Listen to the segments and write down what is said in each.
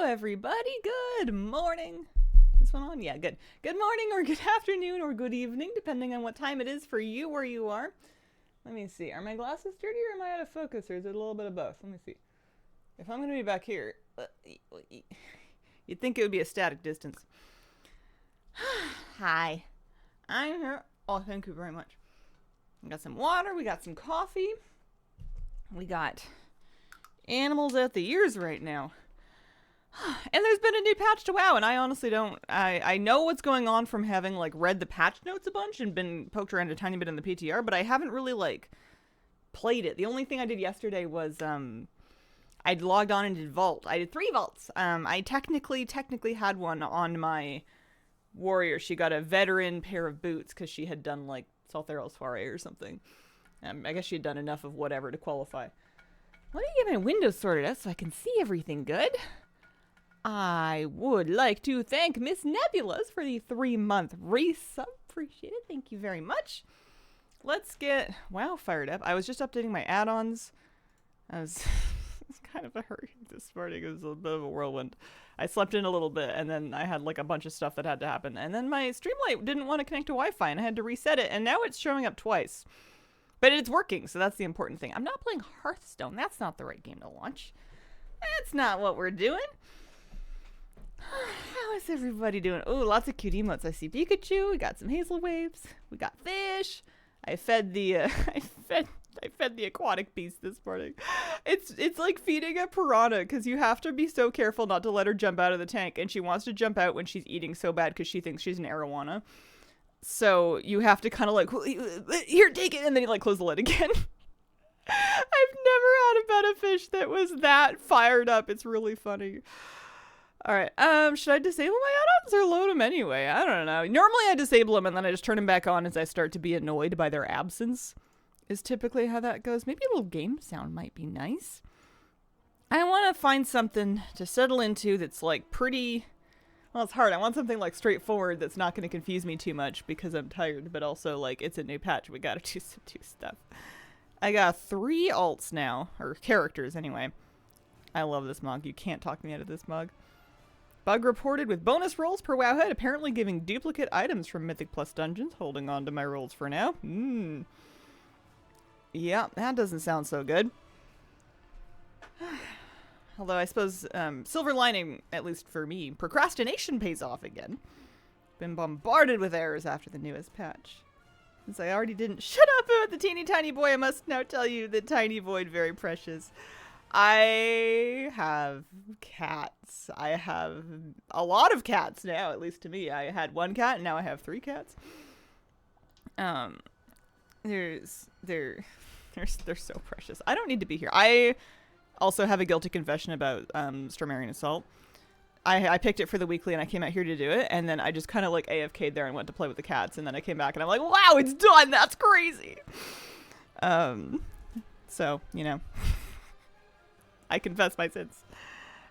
everybody. Good morning. This one on? Yeah, good. Good morning or good afternoon or good evening, depending on what time it is for you where you are. Let me see. Are my glasses dirty or am I out of focus, or is it a little bit of both? Let me see. If I'm going to be back here, you'd think it would be a static distance. Hi. I'm here. Oh, thank you very much. We got some water. We got some coffee. We got animals out the ears right now. And there's been a new patch to WoW, and I honestly don't... I know what's going on from having, like, read the patch notes a bunch and been poked around a tiny bit in the PTR, but I haven't really, like, played it. The only thing I did yesterday was, I'd logged on and did Vault. I did 3 Vaults. I technically had one on my warrior. She got a veteran pair of boots because she had done, like, Saltheros Soiree or something. I guess she had done enough of whatever to qualify. Let me get my windows sorted out so I can see everything good. I would like to thank Miss Nebulas for the 3-month resub. Appreciate it. Thank you very much. Let's get WoW fired up. I was just updating my add-ons. It's kind of a hurry this morning. It was a bit of a whirlwind. I slept in a little bit, and then I had like a bunch of stuff that had to happen. And then my Streamlight didn't want to connect to Wi-Fi, and I had to reset it, and now it's showing up twice. But it's working, so that's the important thing. I'm not playing Hearthstone. That's not the right game to launch. That's not what we're doing. How is everybody doing? Oh, lots of cute emotes. I see Pikachu. We got some hazel waves. We got fish. I fed the I fed the aquatic beast this morning. It's like feeding a piranha because you have to be so careful not to let her jump out of the tank, and she wants to jump out when she's eating so bad because she thinks she's an arowana. So you have to kind of like, here, take it, and then you like close the lid again. I've never had a betta fish that was that fired up. It's really funny. All right, should I disable my add-ons or load them anyway? I don't know. Normally I disable them and then I just turn them back on as I start to be annoyed by their absence, is typically how that goes. Maybe a little game sound might be nice. I want to find something to settle into that's like pretty... Well, it's hard. I want something like straightforward that's not going to confuse me too much because I'm tired, but also like it's a new patch. We got to do some new stuff. I got 3 alts now, or characters anyway. I love this mug. You can't talk me out of this mug. Bug reported with bonus rolls per Wowhead, apparently giving duplicate items from Mythic Plus dungeons. Holding on to my rolls for now. Yeah, that doesn't sound so good. Although I suppose silver lining, at least for me, procrastination pays off again. Been bombarded with errors after the newest patch. Since I already didn't shut up about the teeny tiny boy, I must now tell you that tiny void very precious. I have cats. I have a lot of cats now, at least to me. I had 1 cat and now I have 3 cats. They're so precious. I don't need to be here. I also have a guilty confession about Stormarian Assault. I picked it for the weekly and I came out here to do it, and then I just kind of like AFK'd there and went to play with the cats, and then I came back and I'm like, wow, it's done! That's crazy! So, you know. I confess my sins.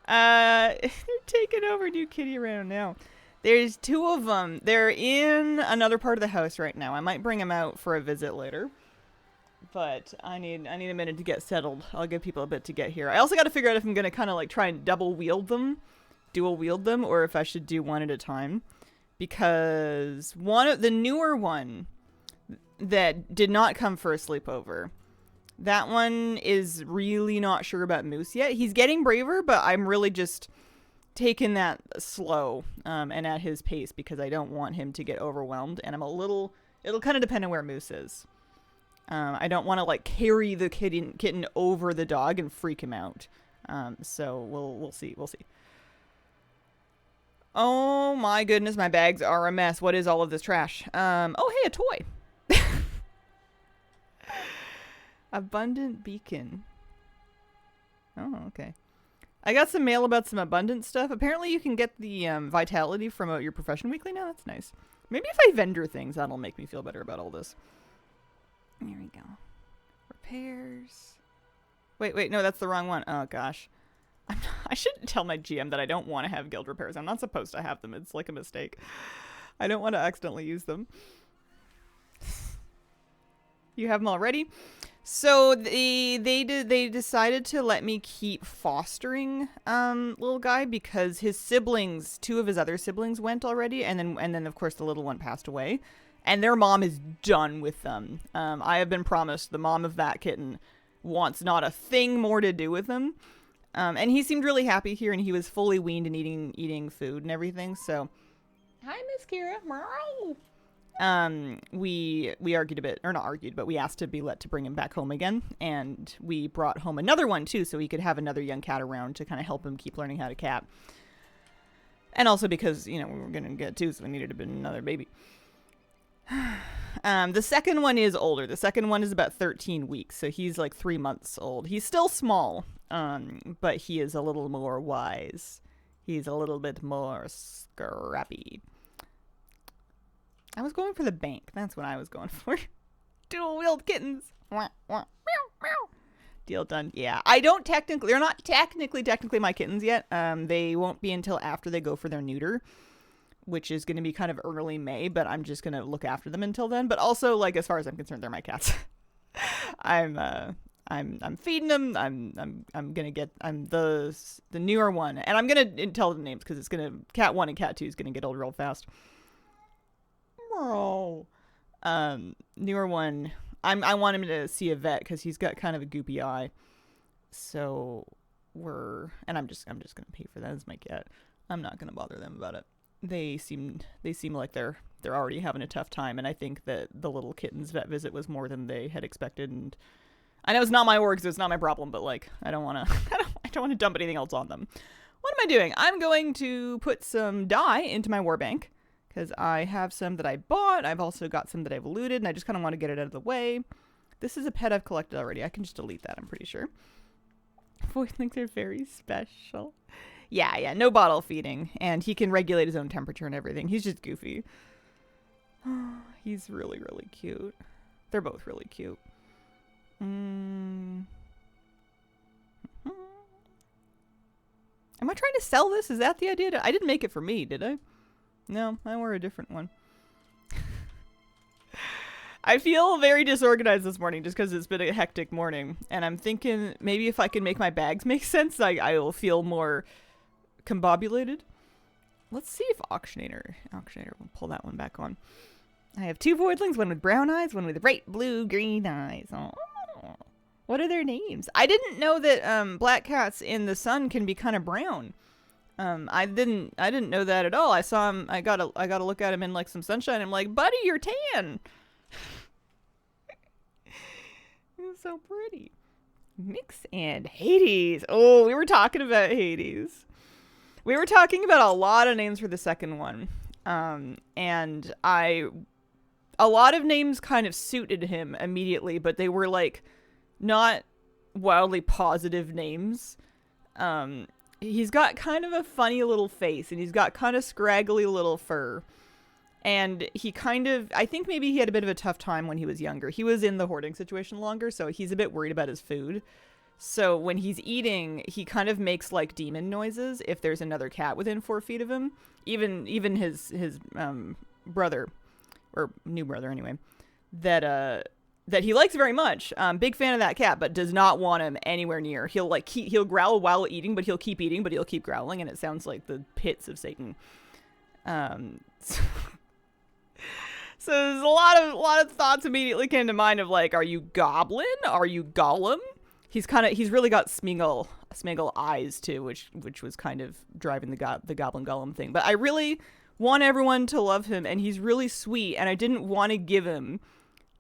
They're taking over New Kitty around now. There's 2 of them. They're in another part of the house right now. I might bring them out for a visit later. But I need a minute to get settled. I'll give people a bit to get here. I also got to figure out if I'm going to kind of like try and dual wield them, or if I should do one at a time. Because the newer one that did not come for a sleepover, that one is really not sure about Moose yet. He's getting braver, but I'm really just taking that slow and at his pace because I don't want him to get overwhelmed. And it'll kind of depend on where Moose is. I don't want to like carry the kitten over the dog and freak him out. So we'll see. Oh my goodness, my bags are a mess. What is all of this trash? Oh hey, a toy. Abundant Beacon. Oh, okay. I got some mail about some abundant stuff. Apparently you can get the vitality from your profession weekly now. That's nice. Maybe if I vendor things, that'll make me feel better about all this. There we go. Repairs. Wait, no, that's the wrong one. Oh, gosh. I shouldn't tell my GM that I don't want to have guild repairs. I'm not supposed to have them. It's like a mistake. I don't want to accidentally use them. You have them already? So they decided to let me keep fostering little guy because his siblings, two of his other siblings went already, and then of course the little one passed away, and their mom is done with them. I have been promised the mom of that kitten wants not a thing more to do with them. And he seemed really happy here, and he was fully weaned and eating food and everything. So, hi, Miss Kira. We argued a bit, or not argued, but we asked to be let to bring him back home again, and we brought home another one too, so he could have another young cat around to kind of help him keep learning how to cat. And also because we were gonna get two, so we needed to be another baby. The second one is older. The second one is about 13 weeks, so he's like 3 months old. He's still small, but he is a little more wise. He's a little bit more scrappy. I was going for the bank. That's what I was going for. Dual-wheeled kittens. Deal done. Yeah, they're not technically my kittens yet. They won't be until after they go for their neuter, which is going to be kind of early May, but I'm just going to look after them until then. But also, like, as far as I'm concerned, they're my cats. I'm feeding them. I'm the newer one, and I'm going to tell them names because cat 1 and cat 2 is going to get old real fast. Oh. Newer one, I want him to see a vet because he's got kind of a goopy eye. So I'm just gonna pay for that as my cat. I'm not gonna bother them about it. They seem like they're already having a tough time, and I think that the little kitten's vet visit was more than they had expected. And I know it's not my work, so it's not my problem, but like I don't want to dump anything else on them. What am I doing? I'm going to put some dye into my war bank, because I have some that I bought. I've also got some that I've looted, and I just kind of want to get it out of the way. This is a pet I've collected already. I can just delete that, I'm pretty sure. Voidlings are very special. Yeah, no bottle feeding. And he can regulate his own temperature and everything. He's just goofy. He's really, really cute. They're both really cute. Am I trying to sell this? Is that the idea? I didn't make it for me, did I? No, I wore a different one. I feel very disorganized this morning just because it's been a hectic morning. And I'm thinking maybe if I can make my bags make sense, I will feel more combobulated. Let's see if Auctionator will pull that one back on. I have 2 voidlings, one with brown eyes, one with bright blue green eyes. Oh, what are their names? I didn't know that black cats in the sun can be kind of brown. I didn't know that at all. I saw him. I gotta look at him in like some sunshine. I'm like, buddy, you're tan. He's so pretty. Nyx and Hades. Oh, we were talking about Hades. We were talking about a lot of names for the second one. And a lot of names kind of suited him immediately, but they were like not wildly positive names. He's got kind of a funny little face, and he's got kind of scraggly little fur. And I think maybe he had a bit of a tough time when he was younger. He was in the hoarding situation longer, so he's a bit worried about his food. So when he's eating, he kind of makes like demon noises if there's another cat within 4 feet of him. Even his brother, or new brother anyway, that he likes very much. Big fan of that cat, but does not want him anywhere near. He'll growl while eating, but he'll keep eating, but he'll keep growling, and it sounds like the pits of Satan. So there's a lot of thoughts immediately came to mind of like, are you Goblin? Are you Gollum? He's really got Smeagol eyes too, which was kind of driving the Goblin Gollum thing. But I really want everyone to love him, and he's really sweet, and I didn't want to give him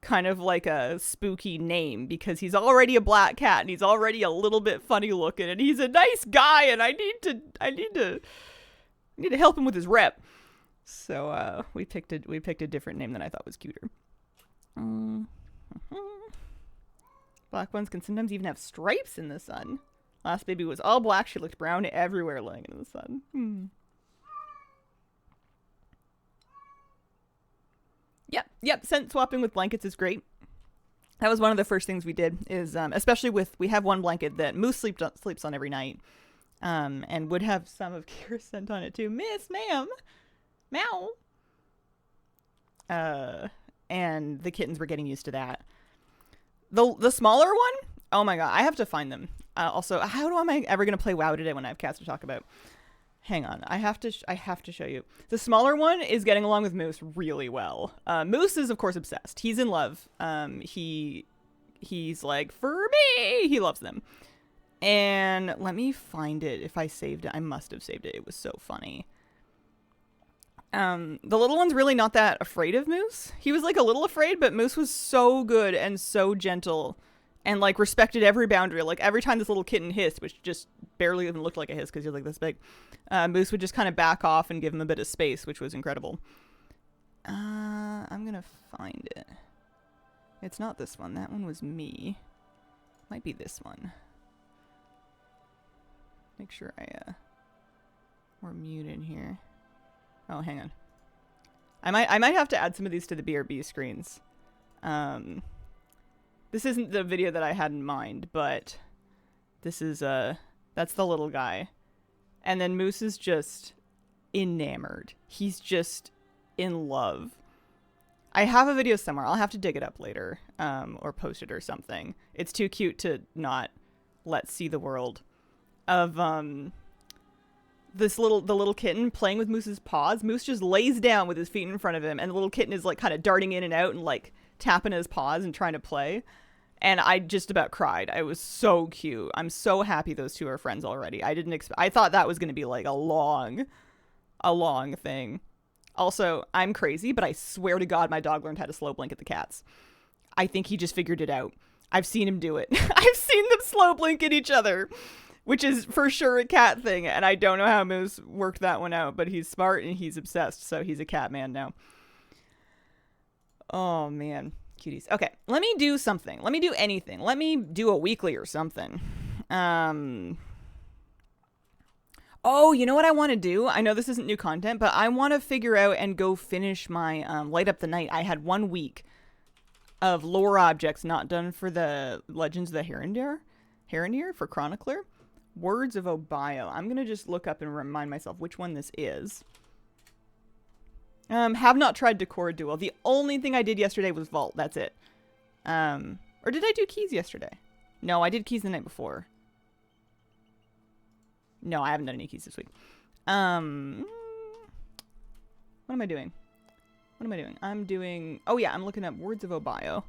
kind of like a spooky name because he's already a black cat and he's already a little bit funny looking, and he's a nice guy, and I need to help him with his rep. So we picked a different name that I thought was cuter. Black ones can sometimes even have stripes in the sun. Last baby was all black. She looked brown everywhere laying in the sun. Yep. Scent swapping with blankets is great. That was one of the first things we did. Is especially we have one blanket that Moose sleeps on every night, and would have some of Kira's scent on it too. Miss, ma'am, meow. And the kittens were getting used to that. The smaller one? Oh my god, I have to find them. Also, how am I ever going to play WoW today when I have cats to talk about? Hang on, I have to show you. The smaller one is getting along with Moose really well. Moose is of course obsessed. He's in love. He's like, for me, he loves them. And let me find it. If I saved it, I must have saved it. It was so funny. The little one's really not that afraid of Moose. He was like a little afraid, but Moose was so good and so gentle and like respected every boundary. Like every time this little kitten hissed, which just barely even looked like a hiss because he was like this big, Moose would just kind of back off and give him a bit of space, which was incredible. I'm gonna find it. It's not this one. That one was me. Might be this one. Make sure we're muted here. Oh, hang on. I might have to add some of these to the BRB screens. This isn't the video that I had in mind, but this is that's the little guy. And then Moose is just enamored. He's just in love. I have a video somewhere. I'll have to dig it up later, or post it or something. It's too cute to not let see the world of the little kitten playing with Moose's paws. Moose just lays down with his feet in front of him, and the little kitten is like kind of darting in and out and like tapping his paws and trying to play. And I just about cried. I was so cute. I'm so happy those two are friends already. I thought that was going to be like a long thing. Also, I'm crazy, but I swear to God, my dog learned how to slow blink at the cats. I think he just figured it out. I've seen him do it. I've seen them slow blink at each other, which is for sure a cat thing. And I don't know how Moose worked that one out, but he's smart and he's obsessed. So he's a cat man now. Oh, man. Cuties. Okay, let me do something. Let me do anything. Let me do a weekly or something. Oh, you know what I want to do? I know this isn't new content, but I want to figure out and go finish my Light Up the Night. I had 1 week of lore objects not done for the Legends of the Herondir for Chronicler. Words of Obio. I'm going to just look up and remind myself which one this is. Have not tried Decor Duel. The only thing I did yesterday was Vault. That's it. Or did I do Keys yesterday? No, I did Keys the night before. No, I haven't done any Keys this week. What am I doing? I'm doing... Oh, yeah, I'm looking up Words of Obio.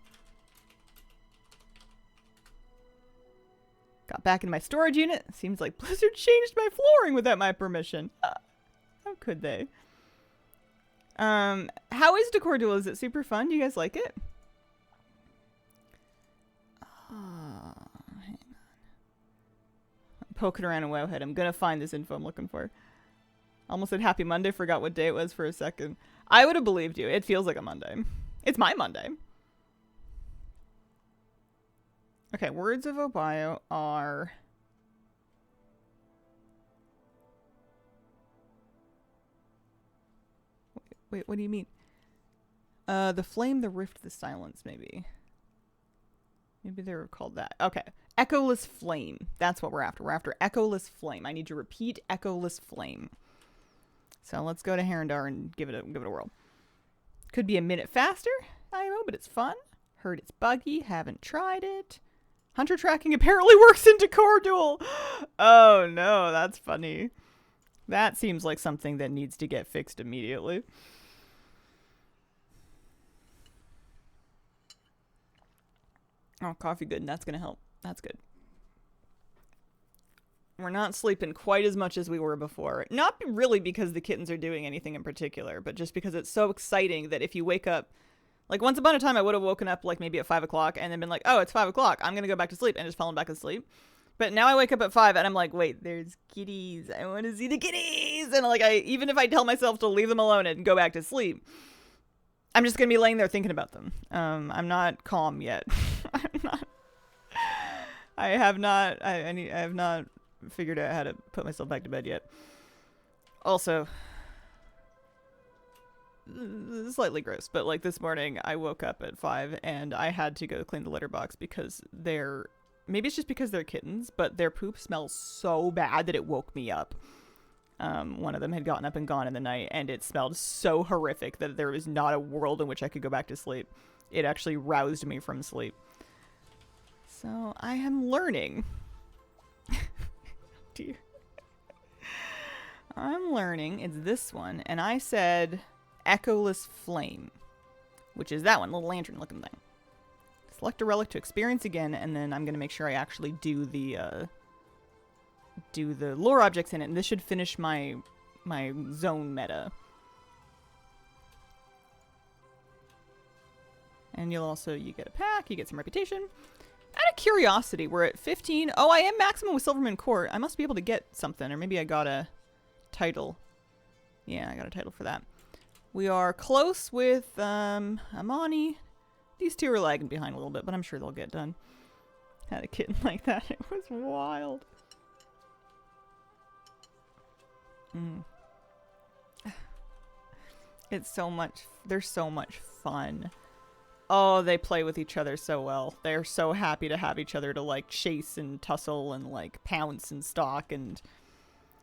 Got back in my storage unit. Seems like Blizzard changed my flooring without my permission. How could they? How is Decor Duel? Is it super fun? Do you guys like it? Hang on. I'm poking around in Wowhead. I'm gonna find this info I'm looking for. Almost said Happy Monday. Forgot what day it was for a second. I would have believed you. It feels like a Monday. It's my Monday. Okay, Words of Obio are... Wait, what do you mean? The Flame, the Rift, the Silence, maybe. Maybe they were called that. Okay. Echoless Flame. That's what we're after. We're after Echoless Flame. I need to repeat Echoless Flame. So let's go to Herondar and give it a whirl. Could be a minute faster, I know, but it's fun. Heard it's buggy. Haven't tried it. Hunter tracking apparently works in Decor Duel. Oh no, that's funny. That seems like something that needs to get fixed immediately. Oh, coffee good, and that's gonna help. That's good. We're not sleeping quite as much as we were before. Not really because the kittens are doing anything in particular, but just because it's so exciting that if you wake up... Like, once upon a time, I would have woken up, like, maybe at 5 o'clock and then been like, oh, it's 5 o'clock. I'm gonna go back to sleep, and just fallen back asleep. But now I wake up at 5 and I'm like, wait, there's kitties. I want to see the kitties. And, like, even if I tell myself to leave them alone and go back to sleep, I'm just gonna be laying there thinking about them. I'm not calm yet. I have not figured out how to put myself back to bed yet. Also, slightly gross, but like this morning I woke up at 5 and I had to go clean the litter box because maybe it's just because they're kittens, but their poop smells so bad that it woke me up. One of them had gotten up and gone in the night, and it smelled so horrific that there was not a world in which I could go back to sleep. It actually roused me from sleep. So I am learning. Dear. I'm learning. It's this one. And I said Echoless Flame, which is that one, little lantern looking thing. Select a relic to experience again, and then I'm going to make sure I actually do the lore objects in it. And this should finish my zone meta. And you get a pack, you get some reputation. Out of curiosity, we're at 15. Oh, I am maximum with Silverman Court. I must be able to get something, or maybe I got a title. Yeah, I got a title for that. We are close with Amani. These two are lagging behind a little bit, but I'm sure they'll get done. Had a kitten like that. It was wild. It's so much. They're so much fun. Oh, they play with each other so well. They're so happy to have each other to, like, chase and tussle and, like, pounce and stalk. And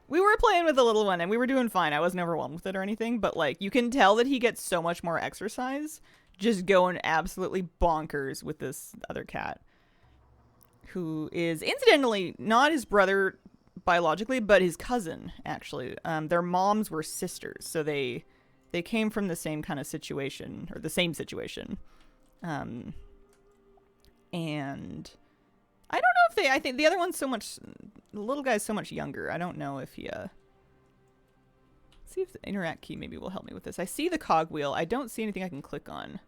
we were playing with the little one, and we were doing fine. I wasn't overwhelmed with it or anything. But, like, you can tell that he gets so much more exercise just going absolutely bonkers with this other cat. Who is, incidentally, not his brother biologically, but his cousin, actually. Their moms were sisters, so they came from the same kind of situation, or the same situation. And I don't know if I think the other one's the little guy's so much younger. I don't know if he, see if the interact key maybe will help me with this. I see the cogwheel. I don't see anything I can click on.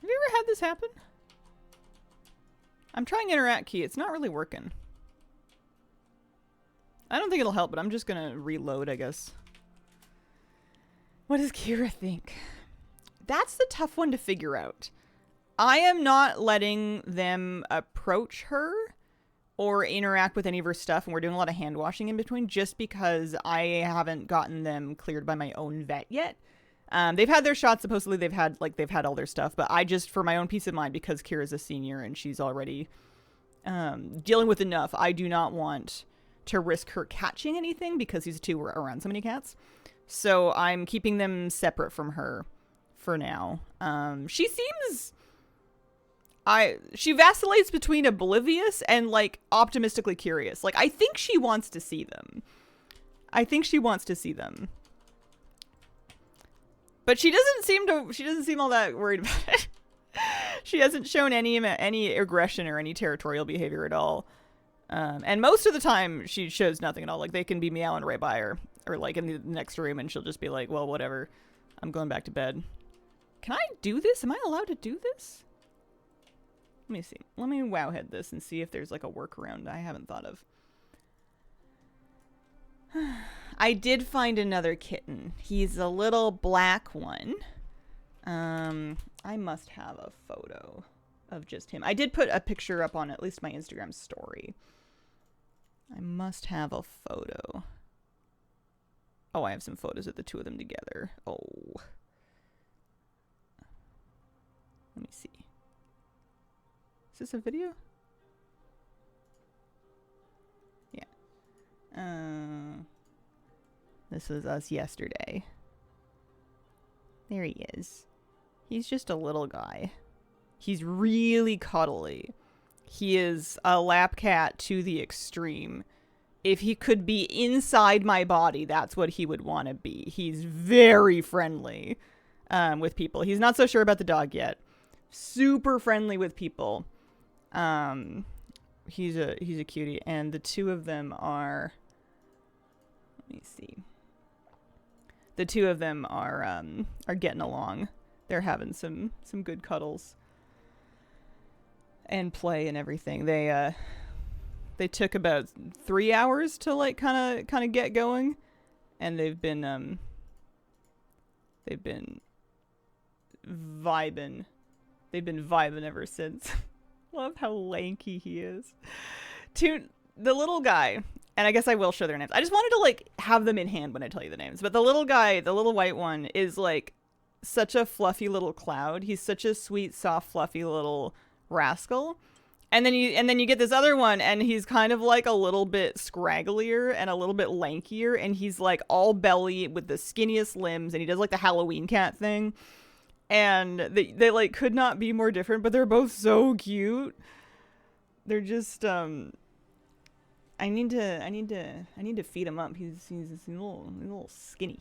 Have you ever had this happen? I'm trying interact key. It's not really working. I don't think it'll help, but I'm just gonna reload, I guess. What does Kira think? That's the tough one to figure out. I am not letting them approach her or interact with any of her stuff, and we're doing a lot of hand washing in between just because I haven't gotten them cleared by my own vet yet. They've had their shots. Supposedly they've had all their stuff, but I just, for my own peace of mind, because Kira's a senior and she's already dealing with enough, I do not want to risk her catching anything because these two were around so many cats. So I'm keeping them separate from her for now. She seems... she vacillates between oblivious and, like, optimistically curious. Like, I think she wants to see them. But she doesn't seem all that worried about it. She hasn't shown any aggression or any territorial behavior at all. And most of the time she shows nothing at all. Like, they can be meowing right by her or, like, in the next room, and she'll just be like, well, whatever. I'm going back to bed. Can I do this? Am I allowed to do this? Let me see. Let me wowhead this and see if there's, like, a workaround I haven't thought of. I did find another kitten. He's a little black one. I must have a photo of just him. I did put a picture up on at least my Instagram story. I must have a photo. Oh, I have some photos of the two of them together. Oh. Let me see. Is this a video? Yeah. This was us yesterday. There he is. He's just a little guy. He's really cuddly. He is a lap cat to the extreme. If he could be inside my body, that's what he would want to be. He's very friendly with people. He's not so sure about the dog yet. Super friendly with people. He's a cutie, and the two of them are... Let me see. The two of them are getting along. They're having some good cuddles and play and everything. They took about 3 hours to, like, kind of get going, and they've been vibing. They've been vibing ever since. Love how lanky he is. The little guy, and I guess I will show their names. I just wanted to, like, have them in hand when I tell you the names. But the little guy, the little white one, is, like, such a fluffy little cloud. He's such a sweet, soft, fluffy little rascal. And then you get this other one, and he's kind of like a little bit scragglier and a little bit lankier, and he's like all belly with the skinniest limbs, and he does like the Halloween cat thing. And they like could not be more different, but they're both so cute. They're just I need to feed him up. He's a little skinny.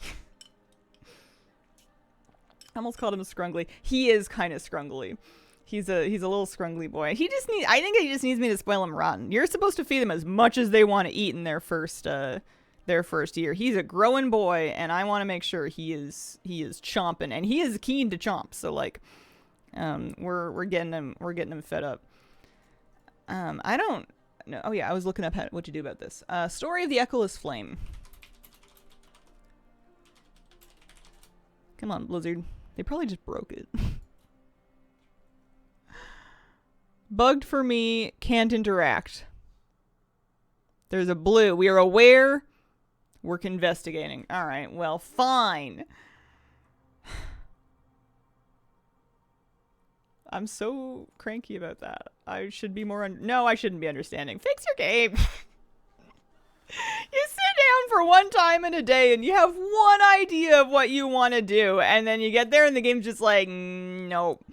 I almost called him scrungly. He is kind of scrungly. He's a little scrungly boy. I think he just needs me to spoil him rotten. You're supposed to feed them as much as they want to eat in their first year. He's a growing boy, and I want to make sure he is chomping, and he is keen to chomp. So like, we're getting him fed up. I don't know. Oh yeah, I was looking up what to do about this. Story of the Echoless Flame. Come on, Blizzard. They probably just broke it. Bugged for me, can't interact. There's a blue. We are aware. Work investigating. All right, well, fine. I'm so cranky about that. I should be more... No, I shouldn't be understanding. Fix your game. You sit down for one time in a day and you have one idea of what you want to do, and then you get there and the game's just like, nope.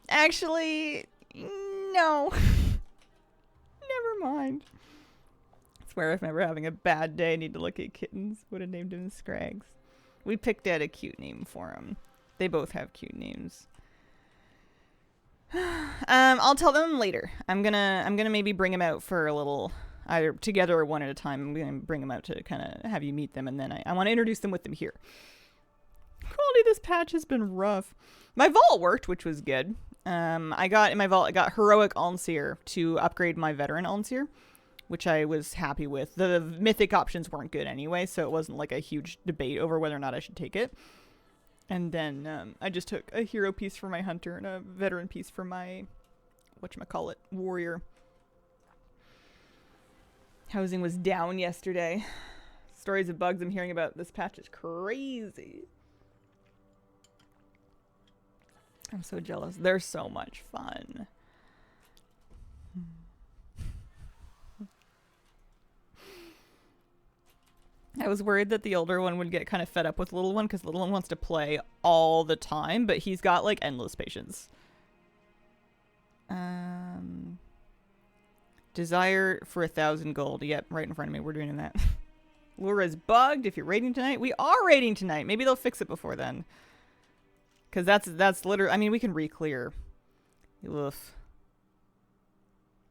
Actually, no. Never mind. I swear if I'm ever having a bad day, I need to look at kittens. Would have named him Scrags. We picked out a cute name for him. They both have cute names. I'll tell them later. I'm gonna maybe bring them out for a little, either together or one at a time. I'm gonna bring them out to kind of have you meet them, and then I want to introduce them with them here. Quality of this patch has been rough. My vault worked, which was good. I got heroic Alnseer to upgrade my veteran Alnseer, which I was happy with. The mythic options weren't good anyway, so it wasn't like a huge debate over whether or not I should take it. And then I just took a hero piece for my hunter and a veteran piece for my, whatchamacallit, warrior. Housing was down yesterday. Stories of bugs I'm hearing about this patch is crazy. I'm so jealous. They're so much fun. I was worried that the older one would get kind of fed up with the little one, because the little one wants to play all the time, but he's got like endless patience. Desire for 1,000 gold. Yep, right in front of me. We're doing that. Laura's bugged. If you're raiding tonight, we are raiding tonight. Maybe they'll fix it before then. Because that's literally, I mean, we can re-clear. Oof.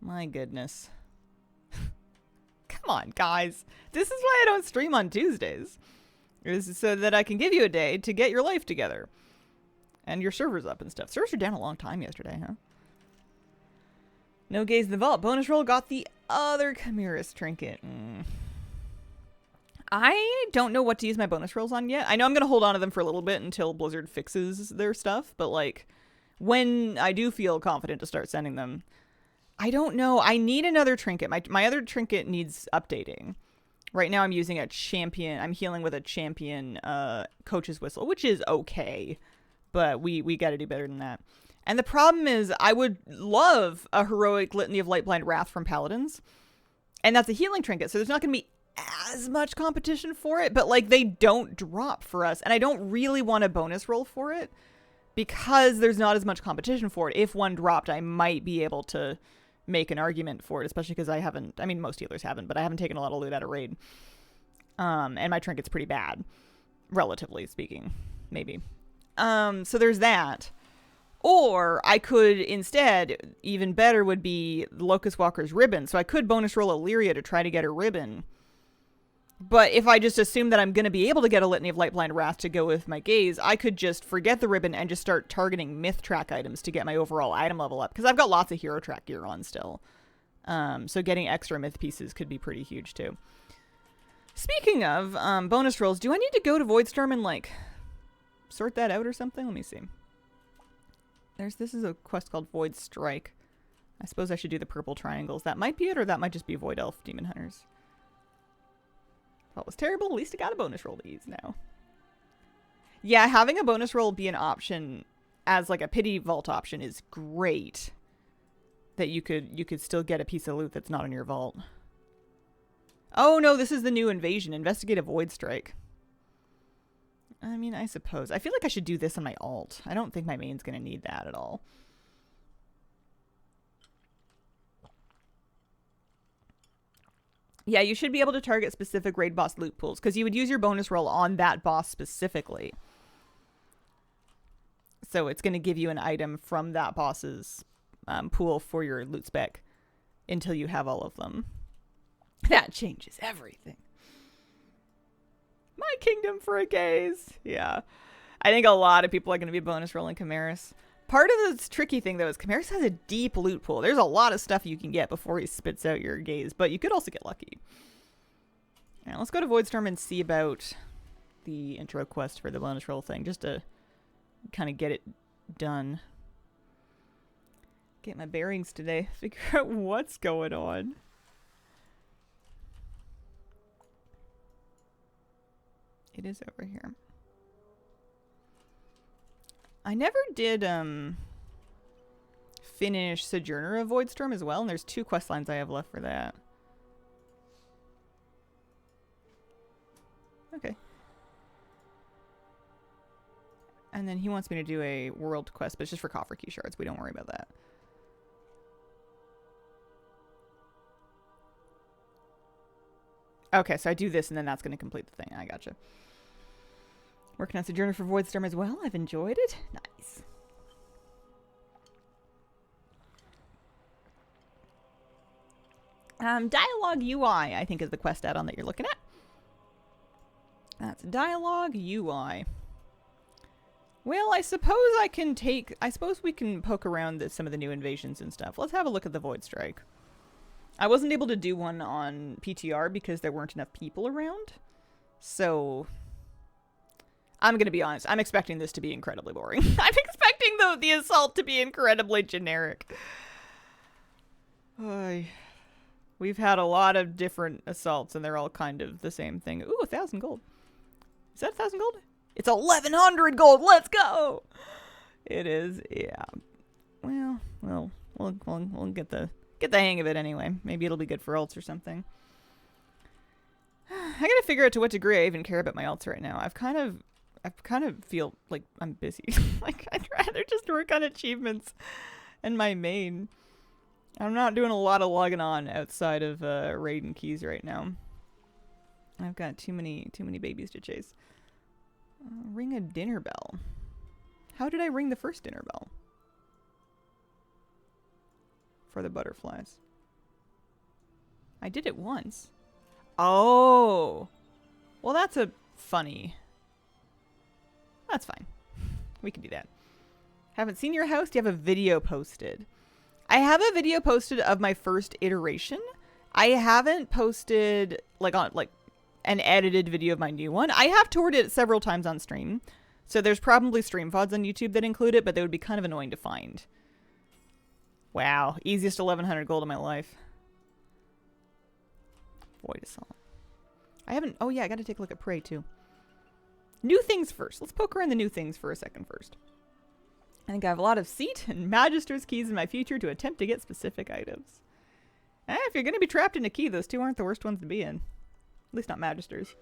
My goodness. Come on, guys. This is why I don't stream on Tuesdays. This is so that I can give you a day to get your life together. And your servers up and stuff. Servers were down a long time yesterday, huh? No gaze in the vault. Bonus roll got the other Chimeras trinket. I don't know what to use my bonus rolls on yet. I know I'm going to hold on to them for a little bit until Blizzard fixes their stuff. But, like, when I do feel confident to start sending them, I don't know. I need another trinket. My other trinket needs updating. Right now I'm using a champion. I'm healing with a champion coach's whistle, which is okay. But we got to do better than that. And the problem is I would love a heroic Litany of Lightblind Wrath from Paladins. And that's a healing trinket, so there's not going to be as much competition for it. But, like, they don't drop for us. And I don't really want a bonus roll for it, because there's not as much competition for it. If one dropped, I might be able to make an argument for it, especially because I mean, most healers haven't, but I haven't taken a lot of loot out of raid. And my trinket's pretty bad, relatively speaking, maybe. So there's that. Or I could instead, even better would be Locust Walker's ribbon. So I could bonus roll Illyria to try to get a ribbon. But if I just assume that I'm going to be able to get a Litany of Lightblind Wrath to go with my gaze, I could just forget the ribbon and just start targeting myth track items to get my overall item level up. Because I've got lots of hero track gear on still. So getting extra myth pieces could be pretty huge too. Speaking of bonus rolls, do I need to go to Voidstorm and, like, sort that out or something? Let me see. This is a quest called Void Strike. I suppose I should do the purple triangles. That might be it, or that might just be Void Elf Demon Hunters. That was terrible. At least I got a bonus roll to use now. Yeah, having a bonus roll be an option as, like, a pity vault option is great. that you could still get a piece of loot that's not in your vault. Oh no, this is the new invasion. Investigate a void strike. I mean, I suppose. I feel like I should do this on my alt. I don't think my main's going to need that at all. Yeah, you should be able to target specific raid boss loot pools, because you would use your bonus roll on that boss specifically. So it's going to give you an item from that boss's pool for your loot spec until you have all of them. That changes everything. My kingdom for a gaze. Yeah. I think a lot of people are going to be bonus rolling Chimeras. Part of the tricky thing, though, is Chimeras has a deep loot pool. There's a lot of stuff you can get before he spits out your gaze, but you could also get lucky. All right, let's go to Voidstorm and see about the intro quest for the bonus roll thing, just to kind of get it done. Get my bearings today. Figure out what's going on. It is over here. I never did finish Sojourner of Voidstorm as well, and there's 2 quest lines I have left for that. Okay. And then he wants me to do a world quest, but it's just for coffer key shards. We don't worry about that. Okay, so I do this, and then that's going to complete the thing. I gotcha. Working on Sojourner for Voidstorm as well. I've enjoyed it. Nice. Dialogue UI, I think, is the quest add-on that you're looking at. That's Dialogue UI. Well, I suppose I suppose we can poke around some of the new invasions and stuff. Let's have a look at the Void Strike. I wasn't able to do one on PTR because there weren't enough people around. So I'm going to be honest. I'm expecting this to be incredibly boring. I'm expecting the assault to be incredibly generic. We've had a lot of different assaults, and they're all kind of the same thing. Ooh, 1,000 gold. Is that 1,000 gold? It's 1,100 gold. Let's go. It is. Yeah. Well, we'll get the hang of it anyway. Maybe it'll be good for ults or something. I gotta figure out to what degree I even care about my ults right now. I kind of feel like I'm busy. Like, I'd rather just work on achievements and my main. I'm not doing a lot of logging on outside of raid and keys right now. I've got too many babies to chase. Ring a dinner bell. How did I ring the first dinner bell? For the butterflies. I did it once. Oh. Well, that's a funny. That's fine. We can do that. Haven't seen your house? Do you have a video posted? I have a video posted of my first iteration. I haven't posted an edited video of my new one. I have toured it several times on stream. So there's probably stream VODs on YouTube that include it, but they would be kind of annoying to find. Wow. Easiest 1,100 gold of my life. Void Assault. I haven't... Oh yeah, I gotta take a look at Prey too. New things first. Let's poke around the new things for a second first. I think I have a lot of Seat and Magister's keys in my future to attempt to get specific items. If you're going to be trapped in a key, those 2 aren't the worst ones to be in. At least not Magister's.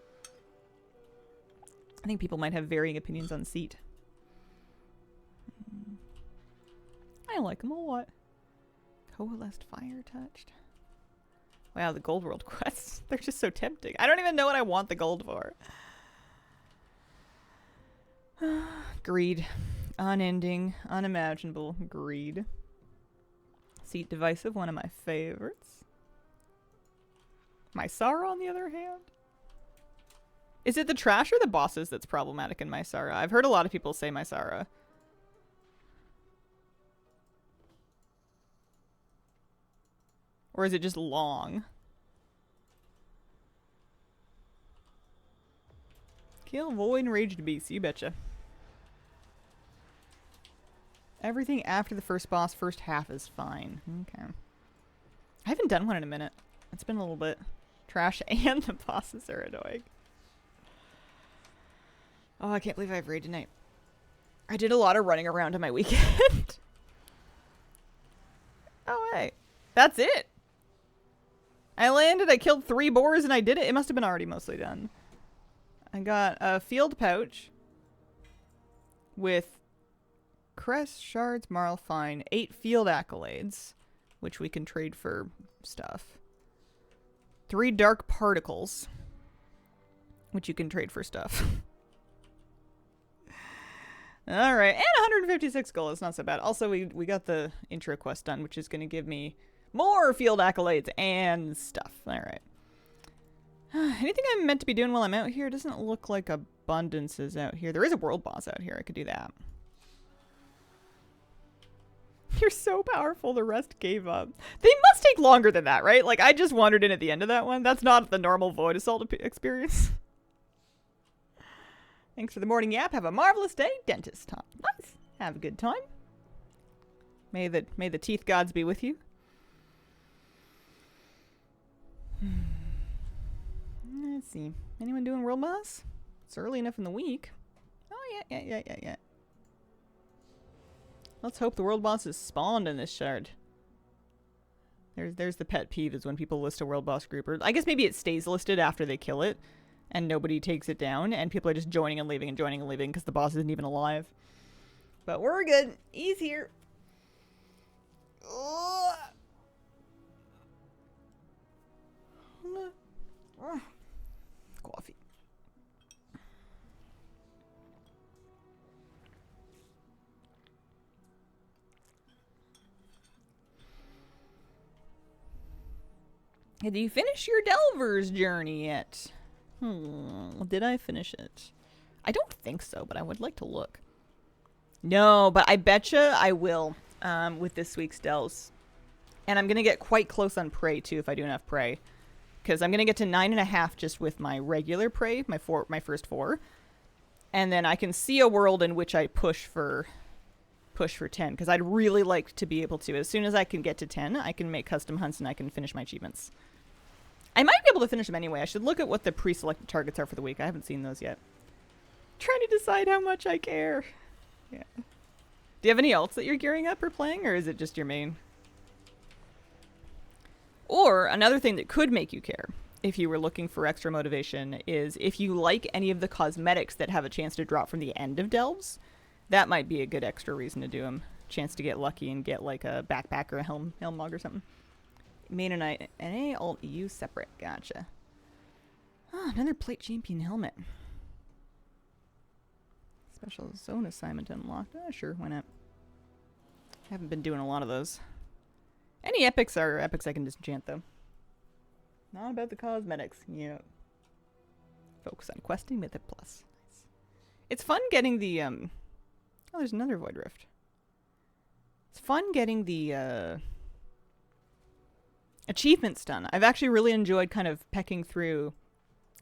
I think people might have varying opinions on Seat. I like them a lot. Coalesced Fire Touched. Wow, the Gold World quests. They're just so tempting. I don't even know what I want the gold for. Greed. Unending, unimaginable greed. Seat Divisive, one of my favorites. Mysara, on the other hand. Is it the trash or the bosses that's problematic in Mysara? I've heard a lot of people say Mysara. Or is it just long? Kill Void and Raged Beast, you betcha. Everything after the first boss, first half is fine. Okay. I haven't done one in a minute. It's been a little bit. Trash and the bosses are annoying. Oh, I can't believe I have raid tonight. I did a lot of running around on my weekend. Oh, hey. That's it. I landed, I killed 3 boars, and I did it. It must have been already mostly done. I got a field pouch with crest, shards, marl, fine, 8 field accolades, which we can trade for stuff. 3 dark particles, which you can trade for stuff. Alright, and 156 gold. It's not so bad. Also, we got the intro quest done, which is going to give me more field accolades and stuff. Alright. Anything I'm meant to be doing while I'm out here? It doesn't look like abundance is out here. There is a world boss out here. I could do that. You're so powerful, the rest gave up. They must take longer than that, right? Like, I just wandered in at the end of that one. That's not the normal Void Assault experience. Thanks for the morning yap. Have a marvelous day. Dentist time. Nice. Have a good time. May the teeth gods be with you. Let's see. Anyone doing world boss? It's early enough in the week. Oh, yeah. Let's hope the world boss is spawned in this shard. There's the pet peeve is when people list a world boss group. Or I guess maybe it stays listed after they kill it. And nobody takes it down. And people are just joining and leaving because the boss isn't even alive. But we're good. He's here. Coffee. Did you finish your Delver's journey yet? Did I finish it? I don't think so, but I would like to look. No, but I betcha I will with this week's Delves. And I'm going to get quite close on Prey, too, if I do enough Prey. Because I'm going to get to 9.5 just with my regular Prey, my first 4. And then I can see a world in which I push for 10. Because I'd really like to be able to. As soon as I can get to 10, I can make custom hunts and I can finish my achievements. I might be able to finish them anyway. I should look at what the pre-selected targets are for the week. I haven't seen those yet. Trying to decide how much I care. Yeah. Do you have any alts that you're gearing up or playing, or is it just your main? Or another thing that could make you care, if you were looking for extra motivation, is if you like any of the cosmetics that have a chance to drop from the end of Delves, that might be a good extra reason to do them. Chance to get lucky and get like a backpack or a helm mug or something. Main and I, NA, alt, EU, separate. Gotcha. Oh, another plate champion helmet. Special zone assignment unlocked. Sure, why not? Haven't been doing a lot of those. Any epics are epics I can disenchant, though. Not about the cosmetics. Yep. Focus on questing Mythic Plus. Nice. It's fun getting the, Oh, there's another Void Rift. It's fun getting the, achievements done. I've actually really enjoyed kind of pecking through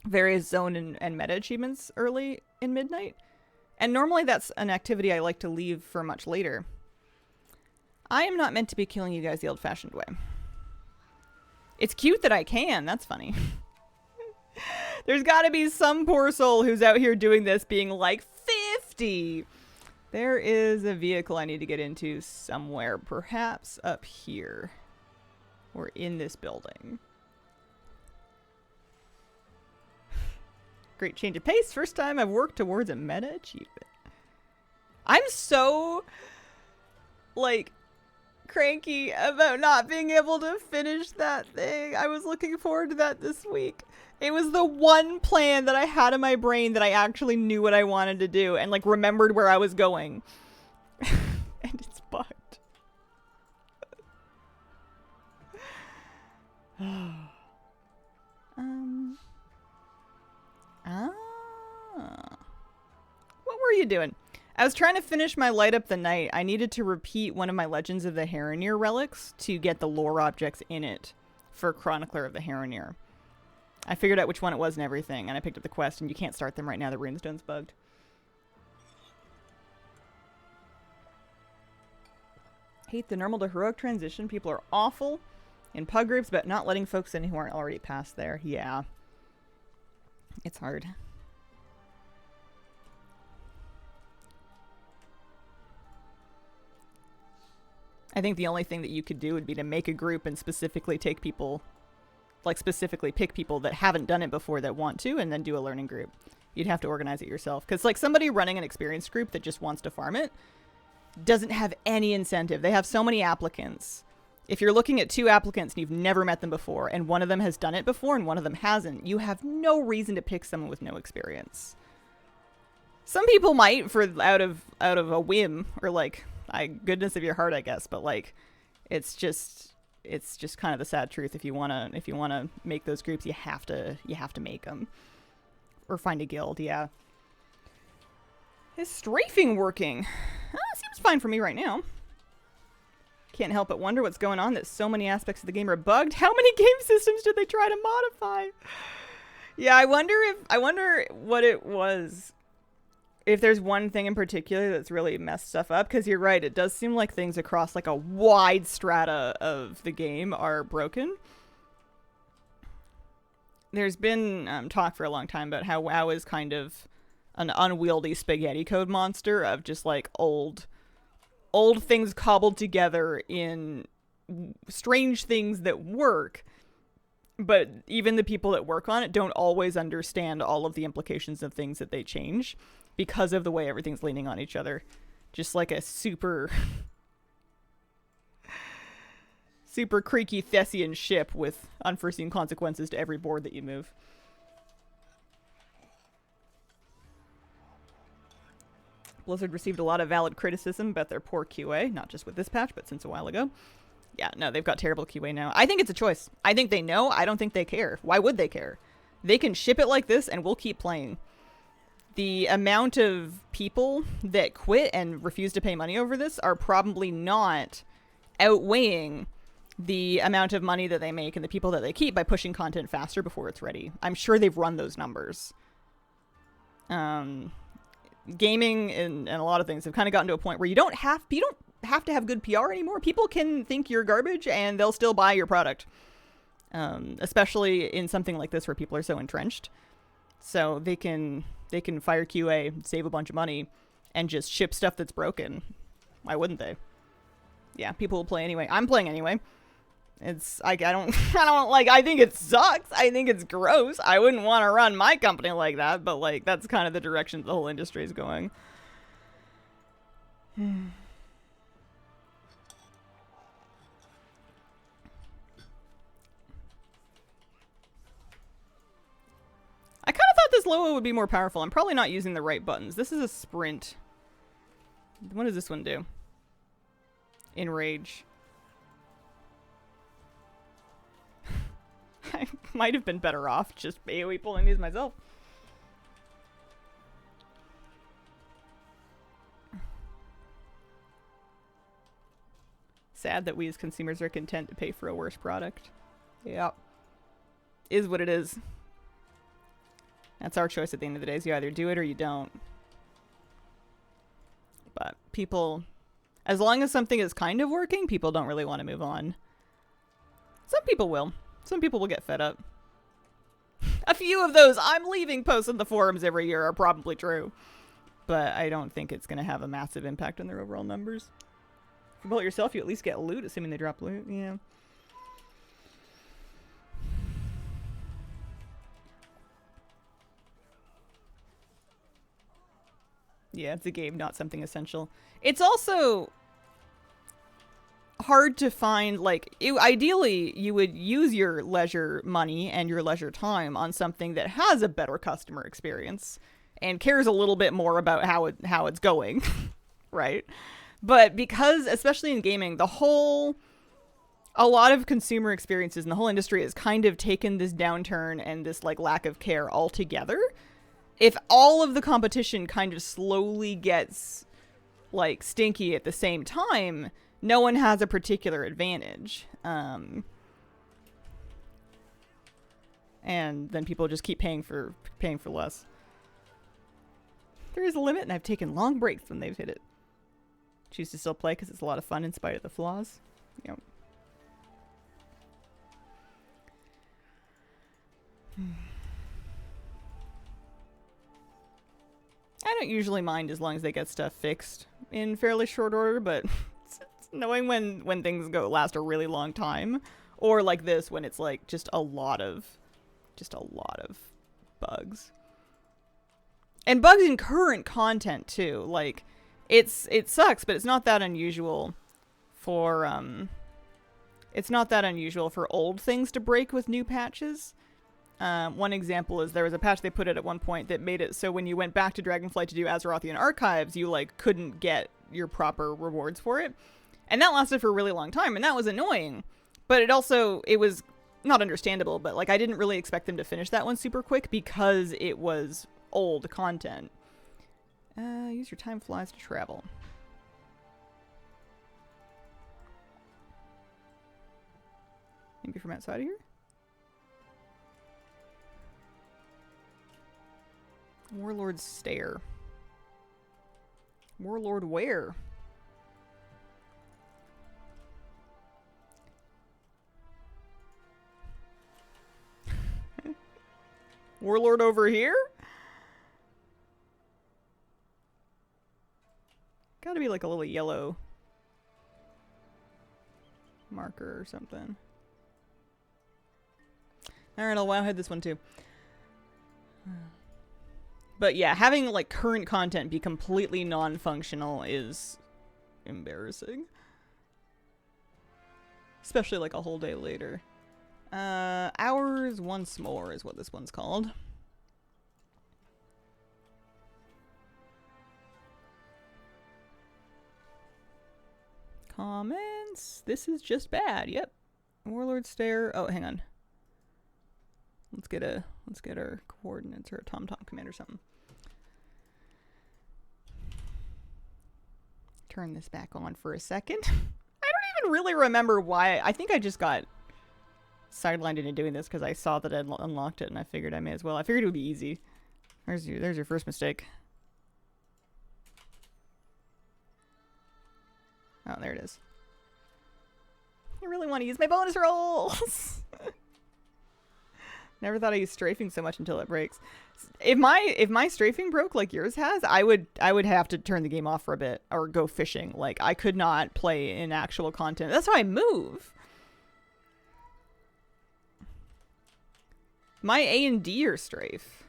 various zone and meta achievements early in Midnight. And normally that's an activity I like to leave for much later. I am not meant to be killing you guys the old-fashioned way. It's cute that I can. That's funny. There's got to be some poor soul who's out here doing this being like 50. There is a vehicle I need to get into somewhere. Perhaps up here. Or in this building. Great change of pace. First time I've worked towards a meta achievement. I'm so, like, cranky about not being able to finish that thing. I was looking forward to that this week. It was the one plan that I had in my brain that I actually knew what I wanted to do and, like, remembered where I was going. And it's bugged. What were you doing? I was trying to finish my Light Up the Night. I needed to repeat one of my Legends of the Heronir relics to get the lore objects in it for Chronicler of the Heronir. I figured out which one it was and everything, and I picked up the quest, and you can't start them right now. The runestone's bugged. Hate the normal to heroic transition. People are awful in pug groups, but not letting folks in who aren't already past there. Yeah. It's hard. I think the only thing that you could do would be to make a group and specifically take people, like specifically pick people that haven't done it before that want to, and then do a learning group. You'd have to organize it yourself. Because like somebody running an experienced group that just wants to farm it doesn't have any incentive. They have so many applicants. If you're looking at 2 applicants and you've never met them before, and one of them has done it before and one of them hasn't, you have no reason to pick someone with no experience. Some people might for out of a whim or like goodness of your heart, I guess, but like it's just kind of the sad truth. If you wanna make those groups, you have to make them or find a guild. Yeah. Is strafing working? Seems fine for me right now. Can't help but wonder what's going on that so many aspects of the game are bugged. How many game systems did they try to modify? Yeah, I wonder what it was. If there's one thing in particular that's really messed stuff up, because you're right, it does seem like things across like a wide strata of the game are broken. There's been talk for a long time about how WoW is kind of an unwieldy spaghetti code monster of just like old things cobbled together in strange things that work, but even the people that work on it don't always understand all of the implications of things that they change because of the way everything's leaning on each other. Just like a super creaky Thessian ship with unforeseen consequences to every board that you move. Blizzard received a lot of valid criticism about their poor QA, not just with this patch, but since a while ago. Yeah, no, they've got terrible QA now. I think it's a choice. I think they know. I don't think they care. Why would they care? They can ship it like this and we'll keep playing. The amount of people that quit and refuse to pay money over this are probably not outweighing the amount of money that they make and the people that they keep by pushing content faster before it's ready. I'm sure they've run those numbers. Gaming and a lot of things have kind of gotten to a point where you don't have to have good PR anymore. People can think you're garbage and they'll still buy your product. Especially in something like this where people are so entrenched. So they can fire QA, save a bunch of money, and just ship stuff that's broken. Why wouldn't they? Yeah, people will play anyway. I'm playing anyway. It's like I think it sucks. I think it's gross. I wouldn't want to run my company like that, but like that's kind of the direction the whole industry is going. I kind of thought this Loa would be more powerful. I'm probably not using the right buttons. This is a sprint. What does this one do? Enrage. I might have been better off just AoE pulling these myself. Sad that we as consumers are content to pay for a worse product. Yep. Is what it is. That's our choice at the end of the day, is you either do it or you don't. But people, as long as something is kind of working, people don't really want to move on. Some people will. Some people will get fed up. A few of those I'm leaving posts in the forums every year are probably true. But I don't think it's going to have a massive impact on their overall numbers. If you build it yourself, you at least get loot, assuming they drop loot. Yeah. Yeah, it's a game, not something essential. It's also hard to find, like, ideally you would use your leisure money and your leisure time on something that has a better customer experience and cares a little bit more about how it's going, right? But because, especially in gaming, a lot of consumer experiences in the whole industry has kind of taken this downturn and this like lack of care altogether. If all of the competition kind of slowly gets like stinky at the same time, no one has a particular advantage. And then people just keep paying for less. There is a limit, and I've taken long breaks when they've hit it. Choose to still play because it's a lot of fun in spite of the flaws. Yep. I don't usually mind as long as they get stuff fixed in fairly short order, but Knowing when things last a really long time, or like this when it's like just a lot of bugs. And bugs in current content too. Like it sucks, but it's not that unusual for old things to break with new patches. One example is there was a patch they put it at one point that made it so when you went back to Dragonflight to do Azerothian Archives, you like couldn't get your proper rewards for it. And that lasted for a really long time, and that was annoying. But it was not understandable, but like I didn't really expect them to finish that one super quick because it was old content. Use your time flies to travel. Maybe from outside of here? Warlord's Stare. Warlord where? Warlord over here? Gotta be like a little yellow marker or something. Alright, I'll wowhead this one too. But yeah, having like current content be completely non-functional is embarrassing. Especially like a whole day later. Hours once more is what this one's called. Comments. This is just bad. Yep. Warlord Stare. Oh, hang on. Let's get our coordinates or a TomTom command or something. Turn this back on for a second. I don't even really remember why. I think I just got sidelined into doing this because I saw that I'd unlocked it and I figured I may as well. I figured it would be easy. There's your first mistake. Oh, there it is. I really want to use my bonus rolls. Never thought I used strafing so much until it breaks. If my strafing broke like yours has, I would have to turn the game off for a bit or go fishing. Like I could not play in actual content. That's how I move. My A and D are strafe.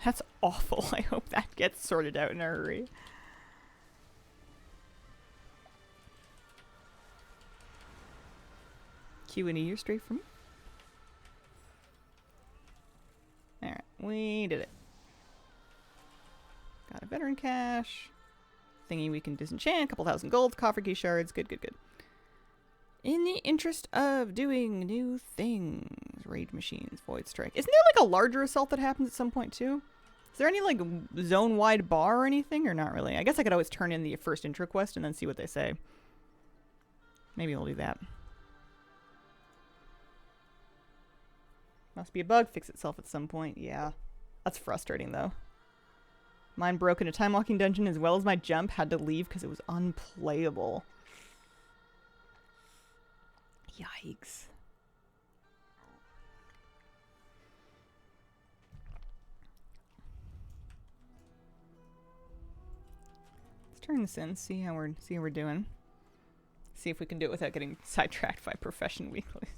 That's awful. I hope that gets sorted out in a hurry. Q and E are straight for me. Alright, we did it. Got a veteran cache. Thingy we can disenchant. A couple thousand gold. Coffer key shards. Good, good, good. In the interest of doing new things. Raid machines. Void strike. Isn't there like a larger assault that happens at some point too? Is there any like zone-wide bar or anything? Or not really? I guess I could always turn in the first intro quest and then see what they say. Maybe we'll do that. Must be a bug. Fix itself at some point. Yeah. That's frustrating, though. Mine broke in a time walking dungeon as well as my jump. Had to leave because it was unplayable. Yikes. Let's turn this in. See how we're doing. See if we can do it without getting sidetracked by profession weeklies.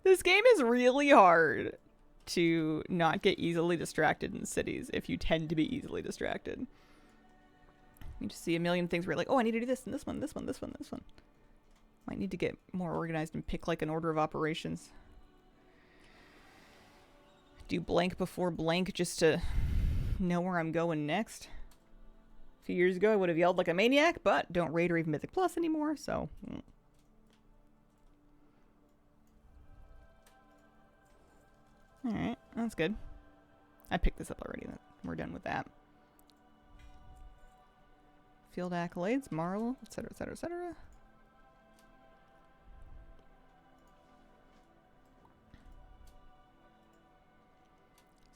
This game is really hard to not get easily distracted in cities if you tend to be easily distracted. You just see a million things where you're like, oh, I need to do this and this one, this one, this one, this one. Might need to get more organized and pick like an order of operations. Do blank before blank just to know where I'm going next. A few years ago I would have yelled like a maniac, but don't raid or even Mythic Plus anymore, so... Alright, that's good. I picked this up already. We're done with that. Field accolades, Marl, etc, etc, etc.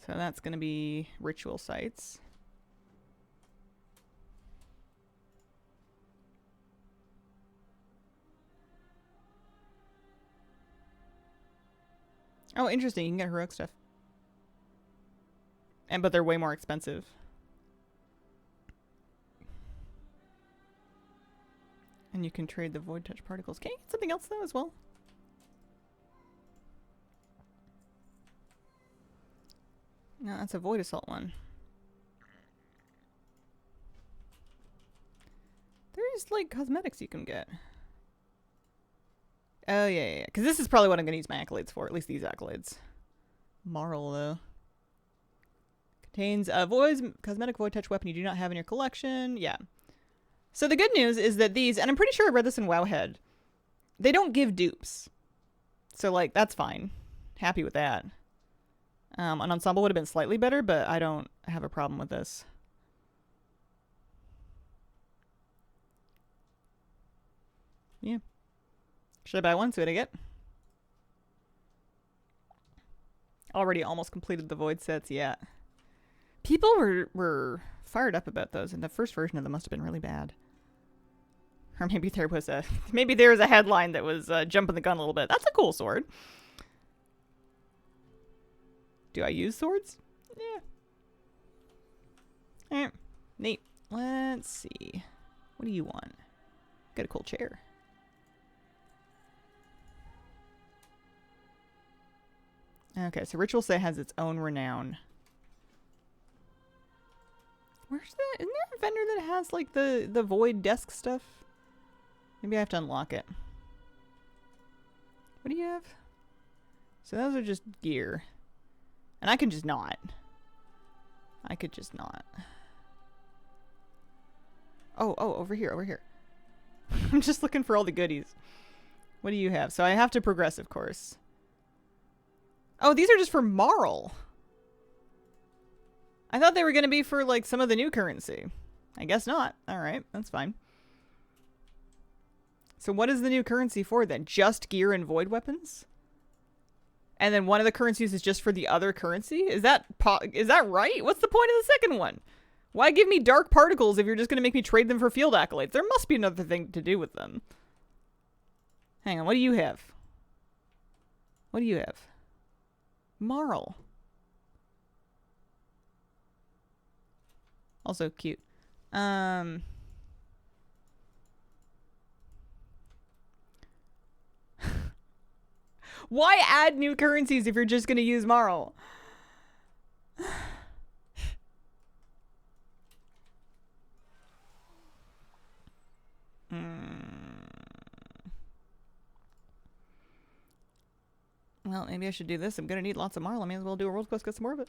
So that's going to be ritual sites. Oh, interesting. You can get heroic stuff. But they're way more expensive. And you can trade the void touch particles. Can you get something else though as well? No, that's a void assault one. There's like cosmetics you can get. Oh yeah. Because this is probably what I'm gonna use my accolades for. At least these accolades. Marl though. Contains a cosmetic void touch weapon you do not have in your collection. Yeah. So the good news is that these, and I'm pretty sure I read this in Wowhead, they don't give dupes. So like that's fine. Happy with that. An ensemble would have been slightly better, but I don't have a problem with this. Yeah. Should I buy one? See what I get. Already almost completed the void sets, yeah. People were fired up about those, and the first version of them must have been really bad. Or maybe there was a headline that was jumping the gun a little bit. That's a cool sword. Do I use swords? Yeah. Alright. Neat. Let's see. What do you want? Got a cool chair. Okay, so Ritual Set has its own renown. Where's that? Isn't there a vendor that has like the void desk stuff? Maybe I have to unlock it. What do you have? So those are just gear. And I can just not. I could just not. Oh, over here. I'm just looking for all the goodies. What do you have? So I have to progress, of course. Oh, these are just for Marl. I thought they were going to be for, like, some of the new currency. I guess not. Alright, that's fine. So what is the new currency for, then? Just gear and void weapons? And then one of the currencies is just for the other currency? Is that right? What's the point of the second one? Why give me dark particles if you're just going to make me trade them for field accolades? There must be another thing to do with them. Hang on, what do you have? What do you have? Marl. Also cute. Why add new currencies if you're just going to use Marl? Well, maybe I should do this. I'm going to need lots of Marl. I may as well do a world quest, get some more of it.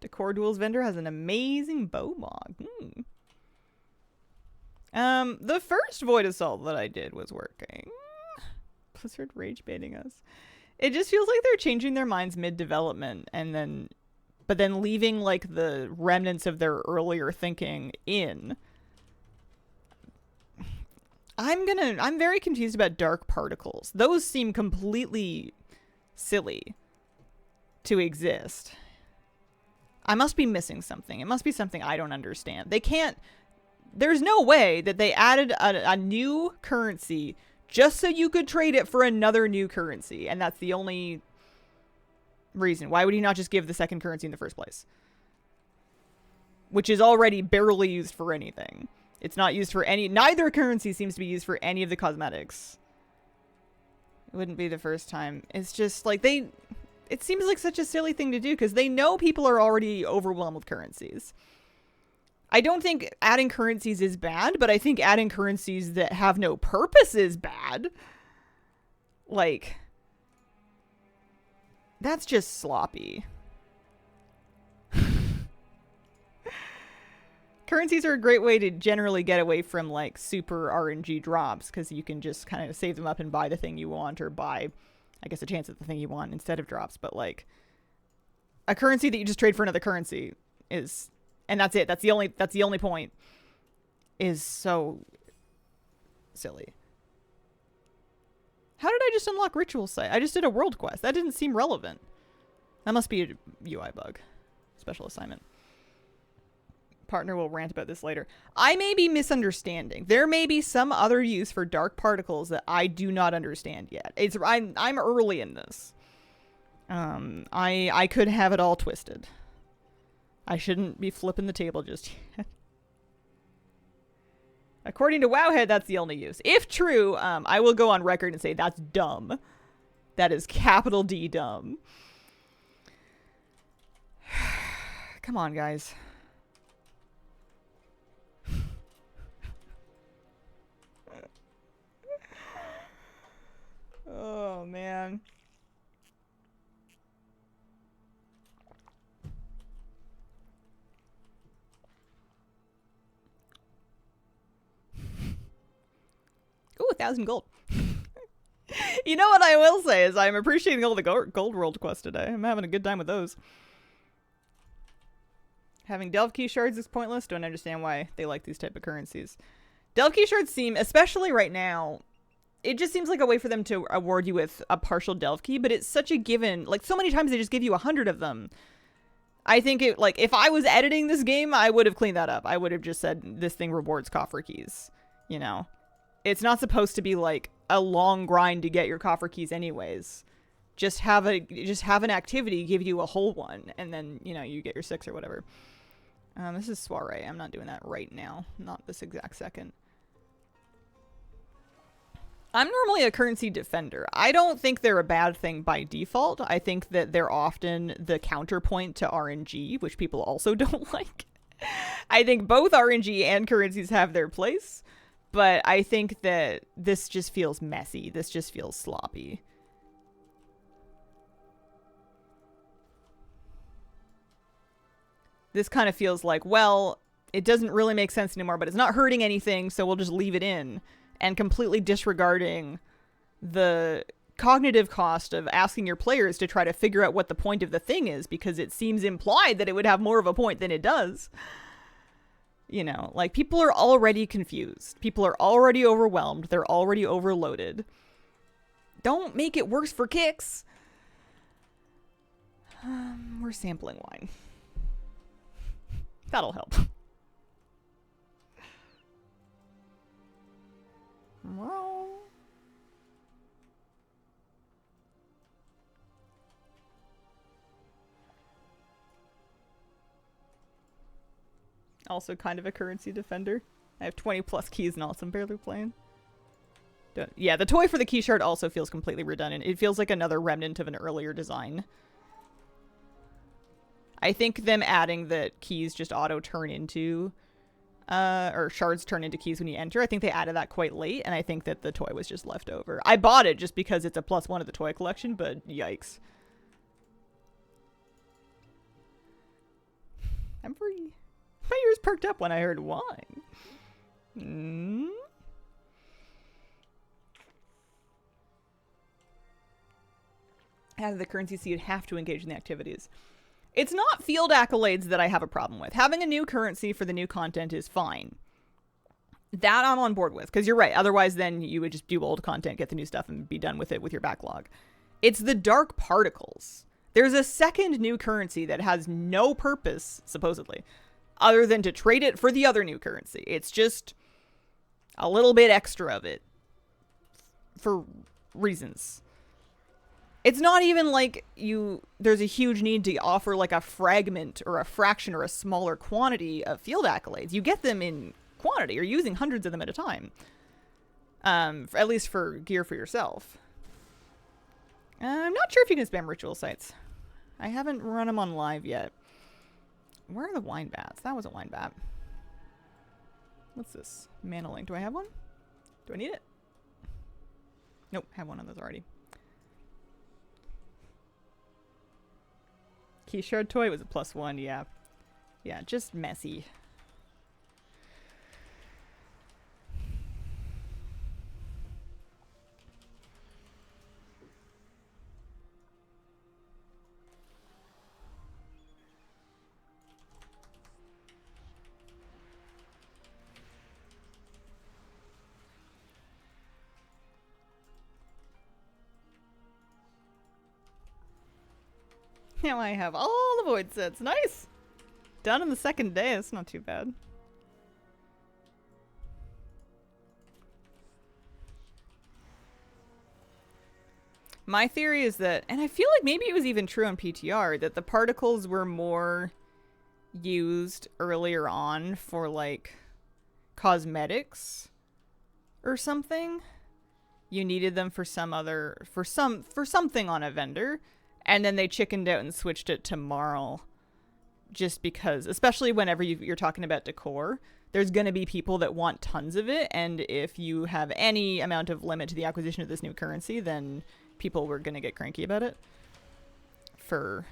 Decor Duels vendor has an amazing bow mod. The first Void Assault that I did was working. Blizzard rage baiting us. It just feels like they're changing their minds mid-development but then leaving like the remnants of their earlier thinking in. I'm very confused about dark particles. Those seem completely silly to exist. I must be missing something. It must be something I don't understand. There's no way that they added a new currency just so you could trade it for another new currency. And that's the only reason. Why would you not just give the second currency in the first place? Which is already barely used for anything. It's not used for neither currency seems to be used for any of the cosmetics. It wouldn't be the first time. It's just like it seems like such a silly thing to do because they know people are already overwhelmed with currencies. I don't think adding currencies is bad, but I think adding currencies that have no purpose is bad. Like, that's just sloppy. Currencies are a great way to generally get away from, like, super RNG drops, because you can just kind of save them up and buy the thing you want, or buy, I guess, a chance at the thing you want instead of drops. But, like, a currency that you just trade for another currency is, and that's it. That's the only point, is so silly. How did I just unlock Ritual Site? I just did a world quest. That didn't seem relevant. That must be a UI bug. Special assignment. Partner will rant about this later. I may be misunderstanding. There may be some other use for dark particles that I do not understand yet. I'm early in this. I could have it all twisted. I shouldn't be flipping the table just yet. According to Wowhead, that's the only use. If true, I will go on record and say that's dumb. That is capital D dumb. Come on, guys. Oh, man. Ooh, 1,000 gold. You know what I will say is I'm appreciating all the gold world quests today. I'm having a good time with those. Having Delve Key Shards is pointless. Don't understand why they like these type of currencies. Delve Key Shards seem, especially right now, it just seems like a way for them to award you with a partial Delve Key, but it's such a given. Like, so many times they just give you 100 of them. I think, it like, if I was editing this game, I would have cleaned that up. I would have just said, this thing rewards coffer keys. You know? It's not supposed to be, like, a long grind to get your coffer keys anyways. Just have an activity give you a whole one, and then, you know, you get your 6 or whatever. This is Soiree. I'm not doing that right now. Not this exact second. I'm normally a currency defender. I don't think they're a bad thing by default. I think that they're often the counterpoint to RNG, which people also don't like. I think both RNG and currencies have their place, but I think that this just feels messy. This just feels sloppy. This kind of feels like, well, it doesn't really make sense anymore, but it's not hurting anything, so we'll just leave it in. And completely disregarding the cognitive cost of asking your players to try to figure out what the point of the thing is, because it seems implied that it would have more of a point than it does. You know, like, people are already confused. People are already overwhelmed. They're already overloaded. Don't make it worse for kicks. We're sampling wine. That'll help. Well, also kind of a currency defender. I have 20 plus keys now, so I'm barely playing. Yeah, the toy for the key shard also feels completely redundant. It feels like another remnant of an earlier design. I think them adding that keys just auto turn into or shards turn into keys when you enter. I think they added that quite late, and I think that the toy was just left over. I bought it just because it's a +1 of the toy collection, but yikes. I'm free. My ears perked up when I heard wine. Out of the currency, so you'd have to engage in the activities. It's not field accolades that I have a problem with. Having a new currency for the new content is fine. That I'm on board with, because you're right. Otherwise, then you would just do old content, get the new stuff, and be done with it with your backlog. It's the dark particles. There's a second new currency that has no purpose, supposedly, other than to trade it for the other new currency. It's just a little bit extra of it for reasons. It's not even like there's a huge need to offer like a fragment or a fraction or a smaller quantity of field accolades. You get them in quantity. You're using hundreds of them at a time. At least for gear for yourself. I'm not sure if you can spam ritual sites. I haven't run them on live yet. Where are the wine bats? That was a wine bat. What's this? Mana link. Do I have one? Do I need it? Nope, have one of those already. Key shard toy was a +1, yeah. Yeah, just messy. Now I have all the void sets. Nice! Done in the second day. That's not too bad. My theory is that, and I feel like maybe it was even true on PTR, that the particles were more used earlier on for, like, cosmetics or something. You needed them for something on a vendor, and then they chickened out and switched it to Marl, just because, especially whenever you're talking about decor, there's going to be people that want tons of it, and if you have any amount of limit to the acquisition of this new currency, then people were going to get cranky about it for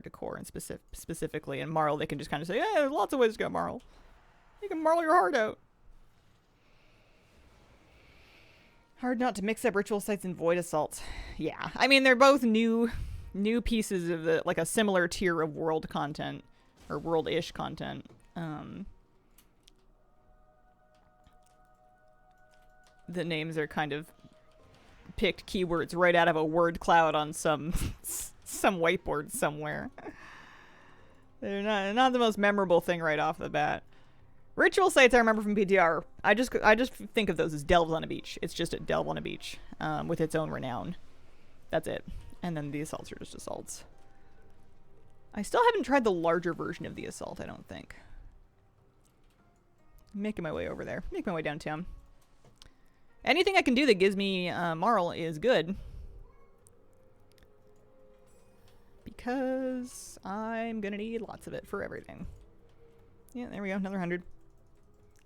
decor and specifically. And Marl, they can just kind of say, yeah, there's lots of ways to get Marl. You can Marl your heart out. Hard not to mix up ritual sites and void assaults. Yeah, I mean, they're both new pieces of the, like, a similar tier of world content, or world-ish content. The names are kind of picked keywords right out of a word cloud on some whiteboard somewhere. They're not the most memorable thing right off the bat. Ritual sites I remember from PTR. I just think of those as delves on a beach. It's just a delve on a beach, with its own renown. That's it. And then the assaults are just assaults. I still haven't tried the larger version of the assault, I don't think. Making my way over there. Making my way downtown. Anything I can do that gives me Marl is good. Because I'm gonna need lots of it for everything. Yeah, there we go. Another 100.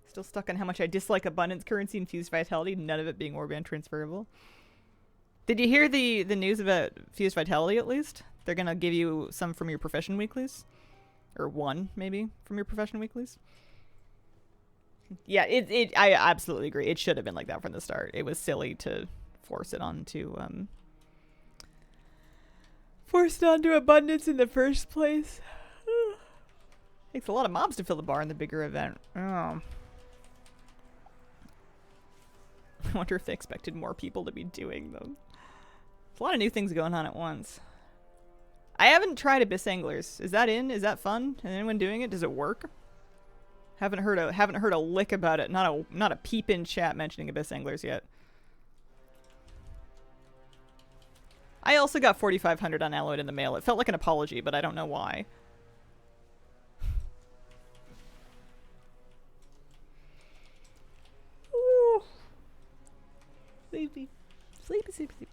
Still stuck on how much I dislike abundance currency and fused vitality, none of it being warband transferable. Did you hear the news about fused vitality, at least? They're gonna give you some from your profession weeklies? Or one, maybe, from your profession weeklies? Yeah, I absolutely agree. It should have been like that from the start. It was silly to force it onto abundance in the first place. Takes a lot of mobs to fill the bar in the bigger event. Oh. I wonder if they expected more people to be doing them. There's a lot of new things going on at once. I haven't tried Abyss Anglers. Is that in? Is that fun? Is anyone doing it? Does it work? Haven't heard a lick about it. Not a peep in chat mentioning Abyss Anglers yet. I also got 4,500 unalloyed in the mail. It felt like an apology, but I don't know why. Ooh. Sleepy. Sleepy, sleepy, sleepy.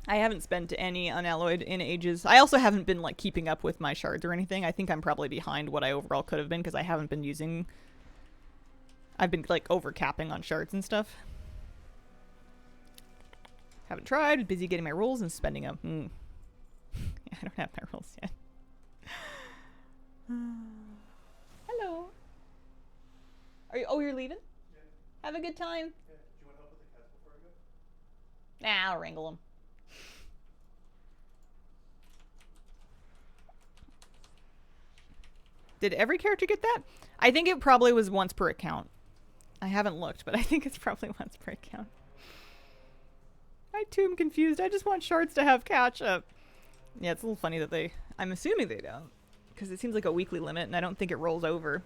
I haven't spent any unalloyed in ages. I also haven't been, like, keeping up with my shards or anything. I think I'm probably behind what I overall could have been because I haven't been using... I've been, like, over-capping on shards and stuff. Haven't tried. Busy getting my rolls and spending them. I don't have my rolls yet. Hello. Are you? Oh, you're leaving? Yeah. Have a good time. Yeah. Do you want help with the cats before I go? Nah, I'll wrangle them. Did every character get that? I think it probably was once per account. I haven't looked, but I think it's probably once per account. I too am confused. I just want shards to have catch up. Yeah, it's a little funny that they... I'm assuming they don't. Because it seems like a weekly limit, and I don't think it rolls over.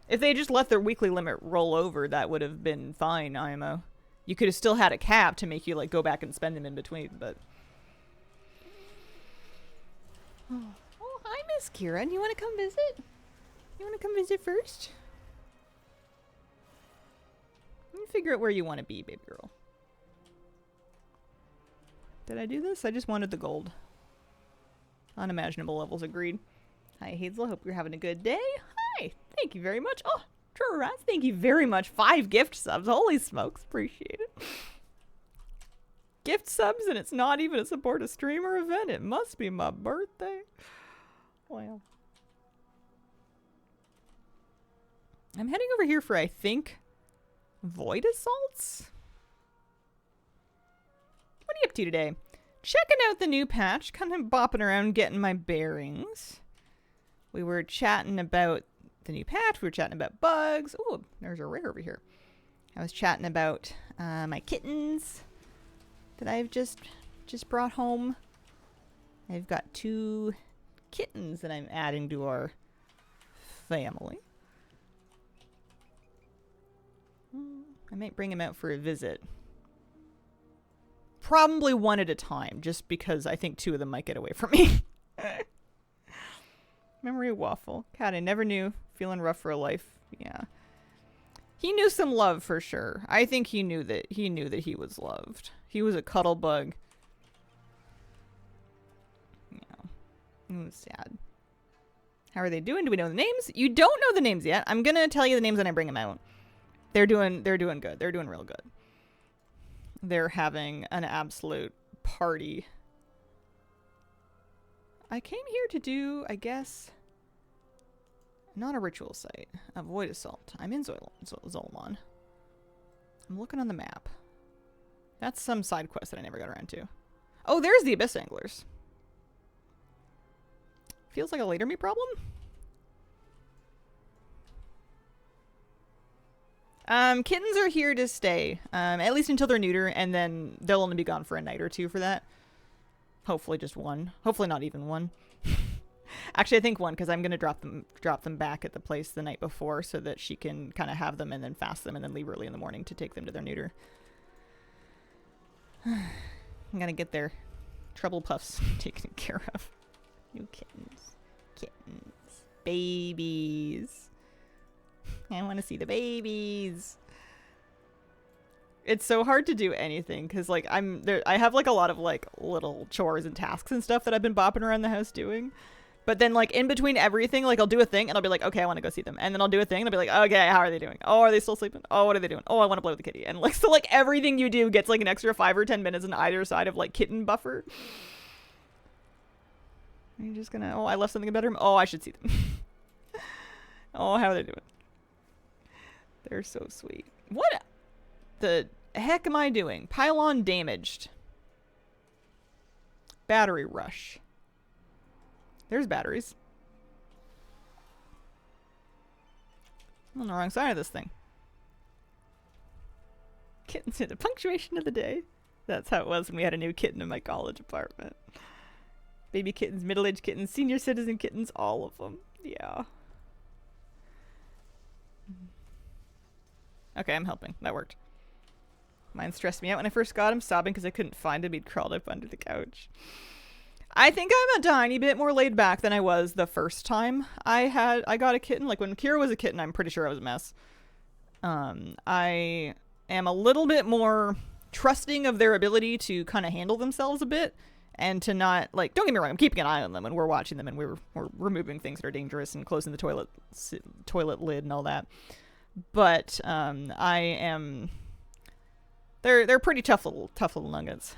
If they just let their weekly limit roll over, that would have been fine, IMO. You could have still had a cap to make you, like, go back and spend them in between, but... Oh, hi, Miss Kira. You want to come visit? You want to come visit first? Let me figure out where you want to be, baby girl. Did I do this? I just wanted the gold. Unimaginable levels, agreed. Hi, Hazel. Hope you're having a good day. Hi. Thank you very much. Oh, True thank you very much. 5 gift subs. Holy smokes. Appreciate it. Gift subs, and it's not even a support a streamer event. It must be my birthday. Wow. I'm heading over here for, I think, Void Assaults? What are you up to today? Checking out the new patch, kind of bopping around getting my bearings. We were chatting about the new patch, we were chatting about bugs. Oh, there's a rare over here. I was chatting about my kittens that I've just brought home. I've got 2 kittens that I'm adding to our family. I might bring him out for a visit. Probably one at a time, just because I think 2 of them might get away from me. Memory waffle. God, I never knew. Feeling rough for a life. Yeah. He knew some love for sure. I think he knew that he was loved. He was a cuddle bug. Yeah. It was sad. How are they doing? Do we know the names? You don't know the names yet. I'm gonna tell you the names when I bring them out. They're doing good. They're doing real good. They're having an absolute party. I came here to do, I guess, not a ritual site. Avoid assault. I'm in Zolmon. I'm looking on the map. That's some side quest that I never got around to. Oh, there's the Abyss Anglers. Feels like a later me problem. Kittens are here to stay, at least until they're neuter, and then they'll only be gone for a night or 2 for that. Hopefully just 1. Hopefully not even 1. Actually, I think 1, because I'm going to drop them back at the place the night before so that she can kind of have them and then fast them and then leave early in the morning to take them to their neuter. I'm going to get their trouble puffs taken care of. New kittens. Kittens. Babies. I want to see the babies. It's so hard to do anything because like I have like a lot of like little chores and tasks and stuff that I've been bopping around the house doing. But then like in between everything, like I'll do a thing and I'll be like, okay, I want to go see them. And then I'll do a thing and I'll be like, okay, how are they doing? Oh, are they still sleeping? Oh, what are they doing? Oh, I want to play with the kitty. And like, so like everything you do gets like an extra 5 or 10 minutes on either side of like kitten buffer. Are you just gonna, oh, I left something in the bedroom. Oh, I should see them. Oh, how are they doing? They're so sweet. What the heck am I doing? Pylon damaged. Battery rush. There's batteries. I'm on the wrong side of this thing. Kittens in the punctuation of the day. That's how it was when we had a new kitten in my college apartment. Baby kittens, middle-aged kittens, senior citizen kittens, all of them. Yeah. Okay, I'm helping. That worked. Mine stressed me out when I first got him, sobbing because I couldn't find him. He'd crawled up under the couch. I think I'm a tiny bit more laid back than I was the first time I got a kitten. Like when Kira was a kitten, I'm pretty sure I was a mess. I am a little bit more trusting of their ability to kind of handle themselves a bit and to not, like, don't get me wrong, I'm keeping an eye on them when we're watching them and we're removing things that are dangerous and closing the toilet lid and all that. But I am, they're pretty tough little nuggets.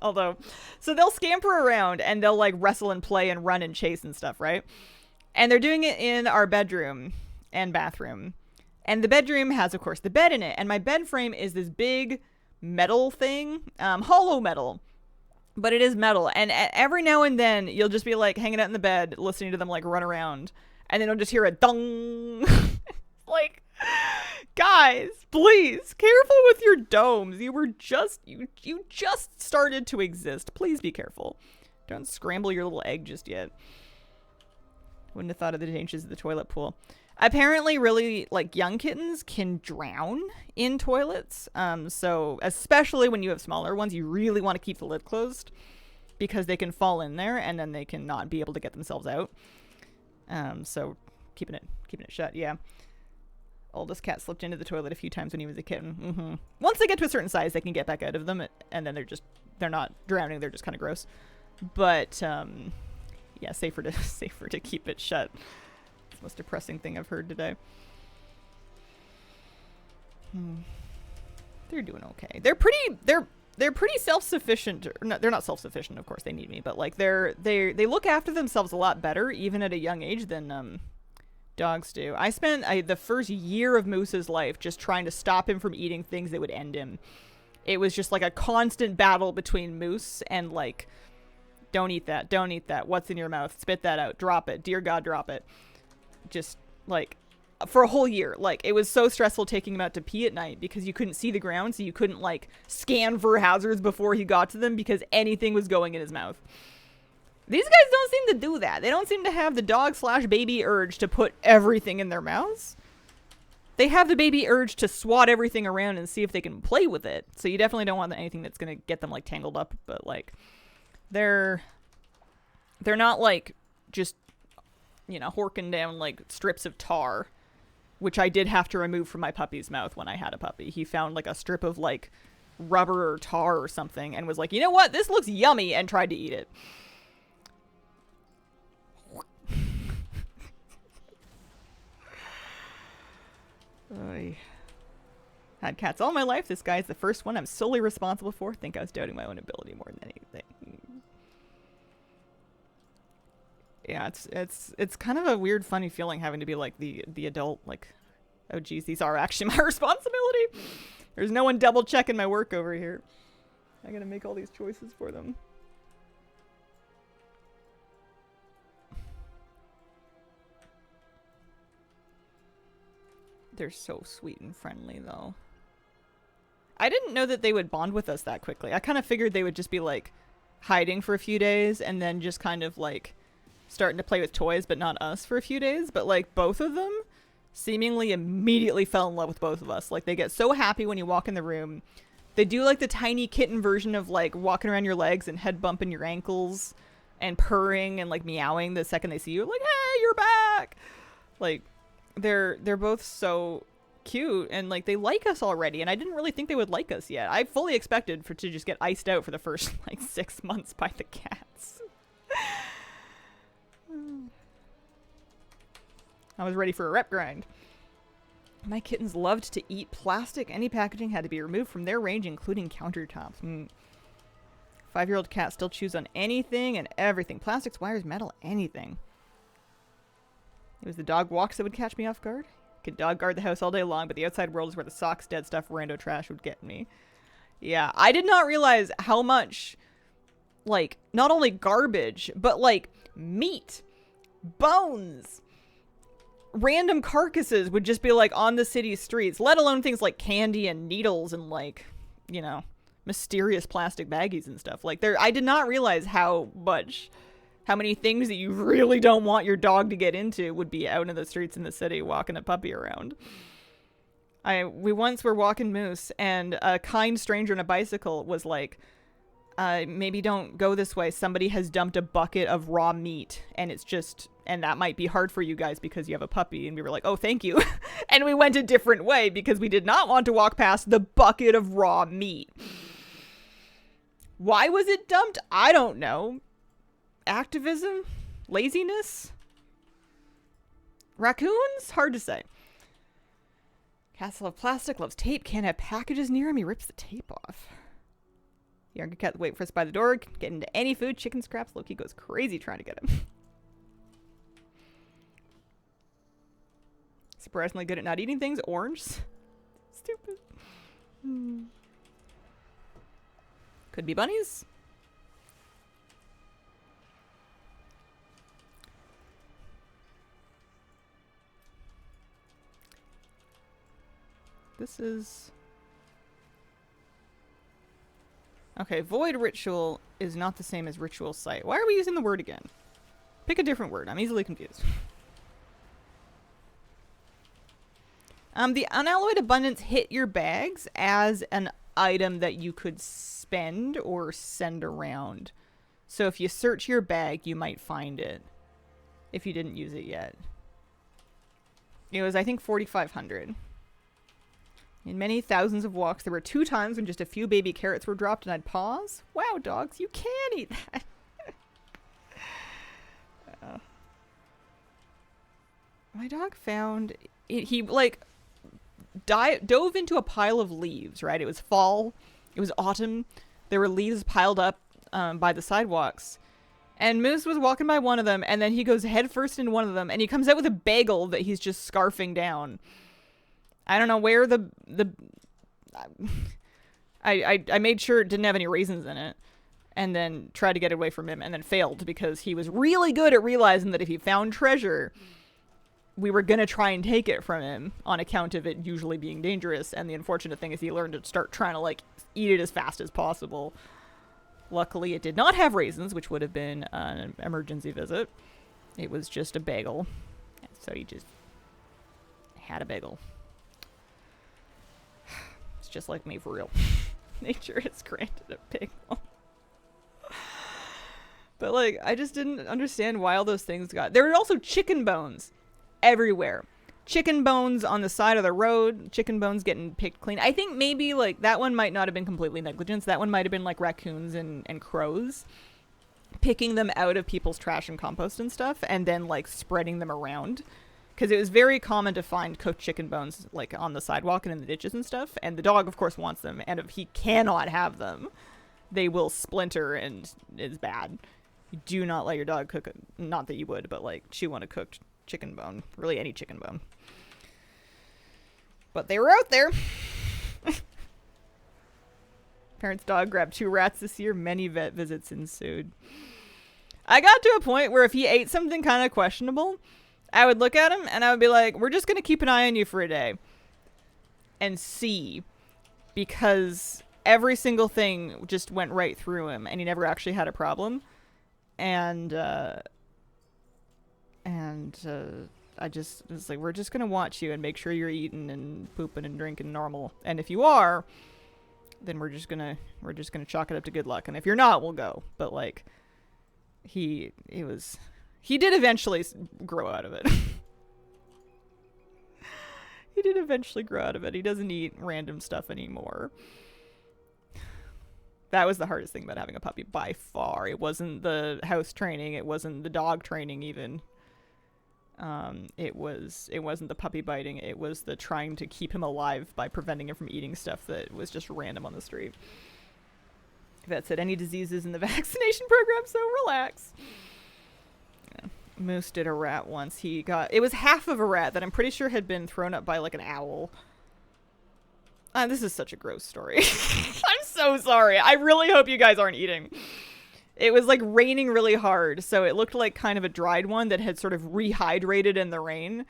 Although, so they'll scamper around and they'll like wrestle and play and run and chase and stuff, right? And they're doing it in our bedroom and bathroom. And the bedroom has, of course, the bed in it. And my bed frame is this big metal thing, hollow metal, but it is metal. And every now and then you'll just be like hanging out in the bed, listening to them like run around. And then you'll just hear a dong. Like, guys, please, careful with your domes. You just started to exist. Please be careful. Don't scramble your little egg just yet. Wouldn't have thought of the dangers of the toilet pool. Apparently, really, like, young kittens can drown in toilets. So, especially when you have smaller ones, you really want to keep the lid closed because they can fall in there and then they can not be able to get themselves out. So keeping it shut, yeah. Oldest cat slipped into the toilet a few times when he was a kitten. Once they get to a certain size, they can get back out of them, and then they're not drowning. They're just kind of gross. But yeah, safer to keep it shut. It's the most depressing thing I've heard today. They're doing okay. They're pretty self-sufficient. No, they're not self-sufficient, of course. They need me, but like they look after themselves a lot better, even at a young age, than dogs do. I spent the first year of Moose's life just trying to stop him from eating things that would end him. It was just like a constant battle between Moose and like, don't eat that, don't eat that. What's in your mouth? Spit that out. Drop it. Dear God, drop it. Just like for a whole year. Like, it was so stressful taking him out to pee at night because you couldn't see the ground, so you couldn't like scan for hazards before he got to them because anything was going in his mouth. These guys don't seem to do that. They don't seem to have the dog/baby urge to put everything in their mouths. They have the baby urge to swat everything around and see if they can play with it. So you definitely don't want anything that's going to get them like tangled up. But like, they're not like just, you know, horking down like strips of tar, which I did have to remove from my puppy's mouth when I had a puppy. He found like a strip of like rubber or tar or something and was like, you know what? This looks yummy, and tried to eat it. I had cats all my life. This guy is the first one I'm solely responsible for. Think I was doubting my own ability more than anything. Yeah, it's kind of a weird, funny feeling having to be like the adult. Like, oh geez, these are actually my responsibility. There's no one double checking my work over here. I gotta make all these choices for them. They're so sweet and friendly, though. I didn't know that they would bond with us that quickly. I kind of figured they would just be, like, hiding for a few days and then just kind of, like, starting to play with toys, but not us for a few days. But, like, both of them seemingly immediately fell in love with both of us. Like, they get so happy when you walk in the room. They do, like, the tiny kitten version of, like, walking around your legs and head bumping your ankles and purring and, like, meowing the second they see you. Like, hey, you're back! Like... They're both so cute, and like they like us already, and I didn't really think they would like us yet. I fully expected to just get iced out for the first like 6 months by the cats. I was ready for a rep grind. My kittens loved to eat plastic. Any packaging had to be removed from their range, including countertops. 5-year-old cat still chews on anything and everything. Plastics, wires, metal, anything. It was the dog walks that would catch me off guard. Could dog guard the house all day long, but the outside world is where the socks, dead stuff, rando trash would get me. Yeah, I did not realize how much, like, not only garbage, but, like, meat, bones, random carcasses would just be, like, on the city streets, let alone things like candy and needles and, like, you know, mysterious plastic baggies and stuff. Like, I did not realize how many things that you really don't want your dog to get into would be out in the streets in the city walking a puppy around. We once were walking Moose, and a kind stranger on a bicycle was like, maybe don't go this way. Somebody has dumped a bucket of raw meat, and and that might be hard for you guys because you have a puppy. And we were like, oh, thank you. And we went a different way because we did not want to walk past the bucket of raw meat. Why was it dumped? I don't know. Activism? Laziness? Raccoons? Hard to say. Cats love plastic, loves tape, can't have packages near him, he rips the tape off. Younger cat wait for us by the door, get into any food, chicken scraps, Loki goes crazy trying to get him. Surprisingly good at not eating things. Orange. Stupid. Could be bunnies. This is... Okay, void ritual is not the same as ritual site. Why are we using the word again? Pick a different word. I'm easily confused. The unalloyed abundance hit your bags as an item that you could spend or send around. So if you search your bag, you might find it if you didn't use it yet. It was, I think, 4,500. In many thousands of walks, there were 2 times when just a few baby carrots were dropped and I'd pause. Wow, dogs, you can eat that. My dog found... He, like, dove into a pile of leaves, right? It was fall. It was autumn. There were leaves piled up by the sidewalks. And Moose was walking by one of them, and then he goes headfirst into one of them, and he comes out with a bagel that he's just scarfing down. I don't know where I made sure it didn't have any raisins in it, and then tried to get away from him, and then failed because he was really good at realizing that if he found treasure, we were going to try and take it from him on account of it usually being dangerous. And the unfortunate thing is he learned to start trying to, like, eat it as fast as possible. Luckily, it did not have raisins, which would have been an emergency visit. It was just a bagel. So he just had a bagel. It's just like me for real. Nature has granted a bagel. But, like, I just didn't understand why all those things got... There were also chicken bones everywhere. Chicken bones on the side of the road. Chicken bones getting picked clean. I think maybe, like, that one might not have been completely negligence. That one might have been, like, raccoons and crows picking them out of people's trash and compost and stuff and then, like, spreading them around. Because it was very common to find cooked chicken bones, like, on the sidewalk and in the ditches and stuff. And the dog, of course, wants them. And if he cannot have them, they will splinter and it's bad. You do not let your dog cook it. Not that you would, but, like, chew on a cooked chicken bone. Really, any chicken bone. But they were out there. Parents' dog grabbed 2 rats this year. Many vet visits ensued. I got to a point where if he ate something kind of questionable, I would look at him and I would be like, we're just going to keep an eye on you for a day. And see. Because every single thing just went right through him and he never actually had a problem. And I just was like, we're just going to watch you and make sure you're eating and pooping and drinking normal. And if you are, then we're just going to chalk it up to good luck. And if you're not, we'll go. But, like, he did eventually grow out of it. He did eventually grow out of it. He doesn't eat random stuff anymore. That was the hardest thing about having a puppy by far. It wasn't the house training. It wasn't the dog training even. It wasn't the puppy biting. It was the trying to keep him alive by preventing him from eating stuff that was just random on the street. Vet said any diseases in the vaccination program, so relax. Yeah. Moose did a rat once. It was half of a rat that I'm pretty sure had been thrown up by like an owl. This is such a gross story. I'm so sorry. I really hope you guys aren't eating. It was like raining really hard, so it looked like kind of a dried one that had sort of rehydrated in the rain.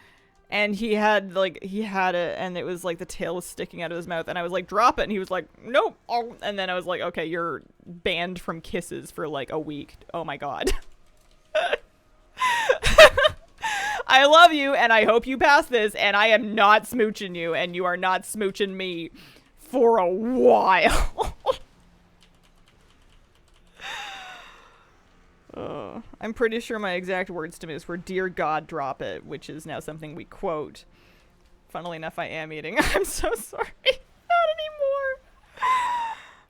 And he had it, and it was like the tail was sticking out of his mouth, and I was like, drop it, and he was like, nope. Oh. And then I was like, okay, you're banned from kisses for like a week. Oh my god. I love you, and I hope you pass this, and I am not smooching you, and you are not smooching me for a while. I'm pretty sure my exact words to Moose were, "Dear God, drop it," which is now something we quote. Funnily enough, I am eating. I'm so sorry. Not anymore.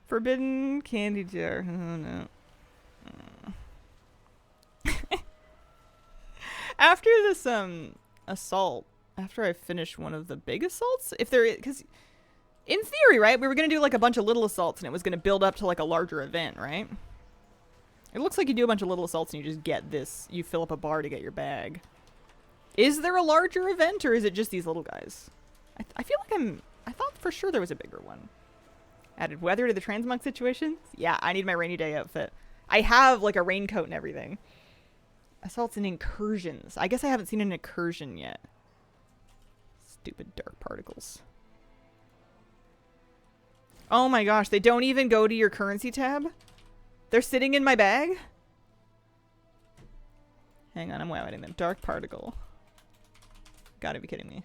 Forbidden candy jar. Oh, no. After this assault, after I finish one of the big assaults, because in theory, right, we were going to do like a bunch of little assaults and it was going to build up to like a larger event, right? It looks like you do a bunch of little assaults and you just get this, you fill up a bar to get your bag. Is there a larger event or is it just these little guys? I feel like I thought for sure there was a bigger one. Added weather to the Transmog situation? Yeah, I need my rainy day outfit. I have like a raincoat and everything. Assaults and incursions. I guess I haven't seen an incursion yet. Stupid dark particles. Oh my gosh, they don't even go to your currency tab? They're sitting in my bag? Hang on, I'm wow-adding them. Dark particle. Gotta be kidding me.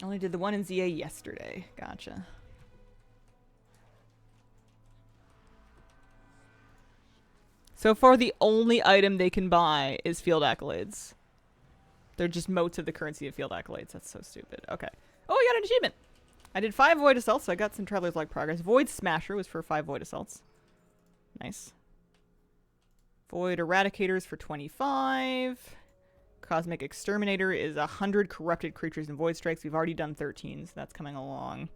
Only did the one in ZA yesterday. Gotcha. So far, the only item they can buy is field accolades. They're just motes of the currency of field accolades. That's so stupid. Okay. Oh, I got an achievement. I did 5 void assaults, so I got some Traveler's Log progress. Void Smasher was for 5 void assaults. Nice. Void Eradicators for 25. Cosmic Exterminator is 100 corrupted creatures and void strikes. We've already done 13, so that's coming along.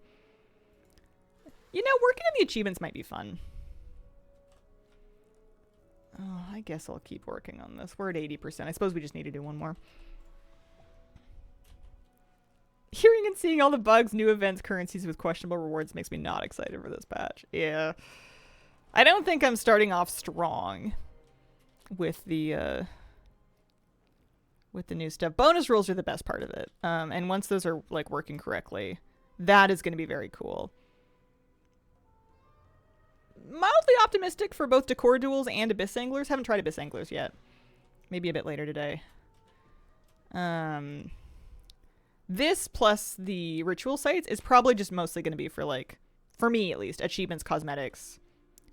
You know, working on the achievements might be fun. Oh, I guess I'll keep working on this. We're at 80%. I suppose we just need to do one more. Hearing and seeing all the bugs, new events, currencies with questionable rewards makes me not excited for this patch. Yeah. I don't think I'm starting off strong with the new stuff. Bonus rolls are the best part of it. And once those are like working correctly, That is going to be very cool. Mildly optimistic for both Decor Duels and Abyss Anglers. Haven't tried Abyss Anglers yet. Maybe a bit later today. This plus the ritual sites is probably just mostly going to be for, like, for me at least, achievements, cosmetics,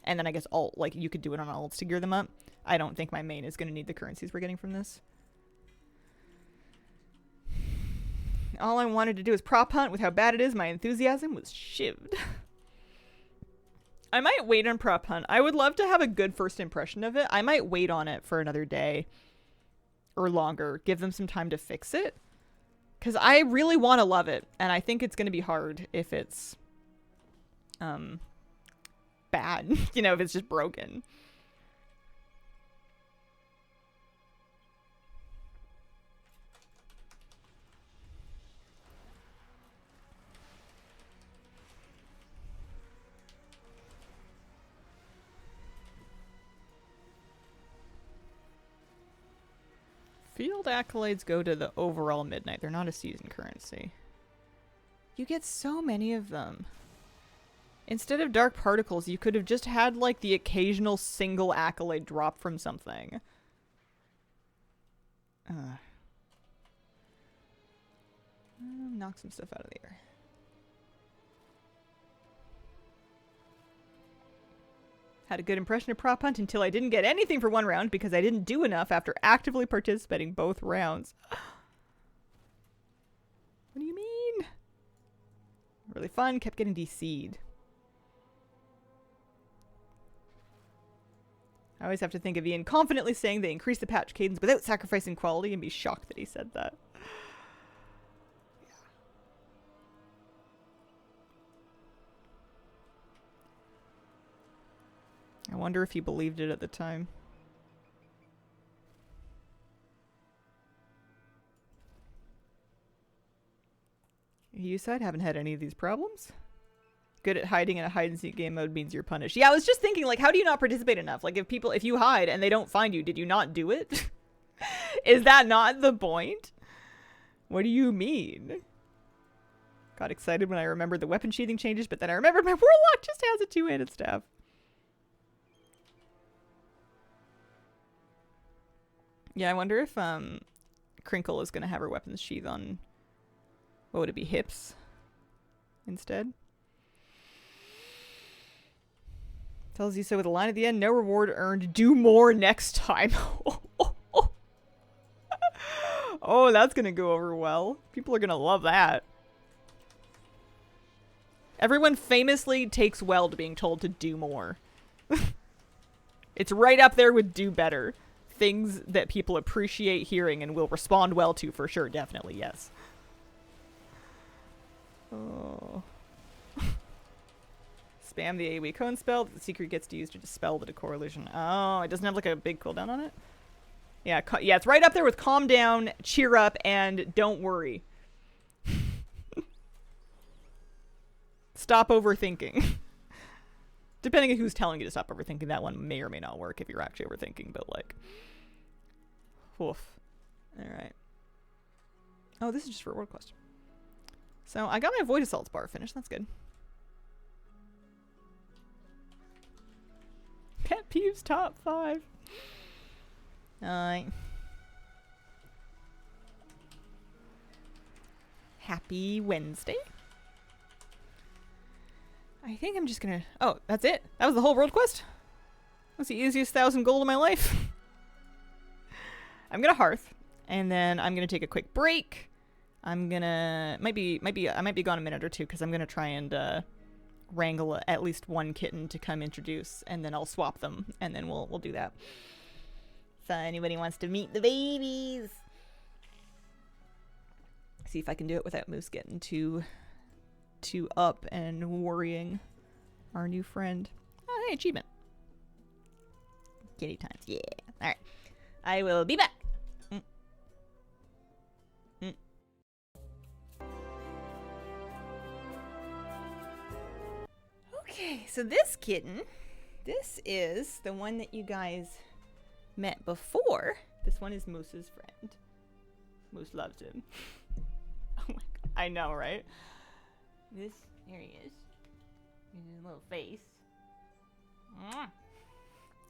and then I guess alt, like, you could do it on alts to gear them up. I don't think my main is going to need the currencies we're getting from this. All I wanted to do is prop hunt. With how bad it is, my enthusiasm was shivved. I might wait on prop hunt. I would love to have a good first impression of it. I might wait on it for another day or longer. Give them some time to fix it. Because I really want to love it. And I think it's going to be hard if it's bad. You know, if it's just broken. Field accolades go to the overall midnight. They're not a season currency. You get so many of them. Instead of dark particles, you could have just had, like, the occasional single accolade drop from something. Knock some stuff out of the air. Had a good impression of prop hunt until I didn't get anything for one round because I didn't do enough after actively participating both rounds. What do you mean? Really fun, kept getting DC'd. I always have to think of Ian confidently saying they increase the patch cadence without sacrificing quality and be shocked that he said that. I wonder if he believed it at the time. You said haven't had any of these problems? Good at hiding in a hide-and-seek game mode means you're punished. Yeah, I was just thinking, like, how do you not participate enough? Like, if you hide and they don't find you, did you not do it? Is that not the point? What do you mean? Got excited when I remembered the weapon sheathing changes, but then I remembered my warlock just has a two-handed staff. Yeah, I wonder if Crinkle is going to have her weapons sheath on, what would it be, hips instead? Tells you so with a line at the end, no reward earned, do more next time. Oh, that's going to go over well. People are going to love that. Everyone famously takes well to being told to do more. It's right up there with do better. Things that people appreciate hearing and will respond well to for sure. Definitely, yes. Oh. Spam the AoE cone spell that the secret gets to use to dispel the decor illusion. Oh, it doesn't have like a big cooldown on it? Yeah, yeah, it's right up there with calm down, cheer up, and don't worry. Stop overthinking. Depending on who's telling you to stop overthinking, that one may or may not work if you're actually overthinking, but like... Oof. Alright. Oh, this is just for a world quest. So, I got my Void Assaults bar finished. That's good. Pet peeves top 5. Alright. Happy Wednesday. I think I'm just gonna... Oh, that's it? That was the whole world quest? That's the easiest 1,000 gold of my life. I'm gonna hearth, and then I'm gonna take a quick break. I'm gonna... I might be gone a minute or two, because I'm gonna try and wrangle at least one kitten to come introduce, and then I'll swap them, and then we'll do that. So anybody wants to meet the babies? See if I can do it without Moose getting too up and worrying our new friend. Oh, hey, achievement. Kitty times, yeah. Alright. I will be back. Okay, so this kitten, this is the one that you guys met before. This one is Moose's friend. Moose loves him. Oh my god. I know, right? This, here he is. Here's his little face.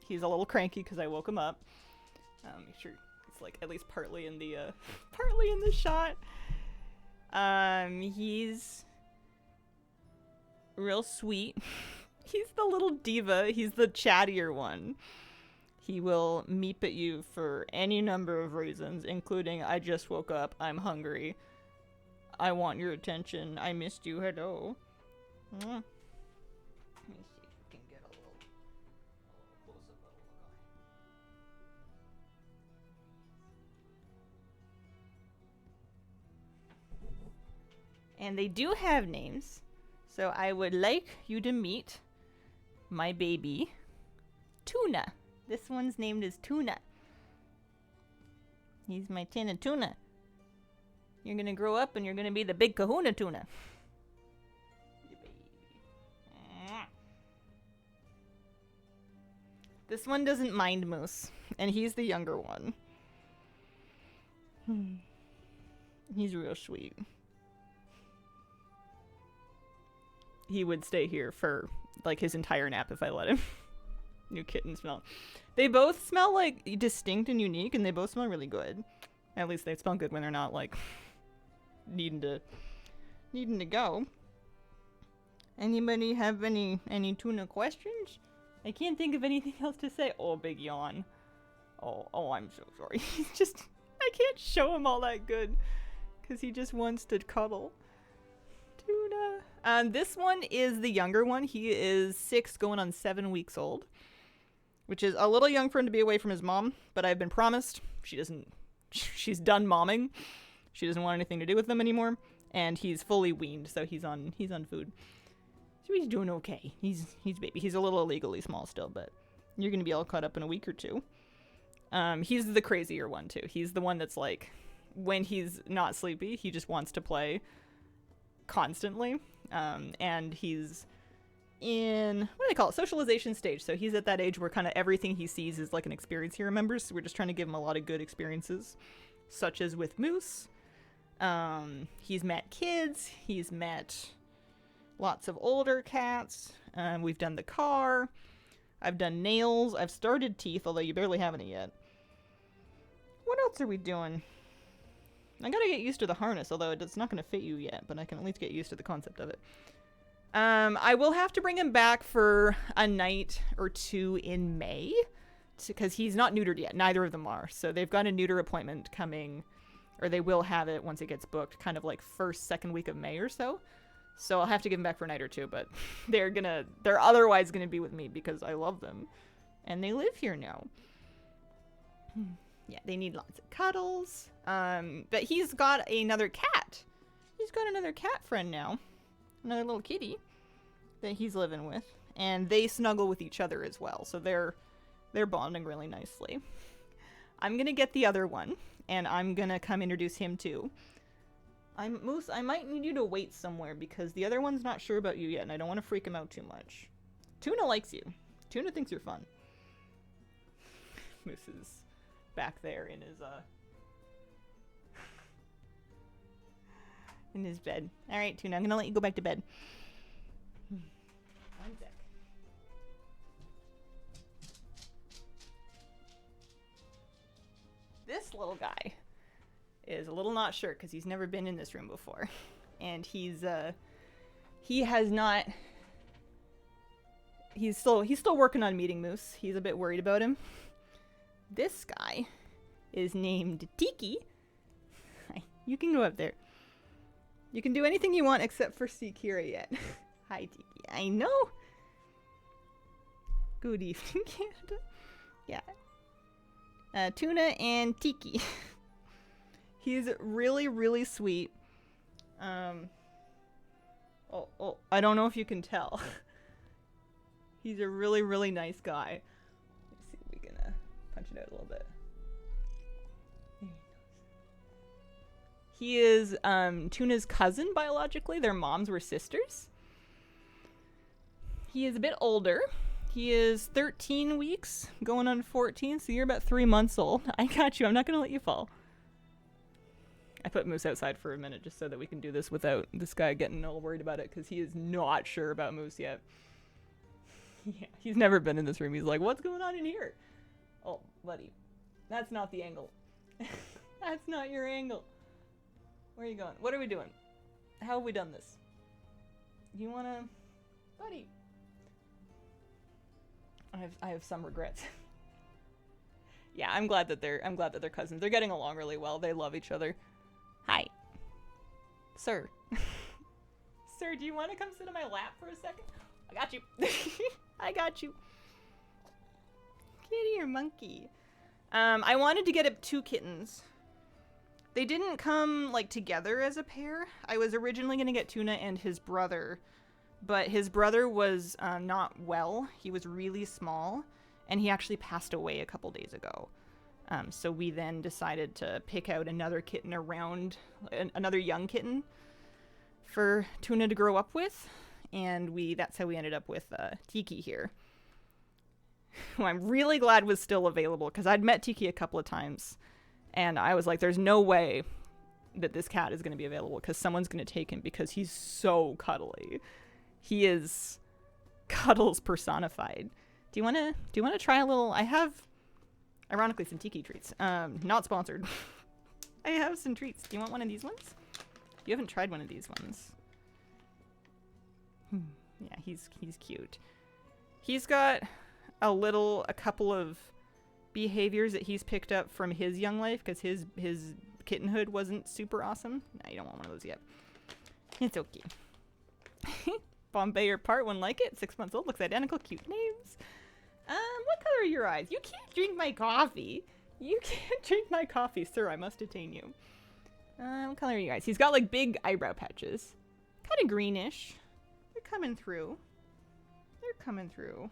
He's a little cranky because I woke him up. Make sure it's like at least partly in the shot. He's real sweet. He's the little diva. He's the chattier one. He will meep at you for any number of reasons, including I just woke up, I'm hungry, I want your attention, I missed you, hello. Let me see if we can get a little close-up of the guy. And they do have names, so I would like you to meet my baby, Tuna. This one's named as Tuna. He's my tin of tuna. You're gonna grow up and you're gonna be the big kahuna tuna. This one doesn't mind Moose, and he's the younger one. He's real sweet. He would stay here for like his entire nap if I let him. New kitten smell. They both smell like distinct and unique, and they both smell really good. At least they smell good when they're not like needing to go. Anybody have any tuna questions? I can't think of anything else to say. Oh, big yawn. Oh, I'm so sorry. He's just, I can't show him all that good because he just wants to cuddle. Tuna. This one is the younger one. He is 6 going on 7 weeks old, which is a little young for him to be away from his mom, but I've been promised she's done momming. She doesn't want anything to do with them anymore, and he's fully weaned, so he's on food. So he's doing okay. He's baby. He's a little illegally small still, but you're gonna be all caught up in a week or two. He's the crazier one too. He's the one that's like, when he's not sleepy, he just wants to play constantly. And he's in, what do they call it, socialization stage. So he's at that age where kind of everything he sees is like an experience he remembers. So we're just trying to give him a lot of good experiences, such as with Moose. He's met kids. He's met lots of older cats. We've done the car. I've done nails. I've started teeth, although you barely have any yet. What else are we doing? I gotta get used to the harness, although it's not gonna fit you yet, but I can at least get used to the concept of it. I will have to bring him back for a night or two in May, because he's not neutered yet. Neither of them are. So they've got a neuter appointment coming, or they will have it once it gets booked, kind of like second week of May or so. So I'll have to give him back for a night or two, but they're otherwise gonna be with me because I love them. And they live here now. Yeah, they need lots of cuddles. But he's got another cat. He's got another cat friend now. Another little kitty that he's living with. And they snuggle with each other as well. So they're bonding really nicely. I'm gonna get the other one, and I'm gonna come introduce him too. Moose, I might need you to wait somewhere because the other one's not sure about you yet, and I don't want to freak him out too much. Tuna likes you. Tuna thinks you're fun. Moose is back there in his bed. All right, Tuna, I'm gonna let you go back to bed. One sec. This little guy is a little not sure because he's never been in this room before, and he's still working on meeting Moose. He's a bit worried about him. This guy is named Tikki. Hi, you can go up there. You can do anything you want except for see Kira yet. Hi, Tikki. I know. Good evening, Canada. Yeah. Tuna and Tikki. He's really, really sweet. I don't know if you can tell. He's a really, really nice guy. Let's see if we can punch it out a little bit. He is Tuna's cousin biologically. Their moms were sisters. He is a bit older. He is 13 weeks, going on 14, so you're about 3 months old. I got you. I'm not going to let you fall. I put Moose outside for a minute just so that we can do this without this guy getting all worried about it, because he is not sure about Moose yet. Yeah, he's never been in this room. He's like, what's going on in here? Oh, buddy. That's not the angle. That's not your angle. Where are you going? What are we doing? How have we done this? You wanna... Buddy. I have some regrets. Yeah, I'm glad that they're cousins. They're getting along really well. They love each other. Hi. Sir. Sir, do you want to come sit on my lap for a second? I got you. I got you. Kitty or monkey? I wanted to get 2 kittens. They didn't come, like, together as a pair. I was originally going to get Tuna and his brother, but his brother was not well. He was really small, and he actually passed away a couple days ago. So we then decided to pick out another kitten around, another young kitten for Tuna to grow up with, and that's how we ended up with Tikki here. Who I'm really glad was still available, because I'd met Tikki a couple of times, and I was like, there's no way that this cat is going to be available, because someone's going to take him, because he's so cuddly. He is cuddles personified. Do you want to try a little? I have, ironically, some Tikki treats. Not sponsored. I have some treats. Do you want one of these ones? You haven't tried one of these ones. Yeah, he's cute. He's got a couple of behaviors that he's picked up from his young life, because his kittenhood wasn't super awesome. No, you don't want one of those yet. It's okay. Bombay or part one like it. 6 months old. Looks identical. Cute names. What color are your eyes? You can't drink my coffee. You can't drink my coffee, sir. I must detain you. What color are you guys? He's got like big eyebrow patches. Kind of greenish. They're coming through. They're coming through.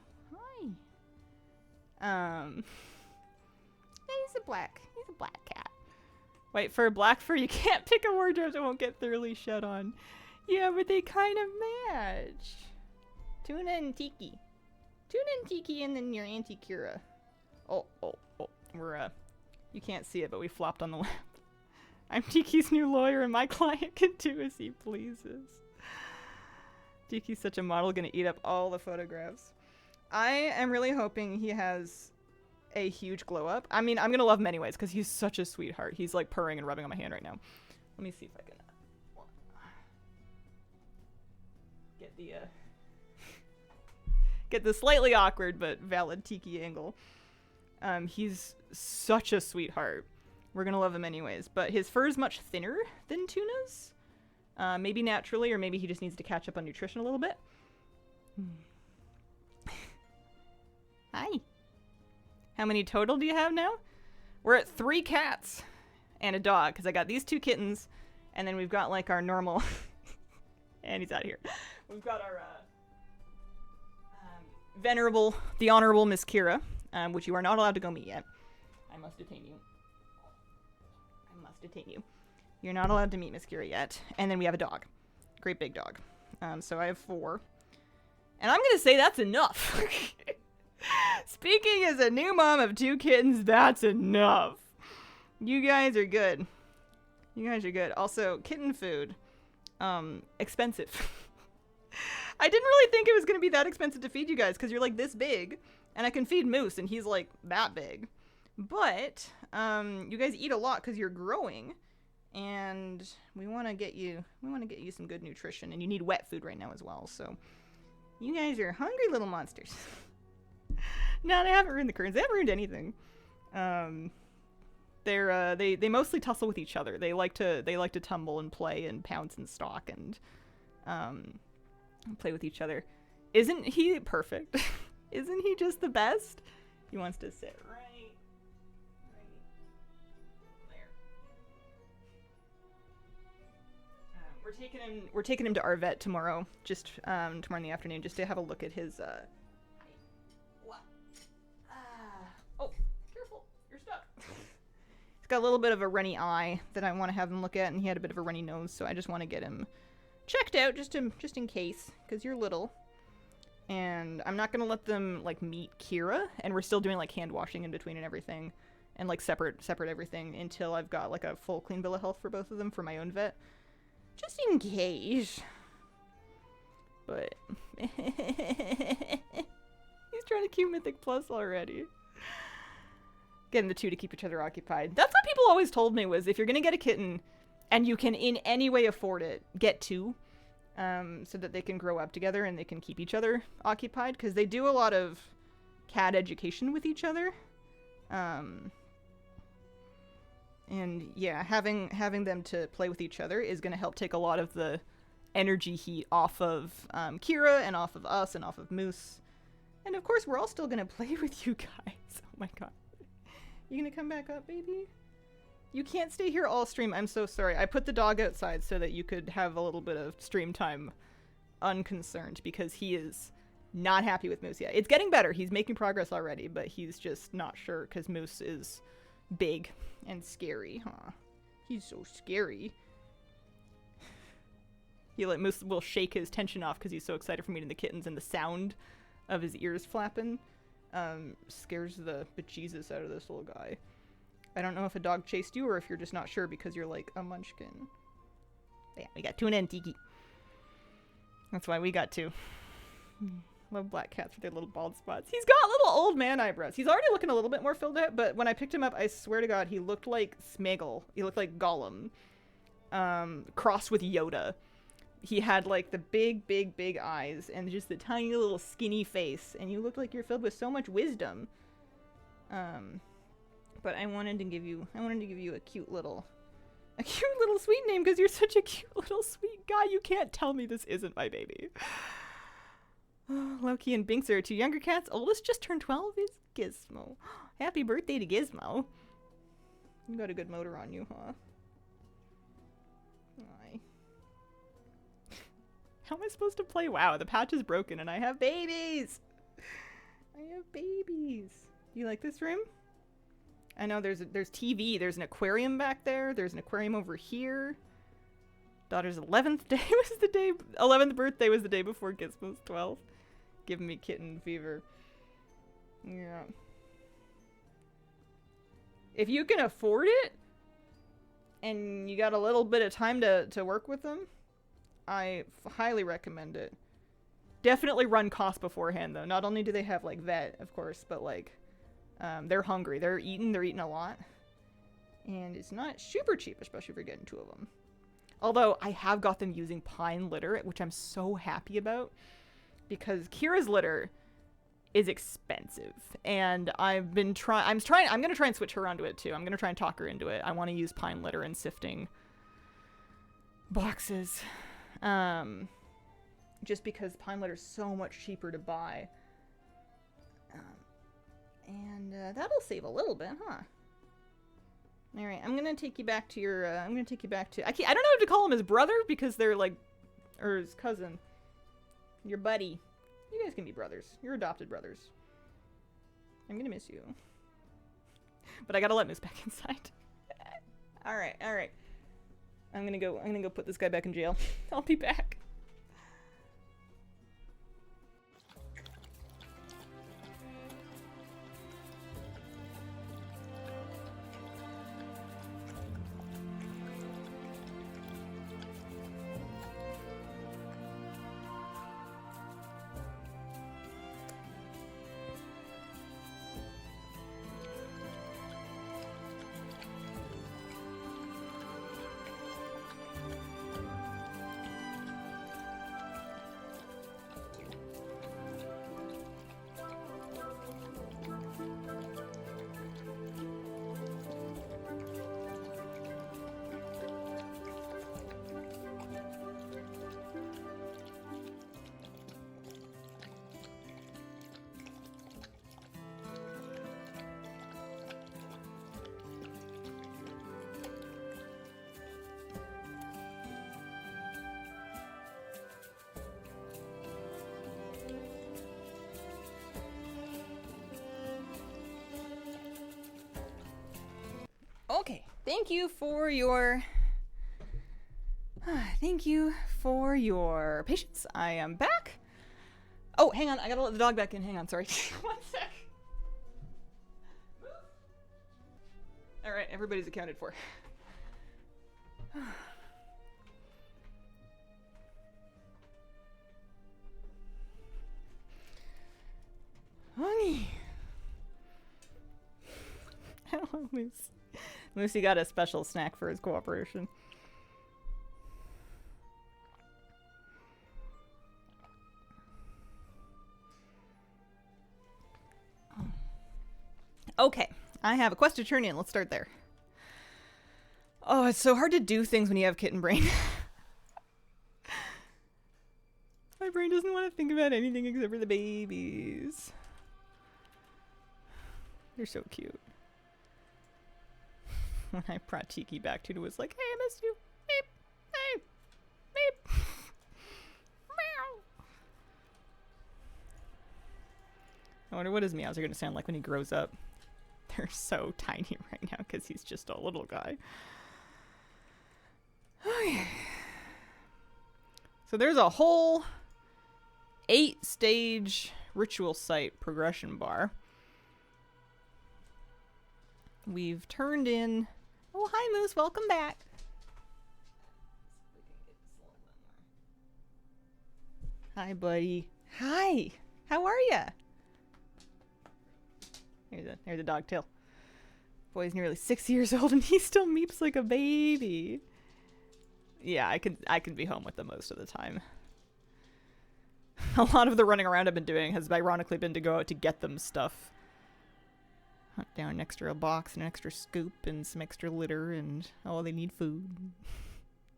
Hi. He's a black cat. Wait, for a black fur, you can't pick a wardrobe that won't get thoroughly shed on. Yeah, but they kind of match. Tuna and Tikki. Tuna and Tikki, and then your Auntie Kira. Oh. We're, you can't see it, but we flopped on the lap. I'm Tikki's new lawyer, and my client can do as he pleases. Tikki's such a model, gonna eat up all the photographs. I am really hoping he has a huge glow up. I mean, I'm gonna love him anyways, because he's such a sweetheart. He's like purring and rubbing on my hand right now. Let me see if I can get the slightly awkward but valid Tikki angle. He's such a sweetheart. We're gonna love him anyways, but his fur is much thinner than Tuna's. Maybe naturally, or maybe he just needs to catch up on nutrition a little bit. Hi. How many total do you have now? We're at 3 cats and a dog, because I got these 2 kittens, and then we've got like our normal... and he's out of here. We've got our venerable, the Honorable Miss Kira, which you are not allowed to go meet yet. I must detain you. You're not allowed to meet Miss Kira yet. And then we have a dog. Great big dog. So I have 4. And I'm going to say that's enough. Speaking as a new mom of 2 kittens, that's enough. You guys are good. Also, kitten food. Expensive. I didn't really think it was going to be that expensive to feed you guys, because you're like this big, and I can feed Moose, and he's like that big. But you guys eat a lot because you're growing, and we want to get you some good nutrition, and you need wet food right now as well. So you guys are hungry little monsters. No, they haven't ruined the curtains. They haven't ruined anything. They mostly tussle with each other. They like to tumble and play and pounce and stalk and play with each other. Isn't he perfect? Isn't he just the best? He wants to sit right there. We're taking him to our vet tomorrow, just tomorrow in the afternoon, just to have a look at his oh, careful, you're stuck. He's got a little bit of a runny eye that I want to have him look at, and he had a bit of a runny nose, so I just want to get him checked out just in case, because you're little. And I'm not gonna let them like meet Kira, and we're still doing like hand washing in between and everything. and like separate everything until I've got like a full clean bill of health for both of them for my own vet. Just in case. But he's trying to queue Mythic Plus already. Getting the two to keep each other occupied. That's what people always told me was if you're gonna get a kitten and you can in any way afford it, get two. So that they can grow up together and they can keep each other occupied, because they do a lot of cat education with each other. And yeah, having them to play with each other is going to help take a lot of the energy heat off of Kira and off of us and off of Moose. And of course, we're all still going to play with you guys. Oh my god. You going to come back up, baby? You can't stay here all stream. I'm so sorry. I put the dog outside so that you could have a little bit of stream time unconcerned, because he is not happy with Moose yet. It's getting better. He's making progress already, but he's just not sure because Moose is big and scary, huh? He's so scary. Moose will shake his tension off because he's so excited for meeting the kittens, and the sound of his ears flapping scares the bejesus out of this little guy. I don't know if a dog chased you or if you're just not sure because you're like a munchkin. Yeah, we got Tuna and Tikki. That's why we got two. Love black cats with their little bald spots. He's got little old man eyebrows. He's already looking a little bit more filled out, but when I picked him up, I swear to God, he looked like Sméagol. He looked like Gollum. Crossed with Yoda. He had like the big eyes and just the tiny little skinny face, and you look like you're filled with so much wisdom. But I wanted to give you a cute little sweet name because you're such a cute little sweet guy. You can't tell me this isn't my baby. Loki and Binks are two younger cats. Oldest just turned 12 is Gizmo. Happy birthday to Gizmo. You got a good motor on you, huh? Aye. How am I supposed to play WoW? The patch is broken and I have babies. You like this room? I know there's TV, there's an aquarium back there, there's an aquarium over here. Daughter's 11th birthday was the day before Gizmo's 12th. Giving me kitten fever. Yeah. If you can afford it, and you got a little bit of time to work with them, I highly recommend it. Definitely run costs beforehand, though. Not only do they have, like, vet, of course, but, like, they're hungry. They're eating a lot. And it's not super cheap, especially if you're getting two of them. Although, I have got them using pine litter, which I'm so happy about. Because Kira's litter is expensive. And I'm going to try and switch her onto it, too. I'm going to try and talk her into it. I want to use pine litter in sifting boxes. Just because pine litter is so much cheaper to buy. And that'll save a little bit, huh? Alright, I'm gonna take you back to your, I don't know what to call him, his brother, because they're like, or his cousin. Your buddy. You guys can be brothers. You're adopted brothers. I'm gonna miss you. But I gotta let Moose back inside. Alright. I'm gonna go put this guy back in jail. I'll be back. Okay, thank you for your patience. I am back. Oh, hang on, I gotta let the dog back in. Hang on, sorry. One sec. Alright, everybody's accounted for. Honey. I don't want Moose. Moosey got a special snack for his cooperation. Okay, I have a quest to turn in. Let's start there. Oh, it's so hard to do things when you have kitten brain. My brain doesn't want to think about anything except for the babies. They're so cute. When I brought Tikki back, Tuna was like, hey, I missed you. Beep. Hey. Beep. Meow. I wonder what his meows are going to sound like when he grows up. They're so tiny right now because he's just a little guy. Okay. So there's a whole 8-stage ritual site progression bar. We've turned in... Oh, hi, Moose. Welcome back. Hi, buddy. Hi. How are ya? Here's a dog tail. Boy's nearly 6 years old and he still meeps like a baby. Yeah, I can be home with them most of the time. A lot of the running around I've been doing has ironically been to go out to get them stuff. Hunt down an extra box and an extra scoop and some extra litter and, oh, they need food.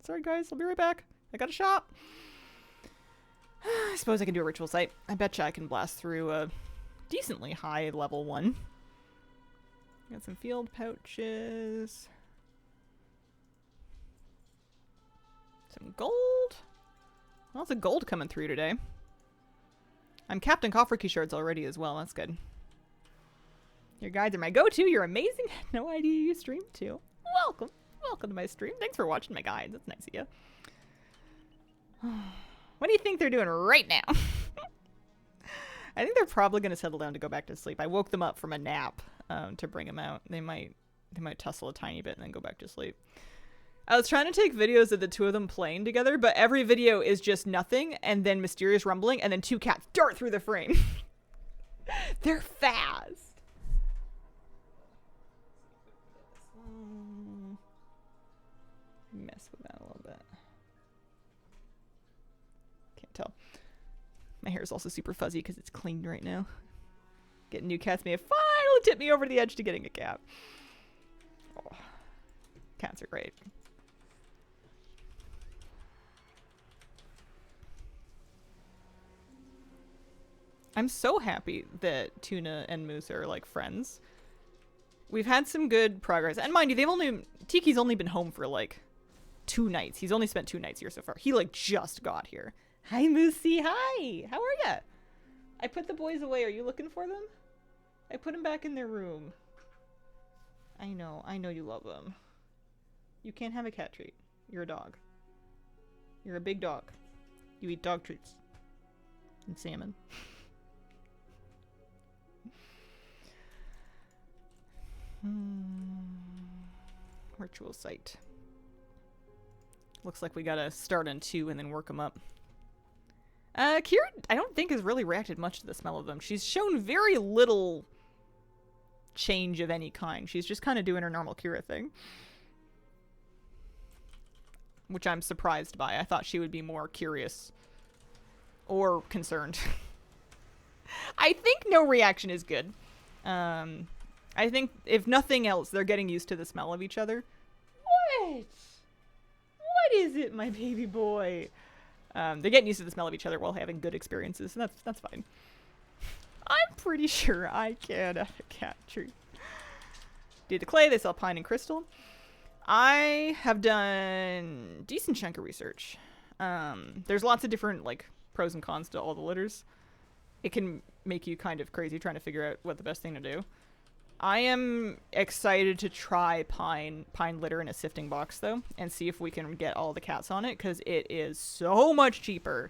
Sorry guys, I'll be right back. I gotta shop. I suppose I can do a ritual site. I betcha I can blast through a decently high level one. Got some field pouches. Some gold. Lots of gold coming through today. I'm Captain Cofferkey shards already as well. That's good. Your guides are my go-to. You're amazing. No idea you stream too. Welcome. Welcome to my stream. Thanks for watching my guides. That's nice of you. What do you think they're doing right now? I think they're probably going to settle down to go back to sleep. I woke them up from a nap to bring them out. They might tussle a tiny bit and then go back to sleep. I was trying to take videos of the two of them playing together, but every video is just nothing and then mysterious rumbling and then two cats dart through the frame. They're fast. Mess with that a little bit. Can't tell. My hair is also super fuzzy because it's cleaned right now. Getting new cats may have finally tipped me over the edge to getting a cat. Oh, cats are great. I'm so happy that Tuna and Moose are like friends. We've had some good progress. And mind you, Tikki's only been home for like 2 nights. He's only spent 2 nights here so far. He like just got here. Hi, Moosey. Hi. How are ya? I put the boys away. Are you looking for them? I put them back in their room. I know you love them. You can't have a cat treat. You're a dog. You're a big dog. You eat dog treats. And salmon. Ritual site. Looks like we gotta start on 2 and then work them up. Kira, I don't think has really reacted much to the smell of them. She's shown very little change of any kind. She's just kind of doing her normal Kira thing. Which I'm surprised by. I thought she would be more curious. Or concerned. I think no reaction is good. I think, if nothing else, they're getting used to the smell of each other. What? What is it, my baby boy? They're getting used to the smell of each other while having good experiences, and that's fine. I'm pretty sure I can have a cat treat. Did the clay, they sell pine and crystal. I have done a decent chunk of research. There's lots of different, like, pros and cons to all the litters. It can make you kind of crazy trying to figure out what the best thing to do. I am excited to try pine litter in a sifting box, though, and see if we can get all the cats on it, because it is so much cheaper.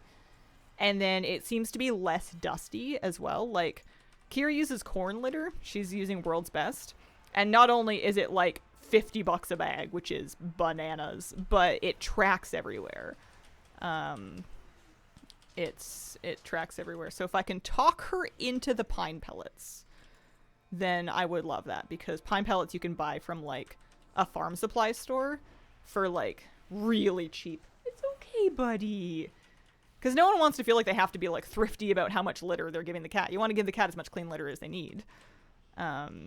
And then it seems to be less dusty as well. Like, Kira uses corn litter. She's using World's Best. And not only is it, like, $50 a bag, which is bananas, but it tracks everywhere. It tracks everywhere. So if I can talk her into the pine pellets, then I would love that, because pine pellets you can buy from like a farm supply store for like really cheap. It's okay, buddy. Because no one wants to feel like they have to be like thrifty about how much litter they're giving the cat. You want to give the cat as much clean litter as they need. So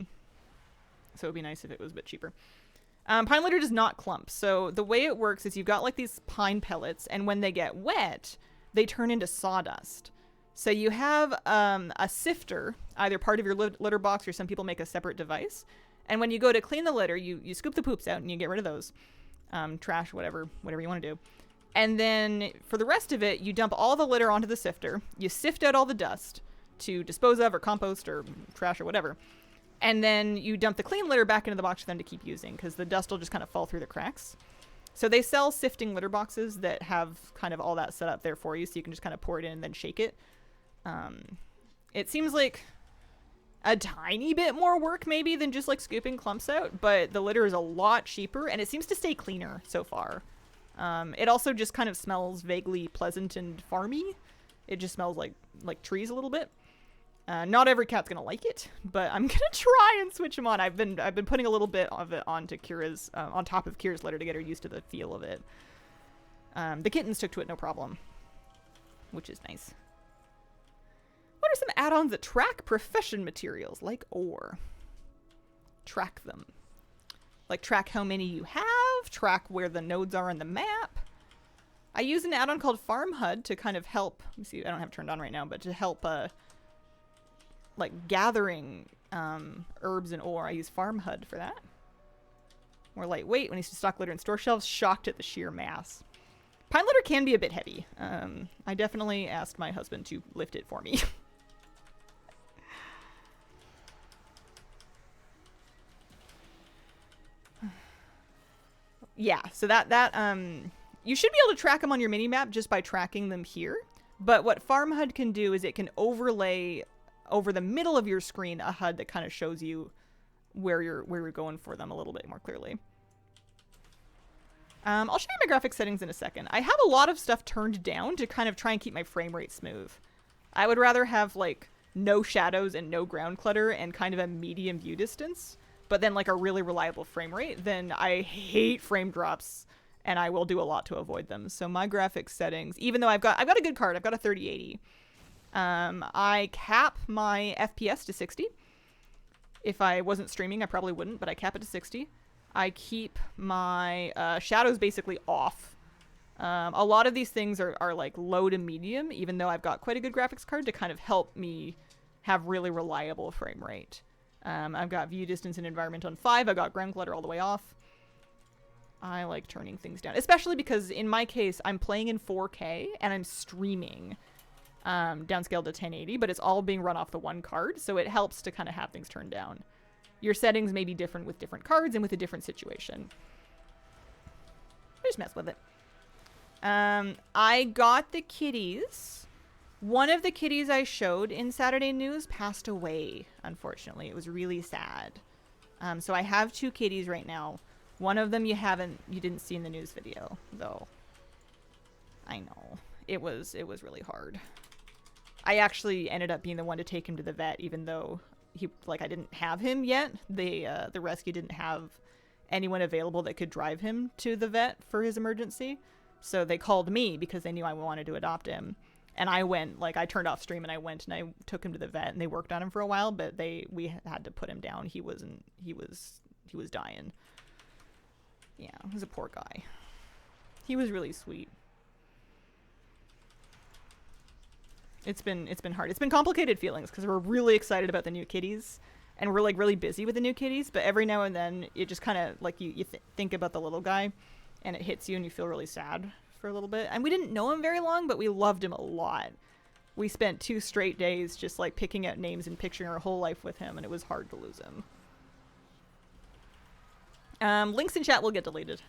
it'd be nice if it was a bit cheaper. Pine litter does not clump. So the way it works is you've got like these pine pellets, and when they get wet, they turn into sawdust. So you have a sifter, either part of your litter box, or some people make a separate device. And when you go to clean the litter, you scoop the poops out and you get rid of those. Trash, whatever you want to do. And then for the rest of it, you dump all the litter onto the sifter. You sift out all the dust to dispose of or compost or trash or whatever. And then you dump the clean litter back into the box for them to keep using, because the dust will just kind of fall through the cracks. So they sell sifting litter boxes that have kind of all that set up there for you, so you can just kind of pour it in and then shake it. It seems like a tiny bit more work maybe than just like scooping clumps out, but the litter is a lot cheaper and it seems to stay cleaner so far. It also just kind of smells vaguely pleasant and farmy. It just smells like trees a little bit. Not every cat's gonna like it, but I'm gonna try and switch them on. I've been putting a little bit of it onto Kira's on top of Kira's litter to get her used to the feel of it. The kittens took to it no problem, which is nice. What are some add-ons that track profession materials like ore? Track them. Like track how many you have, track where the nodes are on the map. I use an add-on called Farm HUD to kind of help. Let me see, I don't have it turned on right now, but to help like gathering herbs and ore. I use Farm HUD for that. More lightweight when you stock litter in store shelves. Shocked at the sheer mass. Pine litter can be a bit heavy. I definitely asked my husband to lift it for me. Yeah, so that you should be able to track them on your mini map just by tracking them here. But what Farm HUD can do is it can overlay over the middle of your screen a HUD that kind of shows you where you're going for them a little bit more clearly. I'll show you my graphics settings in a second. I have a lot of stuff turned down to kind of try and keep my frame rate smooth. I would rather have like no shadows and no ground clutter and kind of a medium view distance, but then like a really reliable frame rate. Then I hate frame drops and I will do a lot to avoid them. So my graphics settings, even though I've got a good card, I've got a 3080. I cap my FPS to 60. If I wasn't streaming, I probably wouldn't, but I cap it to 60. I keep my shadows basically off. A lot of these things are like low to medium, even though I've got quite a good graphics card to kind of help me have really reliable frame rate. I've got view distance and environment on 5. I've got ground clutter all the way off. I like turning things down, especially because in my case, I'm playing in 4K and I'm streaming downscaled to 1080, but it's all being run off the one card, so it helps to kind of have things turned down. Your settings may be different with different cards and with a different situation. Just mess with it. I got the kitties. One of the kitties I showed in Saturday News passed away, unfortunately. It was really sad. So I have 2 kitties right now. One of them you didn't see in the news video, though. I know. It was really hard. I actually ended up being the one to take him to the vet, even though I didn't have him yet. The rescue didn't have anyone available that could drive him to the vet for his emergency. So they called me because they knew I wanted to adopt him. And I went, I turned off stream and I went and I took him to the vet and they worked on him for a while, but we had to put him down. He was dying. Yeah, he was a poor guy. He was really sweet. It's been hard. It's been complicated feelings because we're really excited about the new kitties and we're really busy with the new kitties, but every now and then it just kind of you think about the little guy and it hits you and you feel really sad for a little bit. And we didn't know him very long, but we loved him a lot. We spent 2 straight days just picking out names and picturing our whole life with him, and it was hard to lose him. Links in chat will get deleted.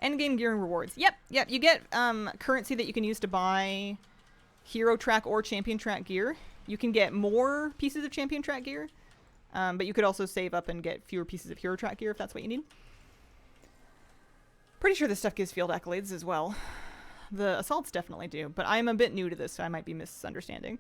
Endgame gear and rewards. Yep. You get currency that you can use to buy hero track or champion track gear. You can get more pieces of champion track gear. But you could also save up and get fewer pieces of hero track gear if that's what you need. Pretty sure this stuff gives field accolades as well. The assaults definitely do, but I'm a bit new to this, so I might be misunderstanding.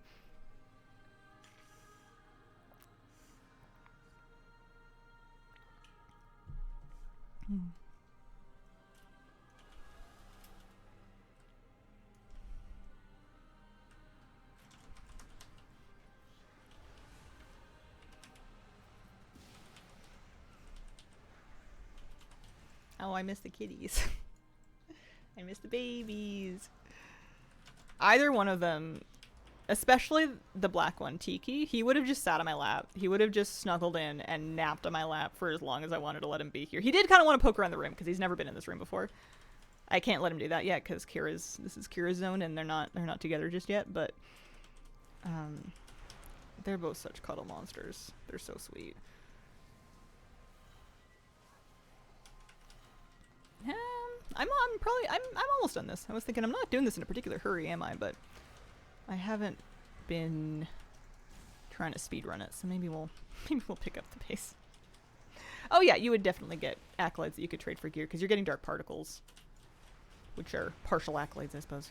Oh, I miss the kitties. I miss the babies. Either one of them, especially the black one, Tikki, he would have just sat on my lap. He would have just snuggled in and napped on my lap for as long as I wanted to let him be here. He did kind of want to poke around the room because he's never been in this room before. I can't let him do that yet because this is Kira's zone and they're not together just yet, but they're both such cuddle monsters. They're so sweet. I'm almost done this. I was thinking I'm not doing this in a particular hurry, am I? But I haven't been trying to speedrun it, so maybe we'll pick up the pace. Oh yeah, you would definitely get accolades that you could trade for gear because you're getting dark particles, which are partial accolades, I suppose.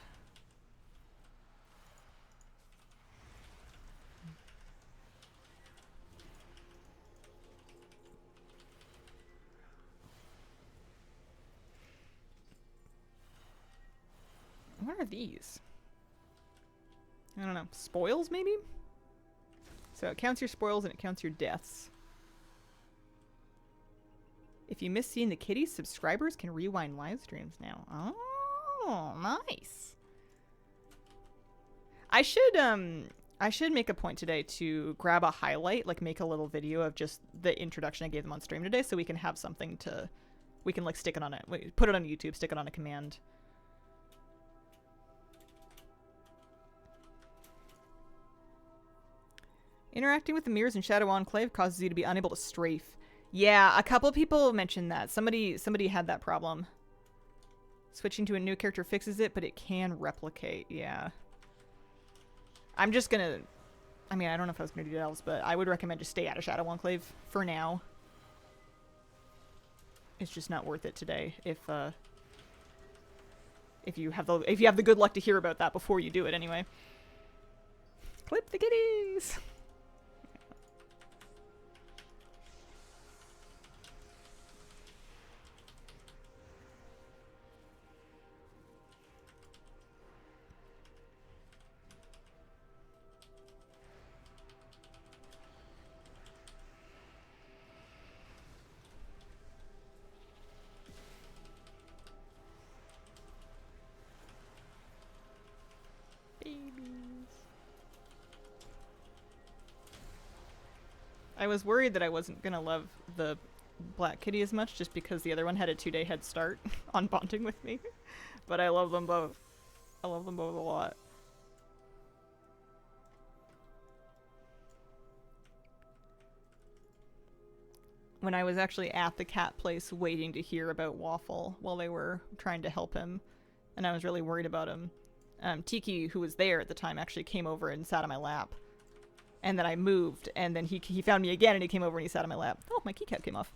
What are these? I don't know. Spoils, maybe? So it counts your spoils and it counts your deaths. If you miss seeing the kitties, subscribers can rewind live streams now. Oh, nice. I should make a point today to grab a highlight, like make a little video of just the introduction I gave them on stream today so we can have something to... We can like stick it on it. Put it on YouTube, stick it on a command. Interacting with the mirrors in Shadow Enclave causes you to be unable to strafe. Yeah, a couple people mentioned that. Somebody had that problem. Switching to a new character fixes it, but it can replicate. Yeah. I'm just gonna... I mean, I don't know if I was gonna do elves, but I would recommend just stay out of Shadow Enclave for now. It's just not worth it today if you have the good luck to hear about that before you do it anyway. Clip the kitties! I was worried that I wasn't gonna love the black kitty as much just because the other one had a 2-day head start on bonding with me. But I love them both. I love them both a lot. When I was actually at the cat place waiting to hear about Waffle while they were trying to help him, and I was really worried about him, Tikki, who was there at the time, actually came over and sat on my lap. And then I moved, and then he found me again, and he came over and he sat on my lap. Oh, my keycap came off.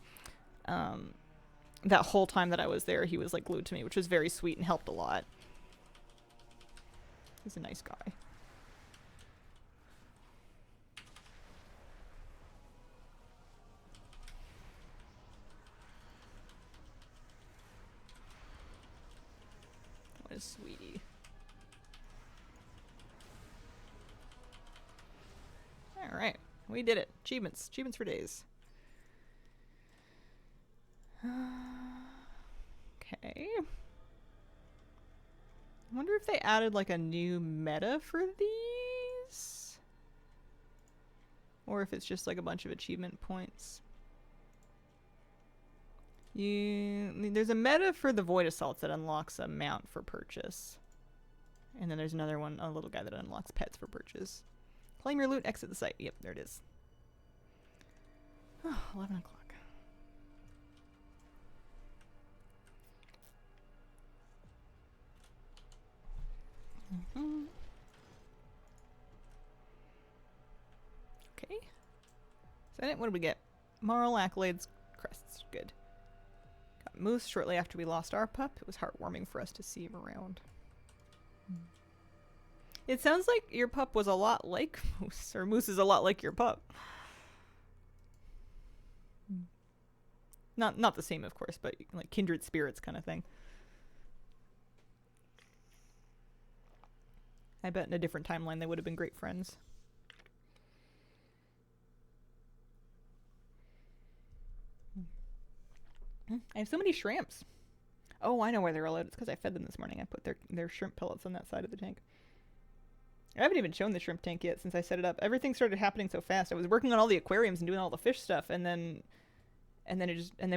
That whole time that I was there, he was like glued to me, which was very sweet and helped a lot. He's a nice guy. What a sweetie. Alright, we did it. Achievements. Achievements for days. Okay. I wonder if they added like a new meta for these? Or if it's just like a bunch of achievement points. There's a meta for the Void Assaults that unlocks a mount for purchase. And then there's another one, a little guy that unlocks pets for purchase. Claim your loot, exit the site. Yep, there it is. Oh, 11 o'clock. Okay. Then what did we get? Moral accolades, crests. Good. Got Moose shortly after we lost our pup. It was heartwarming for us to see him around. It sounds like your pup was a lot like Moose, or Moose is a lot like your pup. Not the same, of course, but like kindred spirits kind of thing. I bet in a different timeline they would have been great friends. I have so many shrimps. Oh, I know why they're allowed. It's because I fed them this morning. I put their shrimp pellets on that side of the tank. I haven't even shown the shrimp tank yet since I set it up. Everything started happening so fast. I was working on all the aquariums and doing all the fish stuff, and then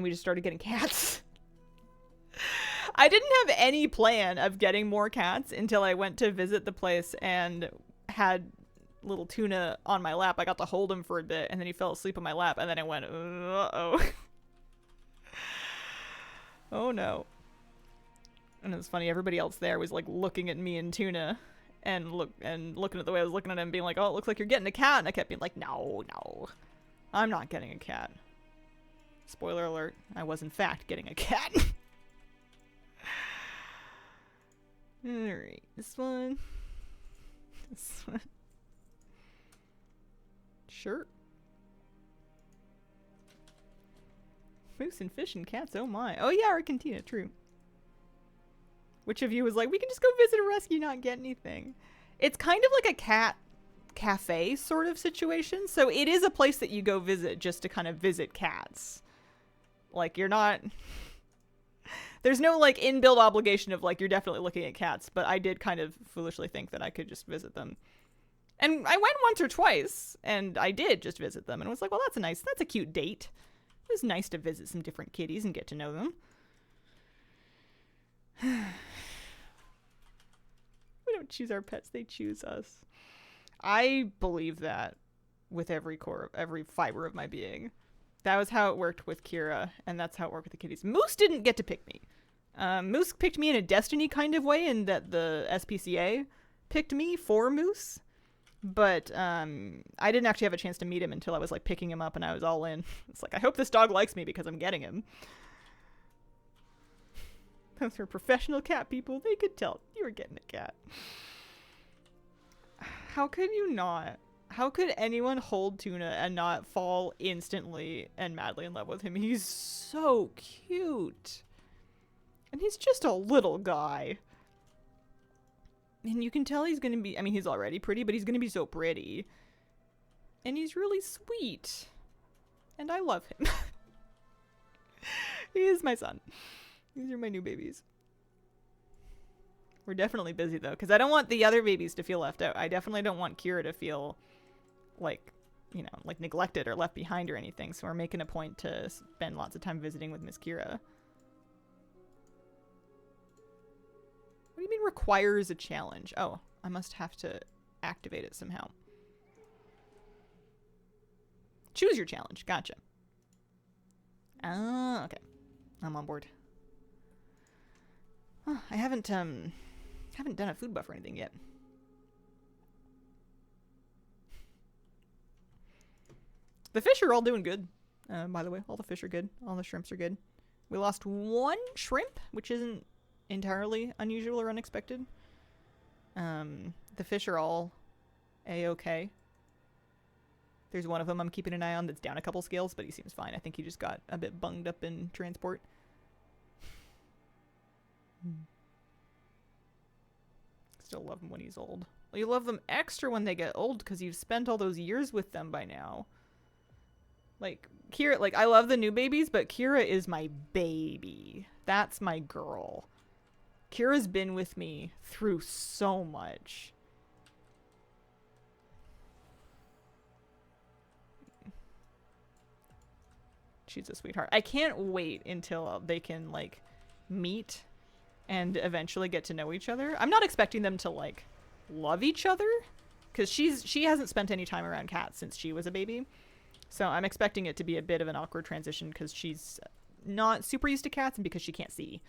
we just started getting cats. I didn't have any plan of getting more cats until I went to visit the place and had little Tuna on my lap. I got to hold him for a bit, and then he fell asleep on my lap, and then I went, uh-oh. Oh no. And it was funny, everybody else there was like looking at me and Tuna and looking at the way I was looking at him, being like, oh, it looks like you're getting a cat. And I kept being like, no, I'm not getting a cat. Spoiler alert, I was in fact getting a cat. Alright, this one. This one. Sure. Moose and fish and cats, oh my. Oh yeah, Argentina, true. Which of you was like, we can just go visit a rescue, not get anything? It's kind of like a cat cafe sort of situation. So it is a place that you go visit just to kind of visit cats. Like, you're not... There's no, like, inbuilt obligation of, like, you're definitely looking at cats. But I did kind of foolishly think that I could just visit them. And I went once or twice, and I did just visit them. And was like, well, that's a cute date. It was nice to visit some different kitties and get to know them. We don't choose our pets, they choose us. I believe that with every fiber of my being. That was how it worked with Kira, and that's how it worked with the kitties. Moose didn't get to pick me. Moose picked me in a Destiny kind of way, in that the SPCA picked me for Moose. But I didn't actually have a chance to meet him until I was like picking him up and I was all in. It's like, I hope this dog likes me because I'm getting him. Those were professional cat people. They could tell you were getting a cat. How could you not? How could anyone hold Tuna and not fall instantly and madly in love with him? He's so cute. And he's just a little guy. And you can tell he's going to be, I mean, he's already pretty, but he's going to be so pretty. And he's really sweet. And I love him. He is my son. These are my new babies. We're definitely busy, though, because I don't want the other babies to feel left out. I definitely don't want Kira to feel like, you know, like neglected or left behind or anything. So we're making a point to spend lots of time visiting with Miss Kira. What do you mean requires a challenge? Oh, I must have to activate it somehow. Choose your challenge. Gotcha. Ah, okay. I'm on board. Oh, I haven't done a food buff or anything yet. The fish are all doing good. By the way, all the fish are good. All the shrimps are good. We lost one shrimp, which isn't entirely unusual or unexpected. The fish are all a-okay. There's one of them I'm keeping an eye on that's down a couple scales, but he seems fine. I think he just got a bit bunged up in transport. Still love him when he's old. Well, you love them extra when they get old because you've spent all those years with them by now. Like, Kira, like, I love the new babies, but Kira is my baby. That's my girl. Kira's been with me through so much. She's a sweetheart. I can't wait until they can, like, meet and eventually get to know each other. I'm not expecting them to, like, love each other, because she hasn't spent any time around cats since she was a baby. So I'm expecting it to be a bit of an awkward transition because she's not super used to cats and because she can't see.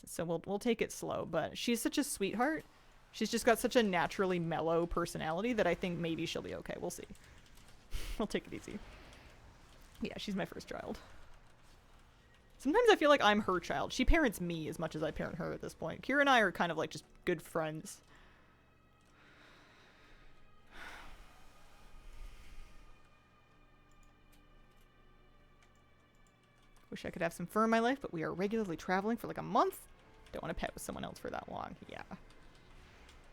So we'll take it slow, but she's such a sweetheart. She's just got such a naturally mellow personality that I think maybe she'll be okay. We'll see. We'll take it easy. Yeah, she's my first child. Sometimes I feel like I'm her child. She parents me as much as I parent her at this point. Kira and I are kind of like just good friends. Wish I could have some fur in my life, but we are regularly traveling for like a month. Don't want to pet with someone else for that long. Yeah.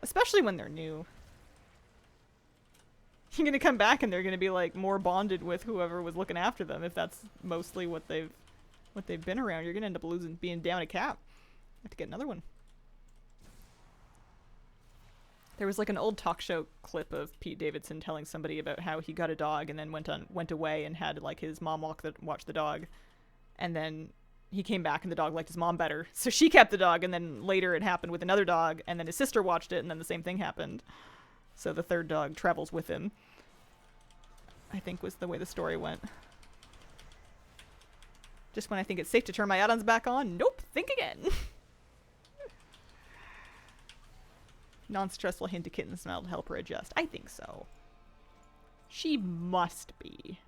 Especially when they're new. You're going to come back and they're going to be like more bonded with whoever was looking after them if that's mostly what they've been around. You're going to end up being down a cat. Have to get another one. There was like an old talk show clip of Pete Davidson telling somebody about how he got a dog and then went away and had like his mom watch the dog. And then he came back and the dog liked his mom better. So she kept the dog, and then later it happened with another dog, and then his sister watched it, and then the same thing happened. So the third dog travels with him, I think was the way the story went. Just when I think it's safe to turn my add-ons back on, nope, think again. Non-stressful hint to kitten smell to help her adjust. I think so. She must be.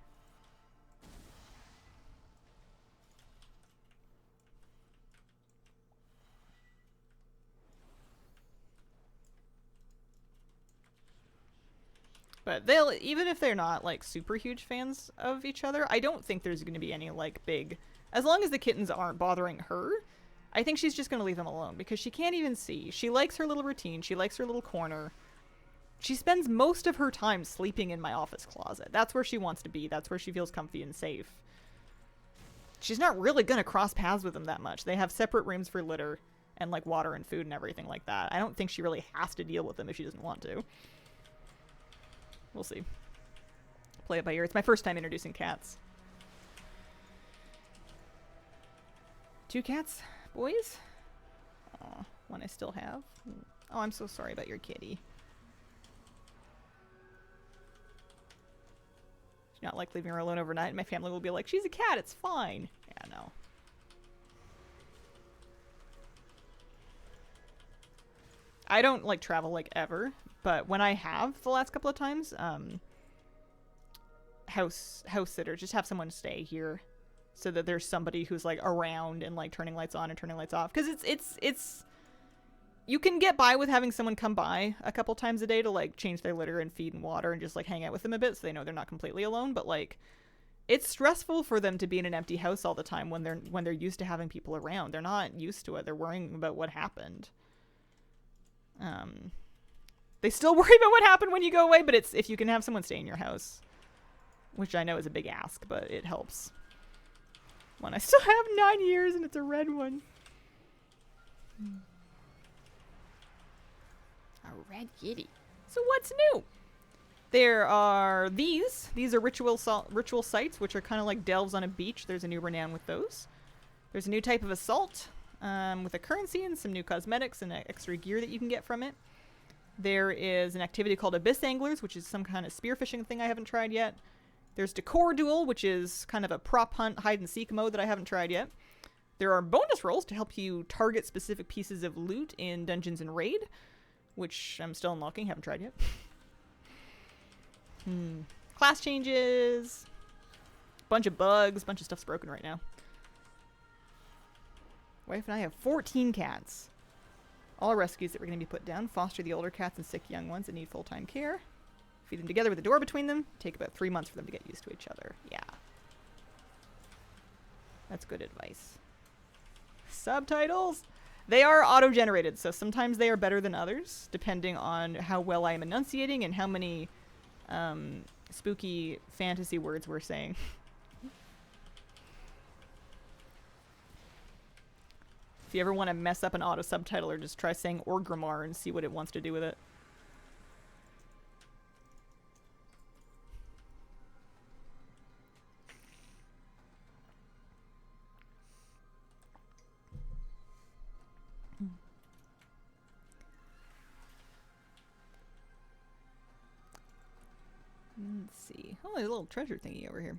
But even if they're not, like, super huge fans of each other, I don't think there's going to be any, like, big... As long as the kittens aren't bothering her, I think she's just going to leave them alone, because she can't even see. She likes her little routine. She likes her little corner. She spends most of her time sleeping in my office closet. That's where she wants to be. That's where she feels comfy and safe. She's not really going to cross paths with them that much. They have separate rooms for litter and, like, water and food and everything like that. I don't think she really has to deal with them if she doesn't want to. We'll see. Play it by ear. It's my first time introducing cats. 2 cats, boys? Aw, one I still have. Oh, I'm so sorry about your kitty. Do not like leaving her alone overnight. My family will be like, she's a cat, it's fine. Yeah, no. I don't, like, travel, like, ever. But when I have the last couple of times, house sitter, just have someone stay here so that there's somebody who's like around and like turning lights on and turning lights off. Because it's you can get by with having someone come by a couple times a day to like change their litter and feed and water and just like hang out with them a bit so they know they're not completely alone. But like it's stressful for them to be in an empty house all the time when they're used to having people around. They're not used to it. They're worrying about what happened. They still worry about what happened when you go away, but it's if you can have someone stay in your house, which I know is a big ask, but it helps. One I still have 9 years, and it's a red one. A red kitty. So what's new? There are these. These are ritual sites, which are kind of like delves on a beach. There's a new renown with those. There's a new type of assault with a currency and some new cosmetics and extra gear that you can get from it. There is an activity called Abyss Anglers, which is some kind of spearfishing thing I haven't tried yet. There's Decor Duel, which is kind of a prop hunt hide-and-seek mode that I haven't tried yet. There are bonus rolls to help you target specific pieces of loot in Dungeons and Raid, which I'm still unlocking, haven't tried yet. Class changes. Bunch of bugs, bunch of stuff's broken right now. Wife and I have 14 cats. All rescues that we're going to be put down. Foster the older cats and sick young ones that need full-time care. Feed them together with a door between them. Take about 3 months for them to get used to each other. Yeah. That's good advice. Subtitles? They are auto-generated, so sometimes they are better than others, depending on how well I am enunciating and how many spooky fantasy words we're saying. If you ever want to mess up an auto subtitler, just try saying Orgrimmar and see what it wants to do with it. Let's see. Oh, there's a little treasure thingy over here.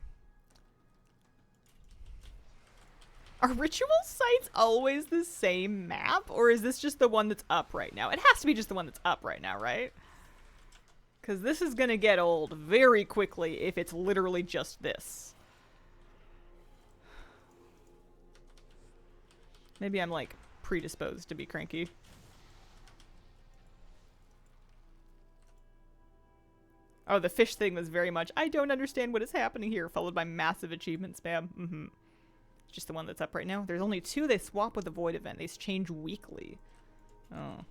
Are ritual sites always the same map? Or is this just the one that's up right now? It has to be just the one that's up right now, right? Because this is going to get old very quickly if it's literally just this. Maybe I'm like predisposed to be cranky. Oh, the fish thing was very much, I don't understand what is happening here, followed by massive achievement spam. Mm-hmm. It's just the one that's up right now. There's only 2. They swap with the void event. They change weekly. Oh.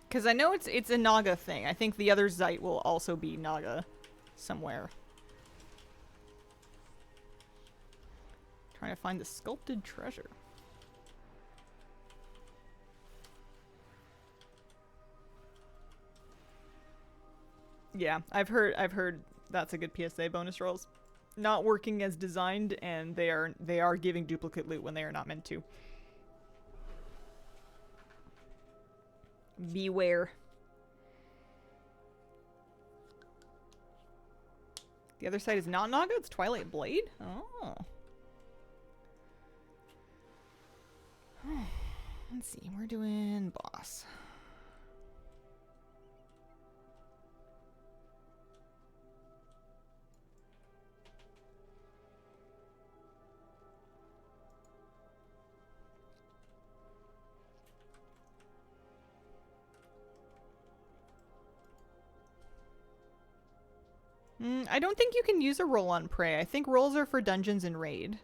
Because I know it's a Naga thing. I think the other Zeit will also be Naga somewhere. Trying to find the sculpted treasure. Yeah, I've heard that's a good PSA. Bonus rolls not working as designed, and they are giving duplicate loot when they are not meant to. Beware. The other side is not Naga, it's Twilight Blade? Oh. Let's see, we're doing boss. I don't think you can use a roll on prey. I think rolls are for dungeons and raid.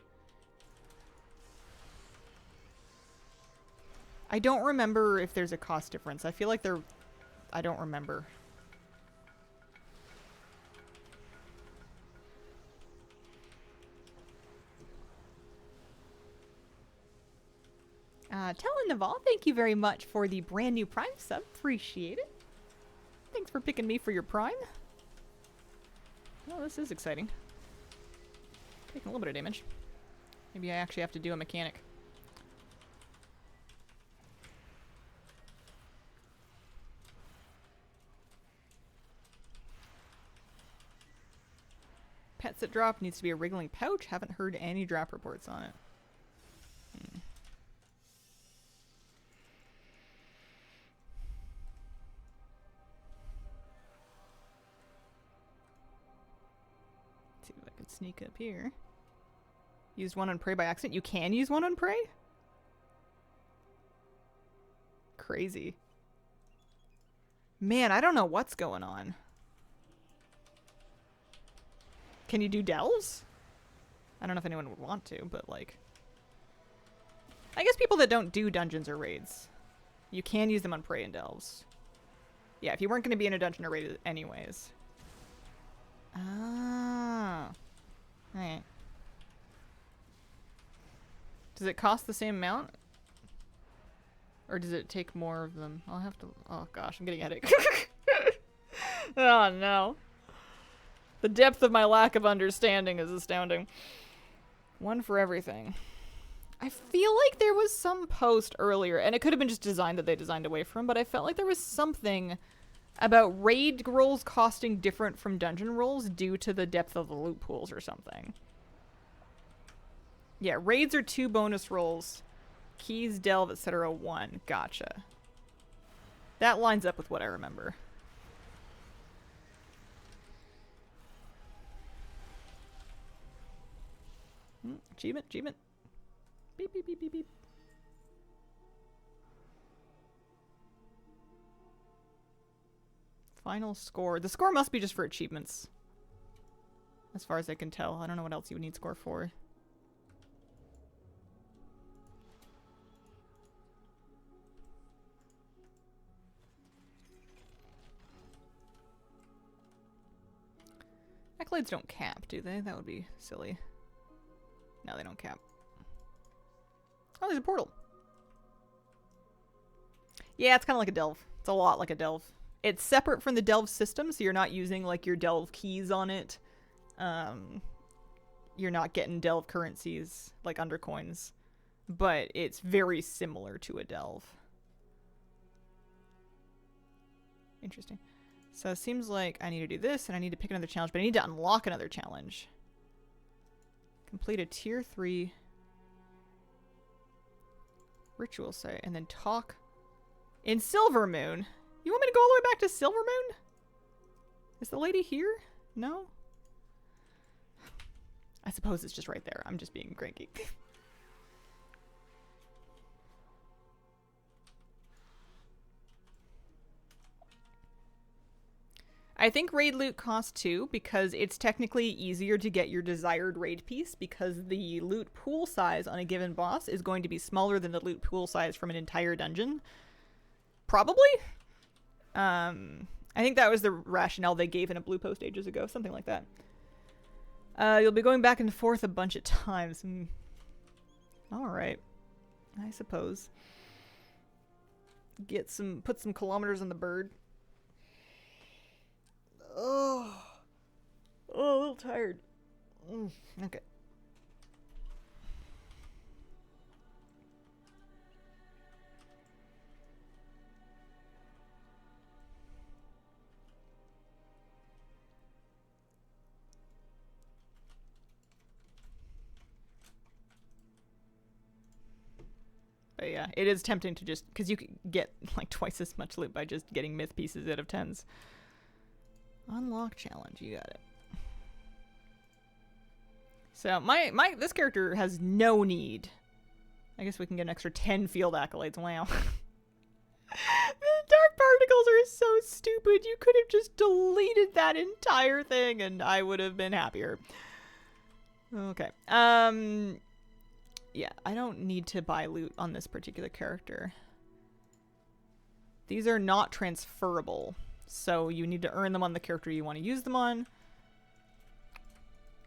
I don't remember if there's a cost difference. I feel like there... I don't remember. Telenaval, thank you very much for the brand new Prime sub. Appreciate it. Thanks for picking me for your Prime. Oh, this is exciting. Taking a little bit of damage. Maybe I actually have to do a mechanic. Pets that drop needs to be a wriggling pouch. Haven't heard any drop reports on it. Let's see if I can sneak up here. Used one on prey by accident. You can use one on prey? Crazy. Man, I don't know what's going on. Can you do delves? I don't know if anyone would want to, but like... I guess people that don't do dungeons or raids. You can use them on prey and delves. Yeah, if you weren't going to be in a dungeon or raid anyways. Ah. Alright. Does it cost the same amount? Or does it take more of them? I'll have to... Oh gosh, I'm getting a headache. Oh no. The depth of my lack of understanding is astounding. One for everything. I feel like there was some post earlier, and it could have been just design that they designed away from, but I felt like there was something about raid rolls costing different from dungeon rolls due to the depth of the loot pools or something. Yeah, raids are 2 bonus rolls. Keys, delve, etc. 1. Gotcha. That lines up with what I remember. Achievement, achievement. Beep, beep, beep, beep, beep. Final score. The score must be just for achievements. As far as I can tell. I don't know what else you would need score for. Accolades don't cap, do they? That would be silly. No, they don't cap. Oh, there's a portal. Yeah, it's kind of like a delve. It's a lot like a delve. It's separate from the delve system, so you're not using like your delve keys on it. You're not getting delve currencies like undercoins, but it's very similar to a delve. Interesting. So it seems like I need to do this, and I need to pick another challenge, but I need to unlock another challenge. Complete a tier 3 ritual site and then talk in Silver Moon. You want me to go all the way back to Silver Moon? Is the lady here? No? I suppose it's just right there. I'm just being cranky. I think raid loot costs 2 because it's technically easier to get your desired raid piece because the loot pool size on a given boss is going to be smaller than the loot pool size from an entire dungeon. Probably? I think that was the rationale they gave in a blue post ages ago. Something like that. You'll be going back and forth a bunch of times. Alright. I suppose. Put some kilometers on the bird. Oh, a little tired. Okay. But yeah, it is tempting to just, because you can get like twice as much loot by just getting myth pieces out of 10s. Unlock challenge, you got it. So this character has no need. I guess we can get an extra 10 field accolades. Wow. The dark particles are so stupid. You could have just deleted that entire thing and I would have been happier. Okay. Yeah, I don't need to buy loot on this particular character. These are not transferable. So you need to earn them on the character you want to use them on.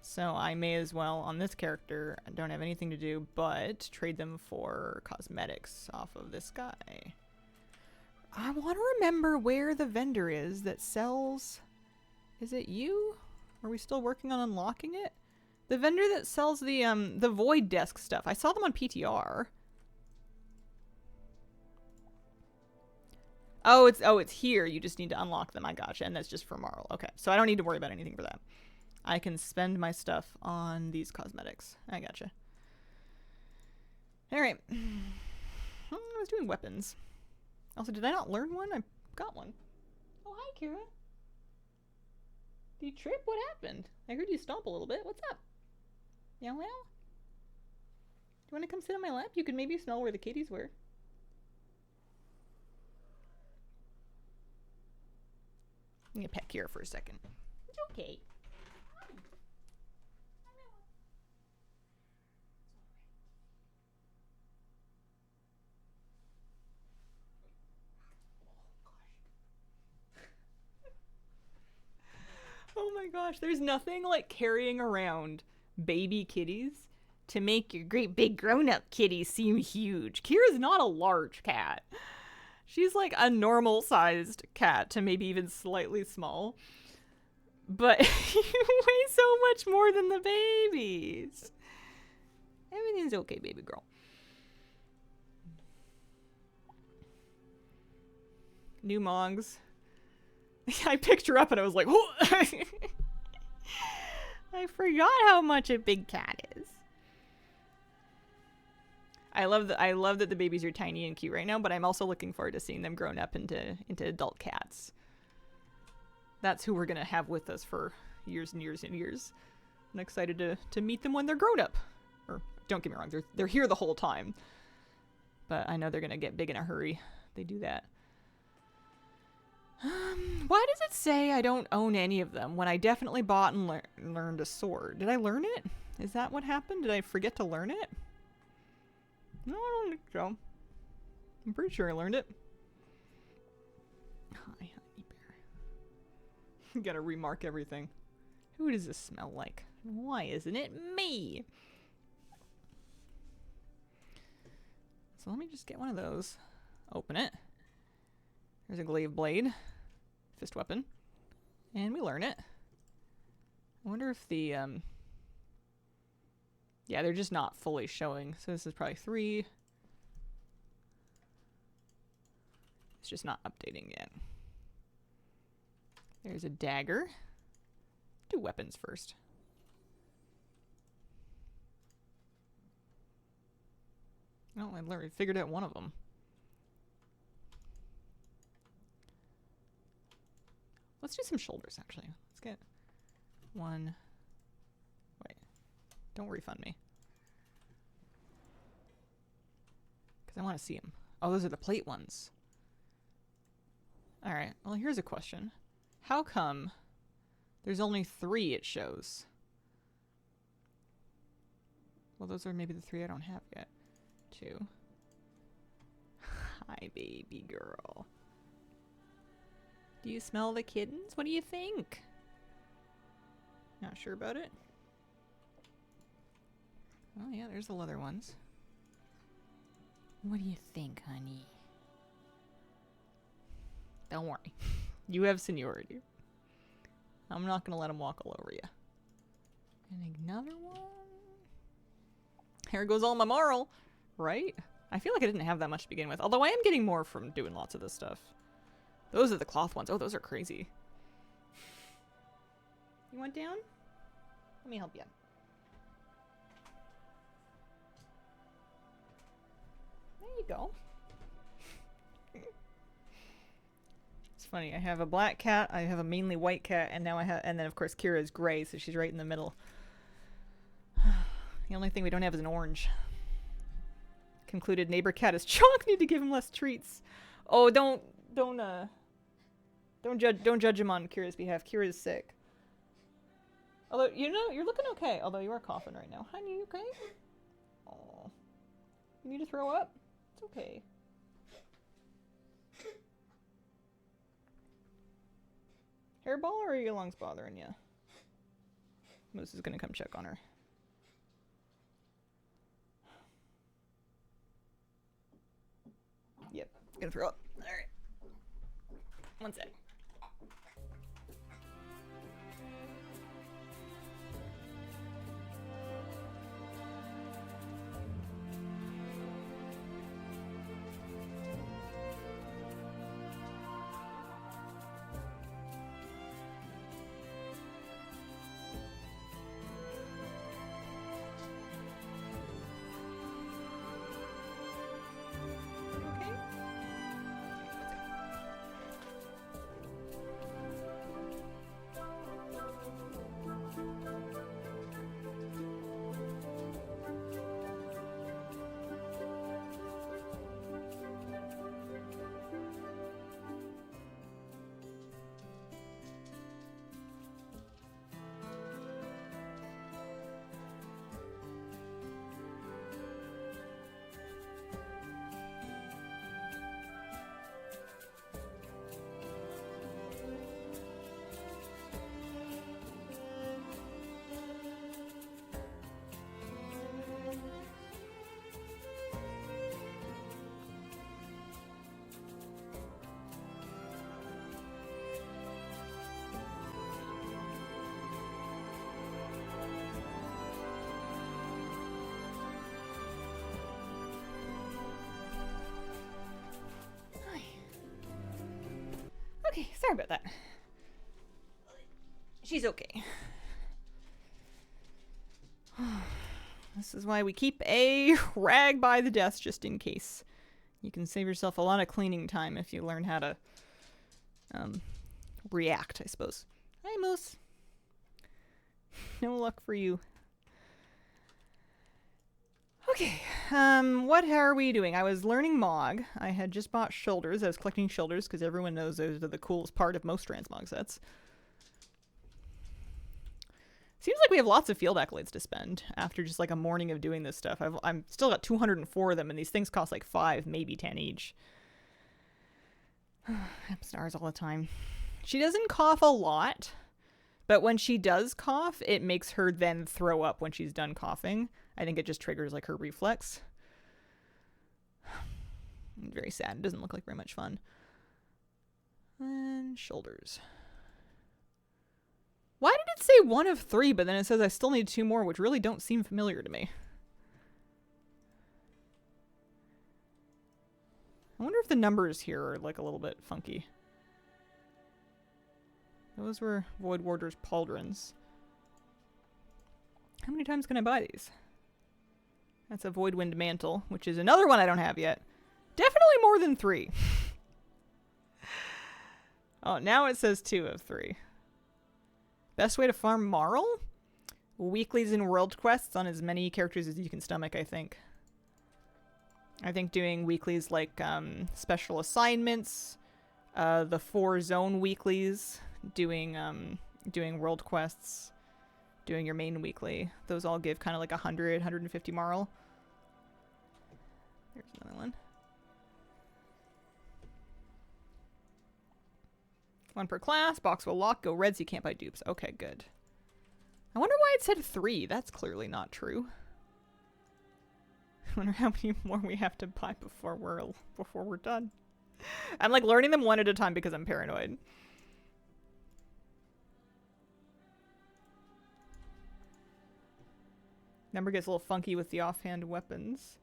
So I may as well, on this character, I don't have anything to do but trade them for cosmetics off of this guy. I want to remember where the vendor is that sells... Is it you? Are we still working on unlocking it? The vendor that sells the void desk stuff. I saw them on PTR. Oh, it's here. You just need to unlock them. I gotcha. And that's just for Marl. Okay. So I don't need to worry about anything for that. I can spend my stuff on these cosmetics. I gotcha. Alright. I was doing weapons. Also, did I not learn one? I got one. Oh, hi, Kira. Did you trip? What happened? I heard you stomp a little bit. What's up? Yeah, well? Do you want to come sit on my lap? You could maybe smell where the kitties were. I'm gonna pet Kira for a second. It's okay. Oh my gosh, there's nothing like carrying around baby kitties to make your great big grown-up kitty seem huge. Kira's not a large cat. She's like a normal-sized cat to maybe even slightly small. But you weigh so much more than the babies. Everything's okay, baby girl. New Mongs. I picked her up and I was like, whoa! I forgot how much a big cat is. I love that the babies are tiny and cute right now, but I'm also looking forward to seeing them grown up into adult cats. That's who we're gonna have with us for years and years and years. I'm excited to meet them when they're grown up. Or don't get me wrong, they're here the whole time. But I know they're gonna get big in a hurry. They do that. Why does it say I don't own any of them when I definitely bought and learned a sword? Did I learn it? Is that what happened? Did I forget to learn it? No, I don't think so. I'm pretty sure I learned it. Hi, honey bear. Gotta remark everything. Who does this smell like? Why isn't it me? So let me just get one of those. Open it. There's a glaive blade. Fist weapon. And we learn it. I wonder if the, yeah, they're just not fully showing. So this is probably 3. It's just not updating yet. There's a dagger. Do weapons first. Oh, I literally figured out one of them. Let's do some shoulders, actually. Let's get one. Wait. Don't refund me. Because I want to see them. Oh, those are the plate ones. Alright, well, here's a question. How come there's only 3 it shows? Well, those are maybe the 3 I don't have yet. 2. Hi, baby girl. Do you smell the kittens? What do you think? Not sure about it? Oh, yeah, there's the leather ones. What do you think, honey? Don't worry. You have seniority. I'm not going to let him walk all over you. And another one. Here goes all my marl. Right? I feel like I didn't have that much to begin with. Although I am getting more from doing lots of this stuff. Those are the cloth ones. Oh, those are crazy. You want down? Let me help you. There you go. It's funny. I have a black cat. I have a mainly white cat, and now and then of course Kira is gray, so she's right in the middle. The only thing we don't have is an orange. Concluded neighbor cat is chalk. Need to give him less treats. Oh, don't judge him on Kira's behalf. Kira is sick. Although, you know, you're looking okay. Although you are coughing right now. Honey, you okay? Oh, you need to throw up? It's okay. Hairball, or are your lungs bothering you? Moose is gonna come check on her. Yep, gonna throw up. Alright. One sec. Okay, sorry about that. She's okay. This is why we keep a rag by the desk, just in case. You can save yourself a lot of cleaning time if you learn how to react, I suppose. Hi, Moose. No luck for you. Okay, what are we doing? I was learning Mog. I had just bought shoulders. I was collecting shoulders because everyone knows those are the coolest part of most Transmog sets. Seems like we have lots of field accolades to spend after just like a morning of doing this stuff. I'm still got 204 of them, and these things cost like 5, maybe 10 each. Stars all the time. She doesn't cough a lot, but when she does cough, it makes her then throw up when she's done coughing. I think it just triggers like her reflex. Very sad. It doesn't look like very much fun. And shoulders. Why did it say 1 of 3, but then it says I still need 2 more, which really don't seem familiar to me? I wonder if the numbers here are like a little bit funky. Those were Void Warder's pauldrons. How many times can I buy these? That's a Voidwind Mantle, which is another one I don't have yet. Definitely more than 3. Oh, now it says 2 of 3. Best way to farm Marl? Weeklies and world quests on as many characters as you can stomach, I think. I think doing weeklies like special assignments, the 4 zone weeklies, doing world quests, doing your main weekly. Those all give kind of like 100, 150 Marl. There's another one. 1 per class. Box will lock. Go red so you can't buy dupes. Okay, good. I wonder why it said 3. That's clearly not true. I wonder how many more we have to buy before we're done. I'm like learning them one at a time because I'm paranoid. Number gets a little funky with the offhand weapons.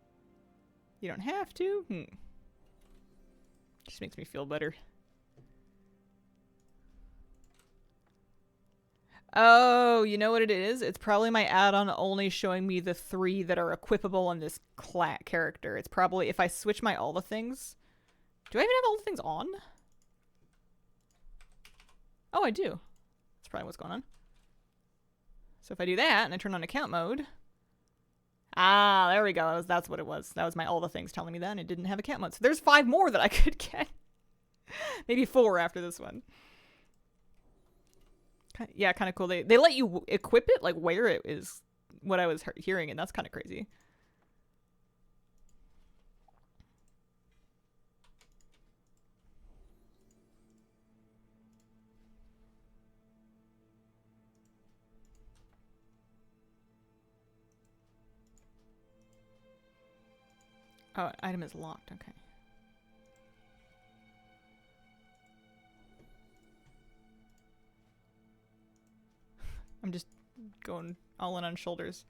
You don't have to? Just makes me feel better. Oh, you know what it is? It's probably my add-on only showing me the 3 that are equipable on this character. It's probably if I switch my all the things. Do I even have all the things on? Oh, I do. That's probably what's going on. So if I do that and I turn on account mode. Ah, there we go. That's what it was. That was my all the things telling me that, and it didn't have account mode. So there's 5 more that I could get. Maybe 4 after this one. Yeah, kind of cool. They let you equip it, like where it is, what I was hearing, and that's kind of crazy. Oh, item is locked. Okay. I'm just going all in on shoulders.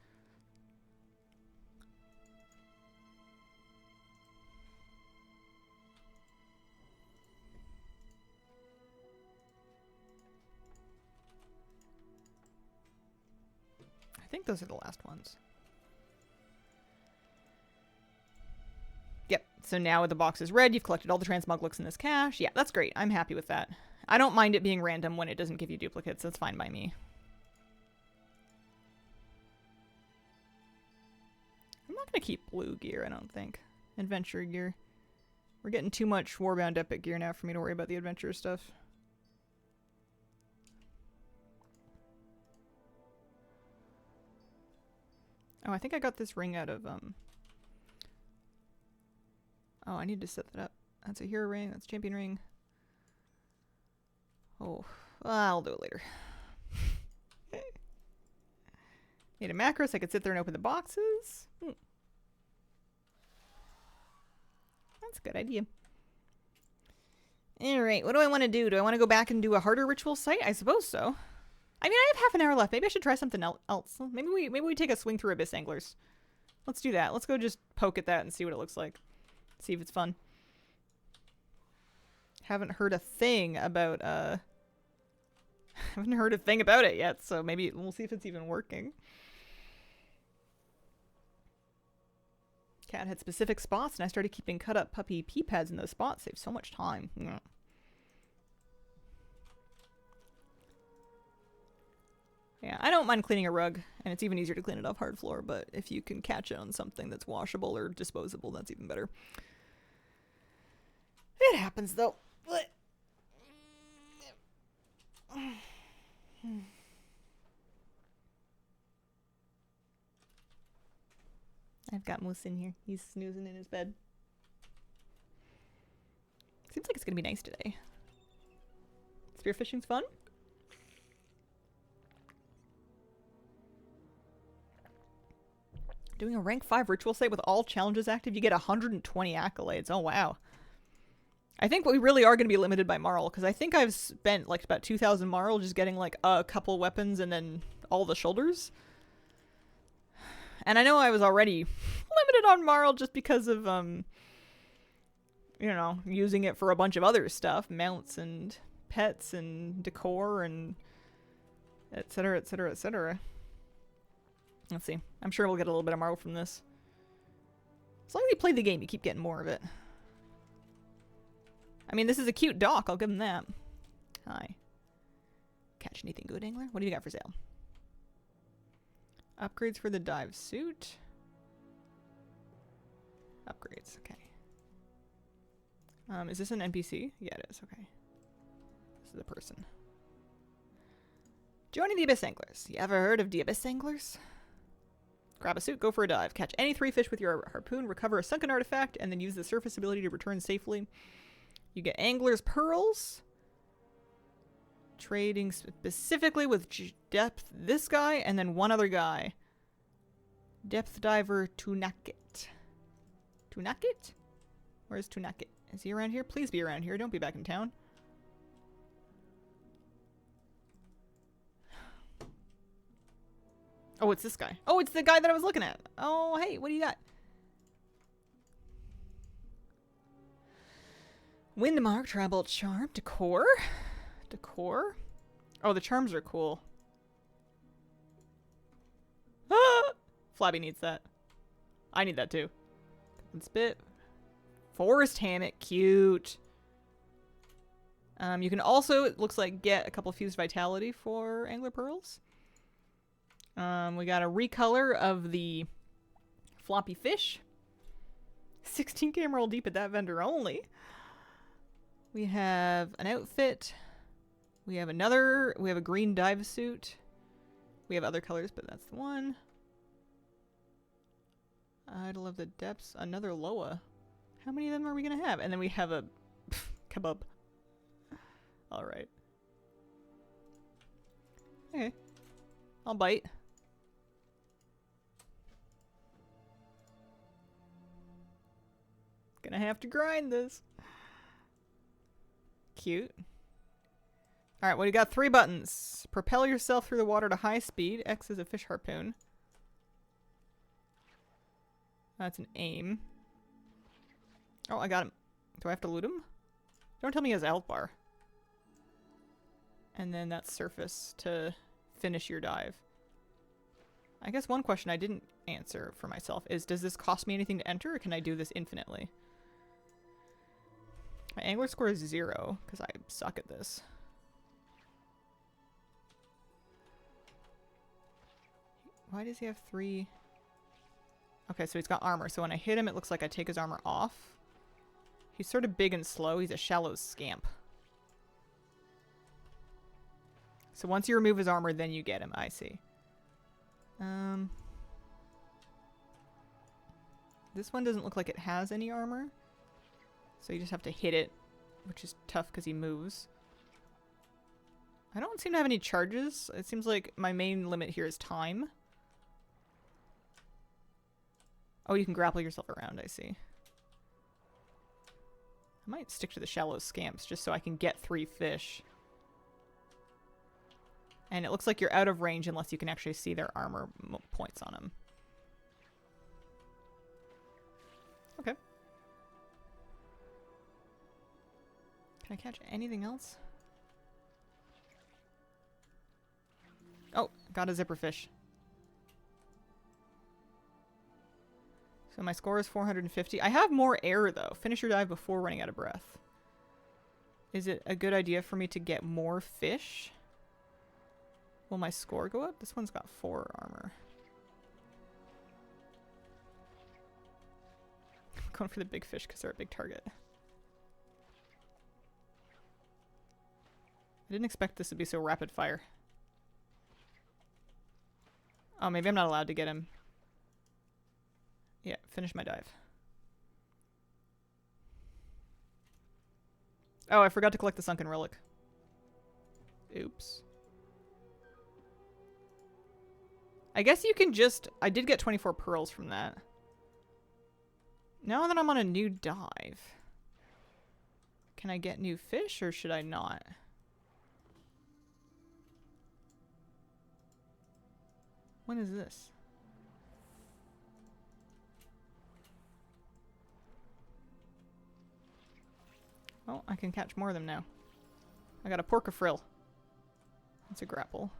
I think those are the last ones. Yep, so now the box is red, you've collected all the transmog looks in this cache. Yeah, that's great. I'm happy with that. I don't mind it being random when it doesn't give you duplicates. That's fine by me. I'm not going to keep blue gear, I don't think. Adventure gear. We're getting too much Warbound Epic gear now for me to worry about the adventure stuff. Oh, I think I got this ring out of, Oh, I need to set that up. That's a hero ring, that's a champion ring. Oh, well, I'll do it later. Need a macros, I could sit there and open the boxes. That's a good idea. Alright, what do I want to do? Do I want to go back and do a harder ritual site? I suppose so. I mean, I have half an hour left. Maybe I should try something else. Maybe we take a swing through Abyss Anglers. Let's do that. Let's go just poke at that and see what it looks like. See if it's fun. Haven't heard a thing about haven't heard a thing about it yet, so maybe we'll see if it's even working. Cat had specific spots, and I started keeping cut up puppy pee pads in those spots. Saves so much time. Yeah, I don't mind cleaning a rug, and it's even easier to clean it off hard floor, but if you can catch it on something that's washable or disposable, that's even better. It happens, though. But I've got Moose in here. He's snoozing in his bed. Seems like it's gonna be nice today. Spearfishing's fun. Doing a rank 5 ritual site with all challenges active, you get 120 accolades. Oh, wow. I think we really are going to be limited by Marl, because I think I've spent like about 2,000 Marl just getting like a couple weapons and then all the shoulders. And I know I was already limited on Marl just because of, you know, using it for a bunch of other stuff. Mounts and pets and decor and etc, etc, etc. Let's see. I'm sure we'll get a little bit of Marl from this. As long as you play the game, you keep getting more of it. I mean, this is a cute dock. I'll give him that. Hi. Catch anything good, angler? What do you got for sale? Upgrades for the dive suit. Upgrades, okay. Is this an NPC? Yeah, it is, okay. This is a person. Joining the Abyss Anglers. You ever heard of the Abyss Anglers? Grab a suit, go for a dive. Catch any 3 fish with your harpoon, recover a sunken artifact, and then use the surface ability to return safely. You get Angler's Pearls. Trading specifically with Depth, this guy, and then one other guy. Depth Diver Tunakit. Tunakit? Where's Tunakit? Is he around here? Please be around here. Don't be back in town. Oh, it's this guy. Oh, it's the guy that I was looking at. Oh, hey, what do you got? Windmark, Tribal Charm, Decor. Decor? Oh, the charms are cool. Ah! Flabby needs that. I need that too. Spit. Forest Hammock, cute. You can also, it looks like, get a couple Fused Vitality for Angler Pearls. We got a recolor of the floppy fish. 16 Emerald Deep at that vendor only. We have an outfit. We have a green dive suit. We have other colors, but that's the one. Idol of the Depths, another Loa. How many of them are we going to have? And then we have a kebab. Alright. Okay. I'll bite. Gonna have to grind this. Cute. Alright, well, you got 3 buttons. Propel yourself through the water to high speed. X is a fish harpoon. That's an aim. Oh, I got him. Do I have to loot him? Don't tell me he has a health bar. And then that's surface to finish your dive. I guess one question I didn't answer for myself is, does this cost me anything to enter, or can I do this infinitely? My angler score is 0, because I suck at this. Why does he have 3? Okay, so he's got armor. So when I hit him, it looks like I take his armor off. He's sort of big and slow. He's a shallow scamp. So once you remove his armor, then you get him. I see. This one doesn't look like it has any armor. So you just have to hit it, which is tough because he moves. I don't seem to have any charges. It seems like my main limit here is time. Oh, you can grapple yourself around, I see. I might stick to the shallow scamps just so I can get 3 fish. And it looks like you're out of range unless you can actually see their armor points on them. Okay. Can I catch anything else? Oh, got a zipper fish. So my score is 450. I have more air, though. Finish your dive before running out of breath. Is it a good idea for me to get more fish? Will my score go up? This one's got 4 armor. I'm going for the big fish because they're a big target. I didn't expect this to be so rapid fire. Oh, maybe I'm not allowed to get him. Yeah, finish my dive. Oh, I forgot to collect the sunken relic. Oops. I guess you can just... I did get 24 pearls from that. Now that I'm on a new dive, can I get new fish or should I not? When is this? Oh, I can catch more of them now. I got a porca frill. That's a grapple.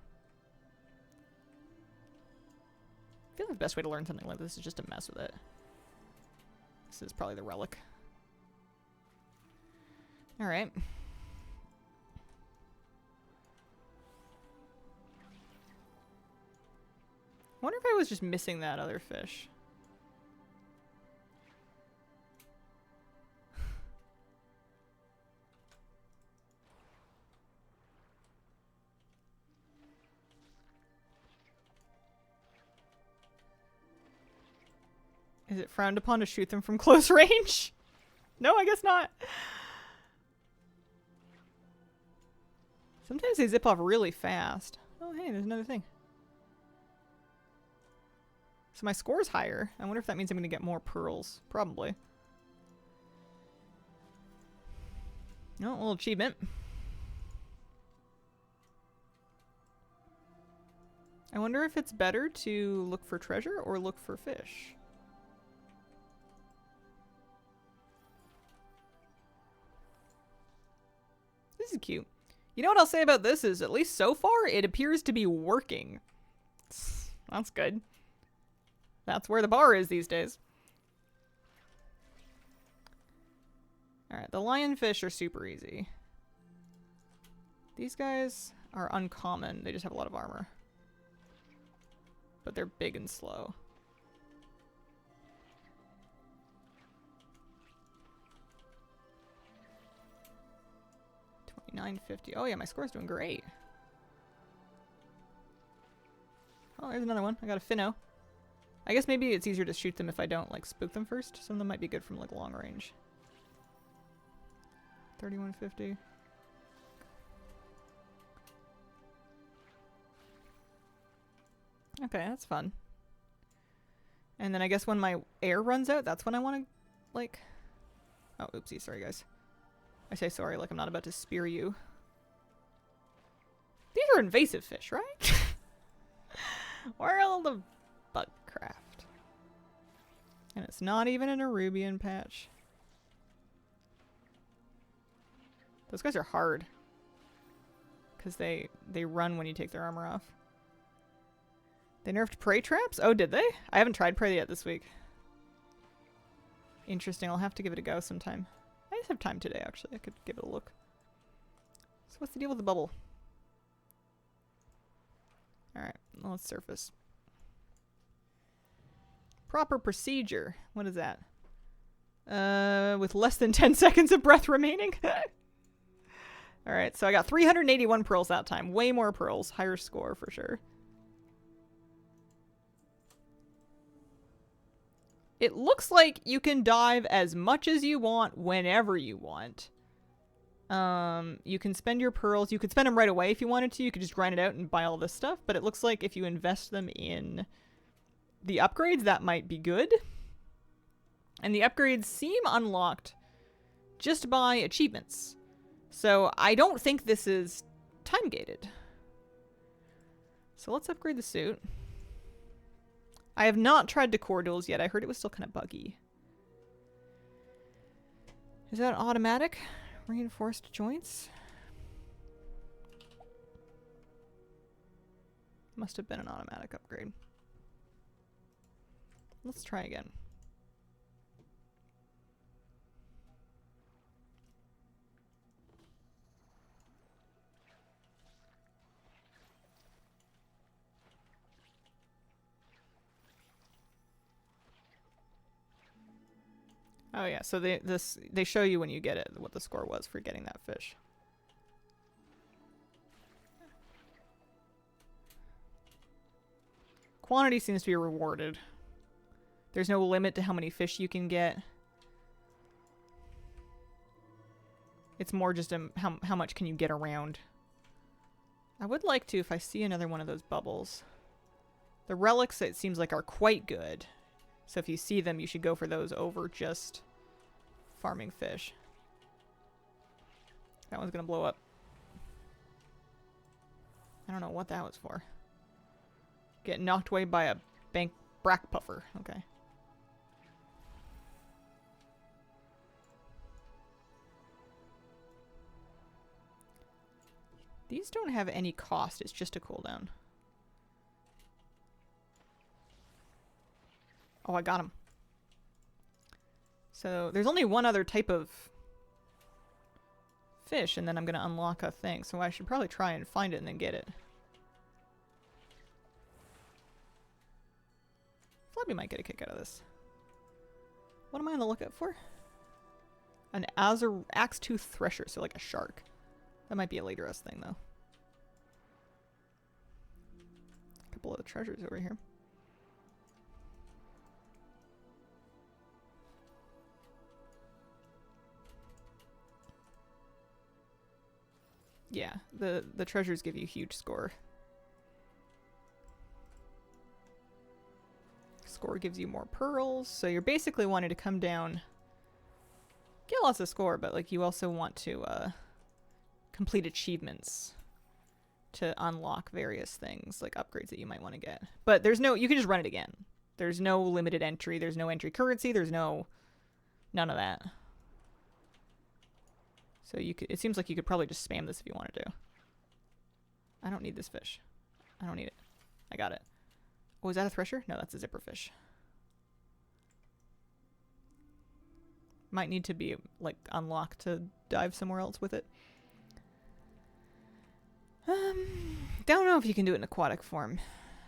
I feel like the best way to learn something like this is just to mess with it. This is probably the relic. Alright. I wonder if I was just missing that other fish. Is it frowned upon to shoot them from close range? No, I guess not. Sometimes they zip off really fast. Oh, hey, there's another thing. So my score's higher. I wonder if that means I'm going to get more pearls. Probably. Oh, a little achievement. I wonder if it's better to look for treasure or look for fish. This is cute. You know what I'll say about this is, at least so far, it appears to be working. That's good. That's where the bar is these days. Alright, the lionfish are super easy. These guys are uncommon. They just have a lot of armor. But they're big and slow. $29.50. Oh yeah, my score's doing great. Oh, there's another one. I got a finno. I guess maybe it's easier to shoot them if I don't, like, spook them first. Some of them might be good from, like, long range. $31.50. Okay, that's fun. And then I guess when my air runs out, that's when I want to, like... Oh, oopsie. Sorry, guys. I say sorry like I'm not about to spear you. These are invasive fish, right? Where are all the bug craft? And it's not even an Arubian patch. Those guys are hard. Because they run when you take their armor off. They nerfed prey traps? Oh, did they? I haven't tried prey yet this week. Interesting. I'll have to give it a go sometime. I just have time today, actually. I could give it a look. So what's the deal with the bubble? Alright, well, let's surface. Proper procedure. What is that? With less than 10 seconds of breath remaining? Alright, so I got 381 pearls that time. Way more pearls. Higher score for sure. It looks like you can dive as much as you want whenever you want. You can spend your pearls. You could spend them right away if you wanted to. You could just grind it out and buy all this stuff. But it looks like if you invest them in the upgrades, that might be good. And the upgrades seem unlocked just by achievements. So I don't think this is time-gated. So let's upgrade the suit. I have not tried decor duels yet. I heard it was still kind of buggy. Is that automatic? Reinforced joints? Must have been an automatic upgrade. Let's try again. Oh yeah, so they show you when you get it what the score was for getting that fish. Quantity seems to be rewarded. There's no limit to how many fish you can get. It's more just how much can you get around. I would like to, if I see another one of those bubbles. The relics, it seems like, are quite good. So if you see them, you should go for those over just farming fish. That one's gonna blow up. I don't know what that was for. Get knocked away by a brack puffer. Okay. These don't have any cost. It's just a cooldown. Oh, I got him. So there's only one other type of fish, and then I'm going to unlock a thing. So I should probably try and find it and then get it. Flabby might get a kick out of this. What am I on the lookout for? An axe-tooth thresher, so like a shark. That might be a later-us thing, though. A couple of the treasures over here. Yeah, the treasures give you huge score. Score gives you more pearls, so you're basically wanting to come down, get lots of score, but like you also want to complete achievements to unlock various things, like upgrades that you might want to get. But there's no, you can just run it again. There's no limited entry, there's no entry currency, there's none of that. So you could, it seems like you could probably just spam this if you wanted to. I don't need this fish. I don't need it. I got it. Oh, is that a thresher? No, that's a zipper fish. Might need to be, like, unlocked to dive somewhere else with it. Don't know if you can do it in aquatic form.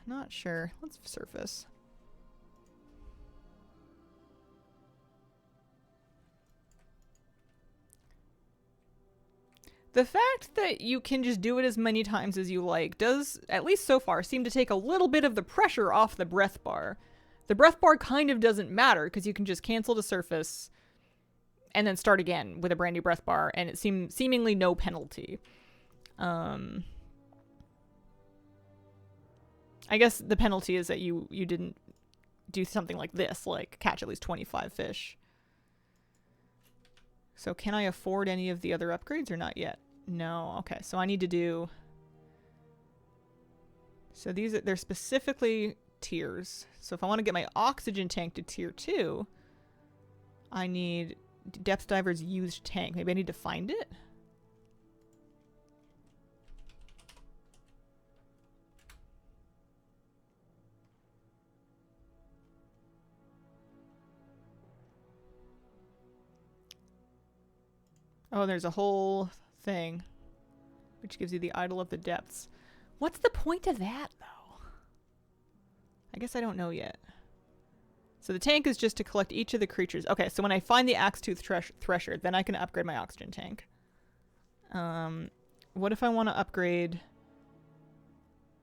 Not sure. Let's surface. The fact that you can just do it as many times as you like does, at least so far, seem to take a little bit of the pressure off the breath bar. The breath bar kind of doesn't matter because you can just cancel to surface and then start again with a brand new breath bar, and it seemingly no penalty. I guess the penalty is that you didn't do something like this, like catch at least 25 fish. So can I afford any of the other upgrades or not yet? No. Okay, so I need to do... So they're specifically tiers. So if I want to get my oxygen tank to tier 2, I need depth diver's used tank. Maybe I need to find it? Oh, there's a whole thing, which gives you the idol of the depths. What's the point of that, though? I guess I don't know yet. So the tank is just to collect each of the creatures. Okay, so when I find the axe-tooth thresher, then I can upgrade my oxygen tank. What if I want to upgrade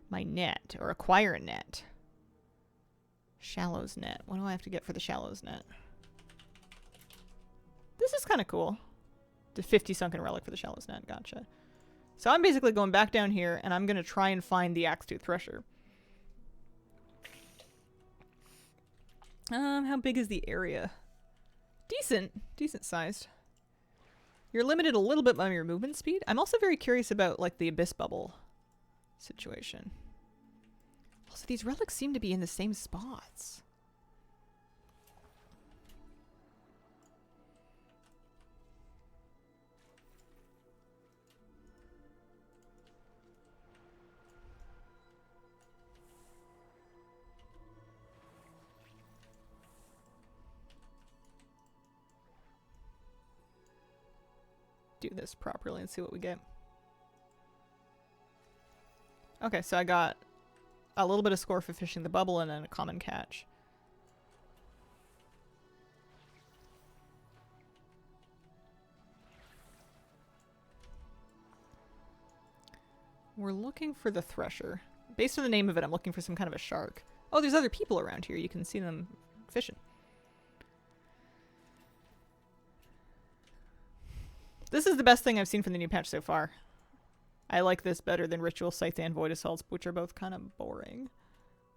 my net, or acquire a net? Shallows net. What do I have to get for the shallows net? This is kind of cool. The 50 sunken relic for the shallows net. Gotcha. So I'm basically going back down here, and I'm going to try and find the axe-tooth thresher. How big is the area? Decent. Decent sized. You're limited a little bit by your movement speed. I'm also very curious about, like, the abyss bubble situation. Also, these relics seem to be in the same spots. Do this properly and see what we get. Okay, so I got a little bit of score for fishing the bubble and then a common catch. We're looking for the thresher. Based on the name of it, I'm looking for some kind of a shark. Oh, there's other people around here. You can see them fishing. This is the best thing I've seen from the new patch so far. I like this better than Ritual Scythe and Void Assaults, which are both kind of boring.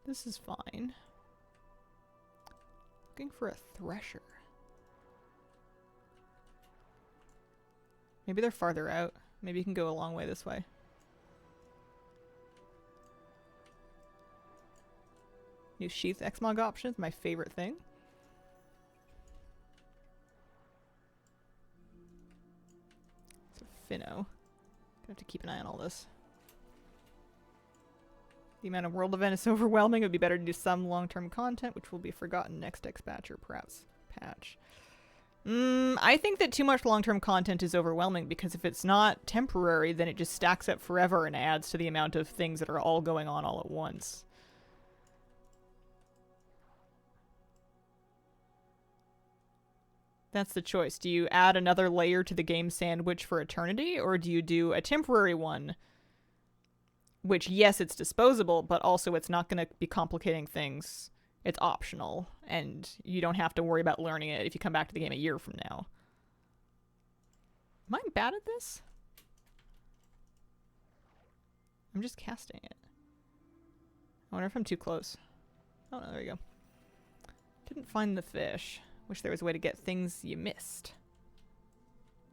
This is fine. Looking for a thresher. Maybe they're farther out. Maybe you can go a long way this way. New Sheath Exmog options, my favorite thing. Finno. Gonna have to keep an eye on all this. The amount of world event is overwhelming. It would be better to do some long-term content, which will be forgotten next X patch or perhaps patch. I think that too much long-term content is overwhelming because if it's not temporary, then it just stacks up forever and adds to the amount of things that are all going on all at once. That's the choice. Do you add another layer to the game sandwich for eternity, or do you do a temporary one, which, yes, it's disposable, but also it's not going to be complicating things. It's optional, and you don't have to worry about learning it if you come back to the game a year from now. Am I bad at this? I'm just casting it. I wonder if I'm too close. Oh, no, there we go. Didn't find the fish. Wish there was a way to get things you missed.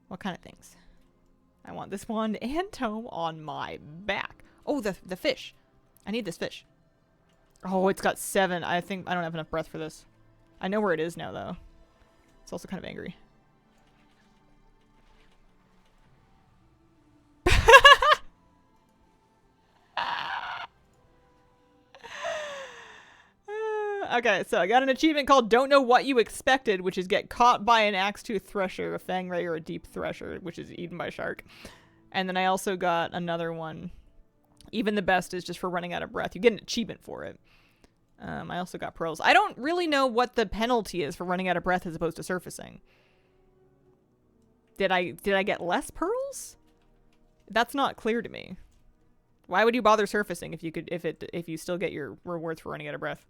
What kind of things? I want this wand and tome on my back. Oh, the fish. I need this fish. Oh, it's got 7. I think I don't have enough breath for this. I know where it is now, though. It's also kind of angry. Okay, so I got an achievement called Don't Know What You Expected, which is get caught by an axe-tooth thresher, a fang ray, or a deep thresher, which is eaten by a shark. And then I also got another one. Even the best is just for running out of breath. You get an achievement for it. I also got pearls. I don't really know what the penalty is for running out of breath as opposed to surfacing. Did I get less pearls? That's not clear to me. Why would you bother surfacing if you still get your rewards for running out of breath?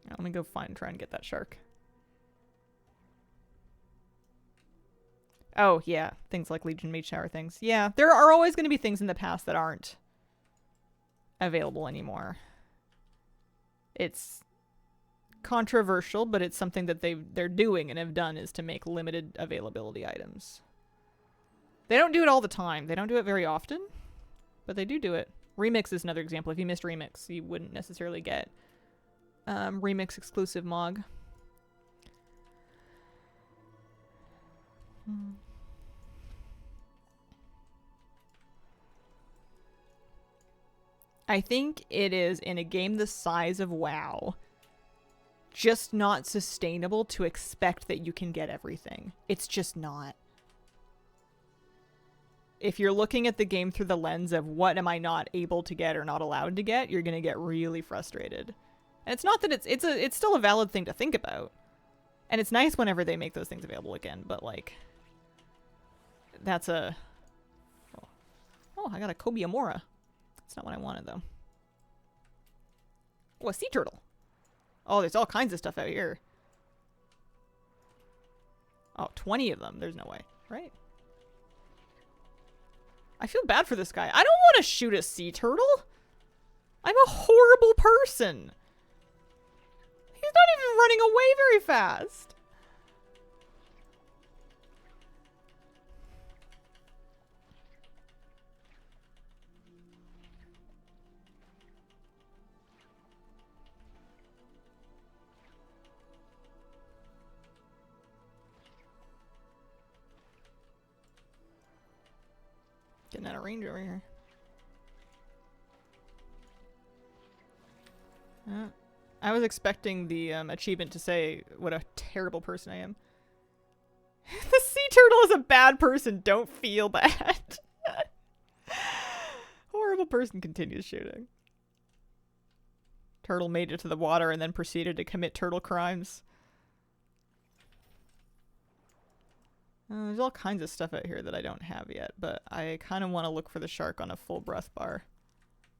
Let me go try and get that shark. Oh, yeah. Things like Legion Meat Shower things. Yeah, there are always going to be things in the past that aren't available anymore. It's controversial, but it's something that they're doing and have done is to make limited availability items. They don't do it all the time. They don't do it very often, but they do it. Remix is another example. If you missed Remix, you wouldn't necessarily get Remix exclusive Mog. I think it is, in a game the size of WoW, just not sustainable to expect that you can get everything. It's just not. If you're looking at the game through the lens of what am I not able to get or not allowed to get, you're going to get really frustrated. And it's not that it's still a valid thing to think about. And it's nice whenever they make those things available again, but like that's a Oh, I got a Kobiamora. That's not what I wanted though. Oh, a sea turtle. Oh, there's all kinds of stuff out here. Oh, 20 of them. There's no way, right? I feel bad for this guy. I don't want to shoot a sea turtle. I'm a horrible person. He's not even running away very fast. Getting out of range over here. I was expecting the achievement to say what a terrible person I am. The sea turtle is a bad person. Don't feel bad. Horrible person continues shooting. Turtle made it to the water and then proceeded to commit turtle crimes. There's all kinds of stuff out here that I don't have yet, but I kind of want to look for the shark on a full breath bar.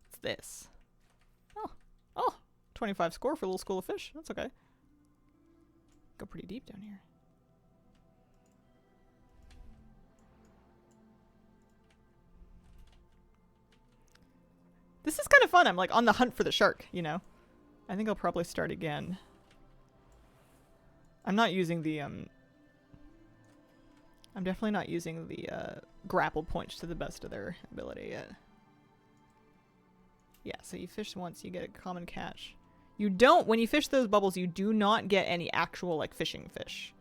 It's this. Oh, 25 score for a little school of fish. That's okay. Go pretty deep down here. This is kind of fun. I'm like on the hunt for the shark, you know? I think I'll probably start again. I'm not using the, I'm definitely not using the grapple points to the best of their ability yet. Yeah, so you fish once, you get a common catch. You don't, when you fish those bubbles, you do not get any actual, like, fishing fish.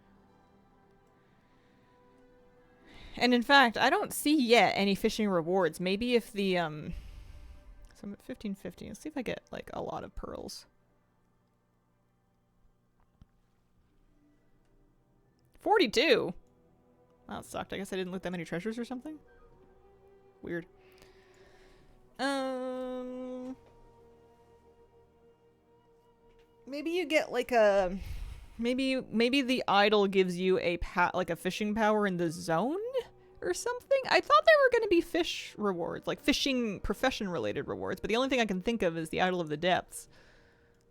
And in fact, I don't see yet any fishing rewards. Maybe if the, So I'm at 1550. Let's see if I get like a lot of pearls. 42. Wow, that sucked. I guess I didn't loot that many treasures or something. Weird. Maybe you get like a maybe the idol gives you a like a fishing power in the zone or something. I thought there were going to be fish rewards, like fishing profession related rewards, but the only thing I can think of is the Idol of the Depths.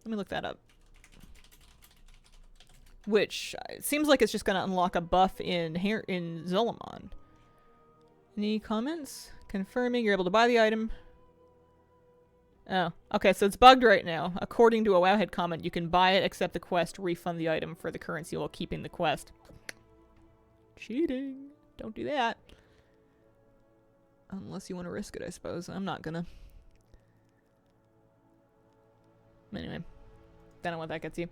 Let me look that up. Which it seems like it's just going to unlock a buff in Zul'Aman. Any comments? Confirming you're able to buy the item. Oh, okay, so it's bugged right now. According to a Wowhead comment, you can buy it, accept the quest, refund the item for the currency while keeping the quest. Cheating. Don't do that. Unless you want to risk it, I suppose. I'm not gonna. Anyway. Don't know what that gets you.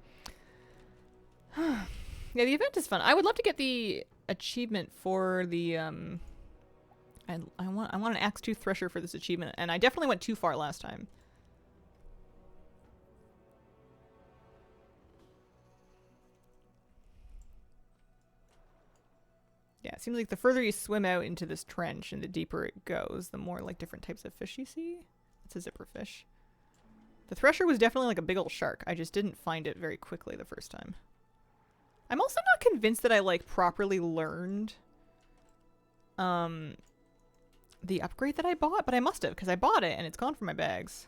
Yeah, the event is fun. I would love to get the achievement for the, I want an Axe Tooth Thresher for this achievement, and I definitely went too far last time. Yeah, it seems like the further you swim out into this trench and the deeper it goes, the more like different types of fish you see. It's a zipper fish. The Thresher was definitely like a big old shark. I just didn't find it very quickly the first time. I'm also not convinced that I like properly learned the upgrade that I bought, but I must have because I bought it and it's gone from my bags.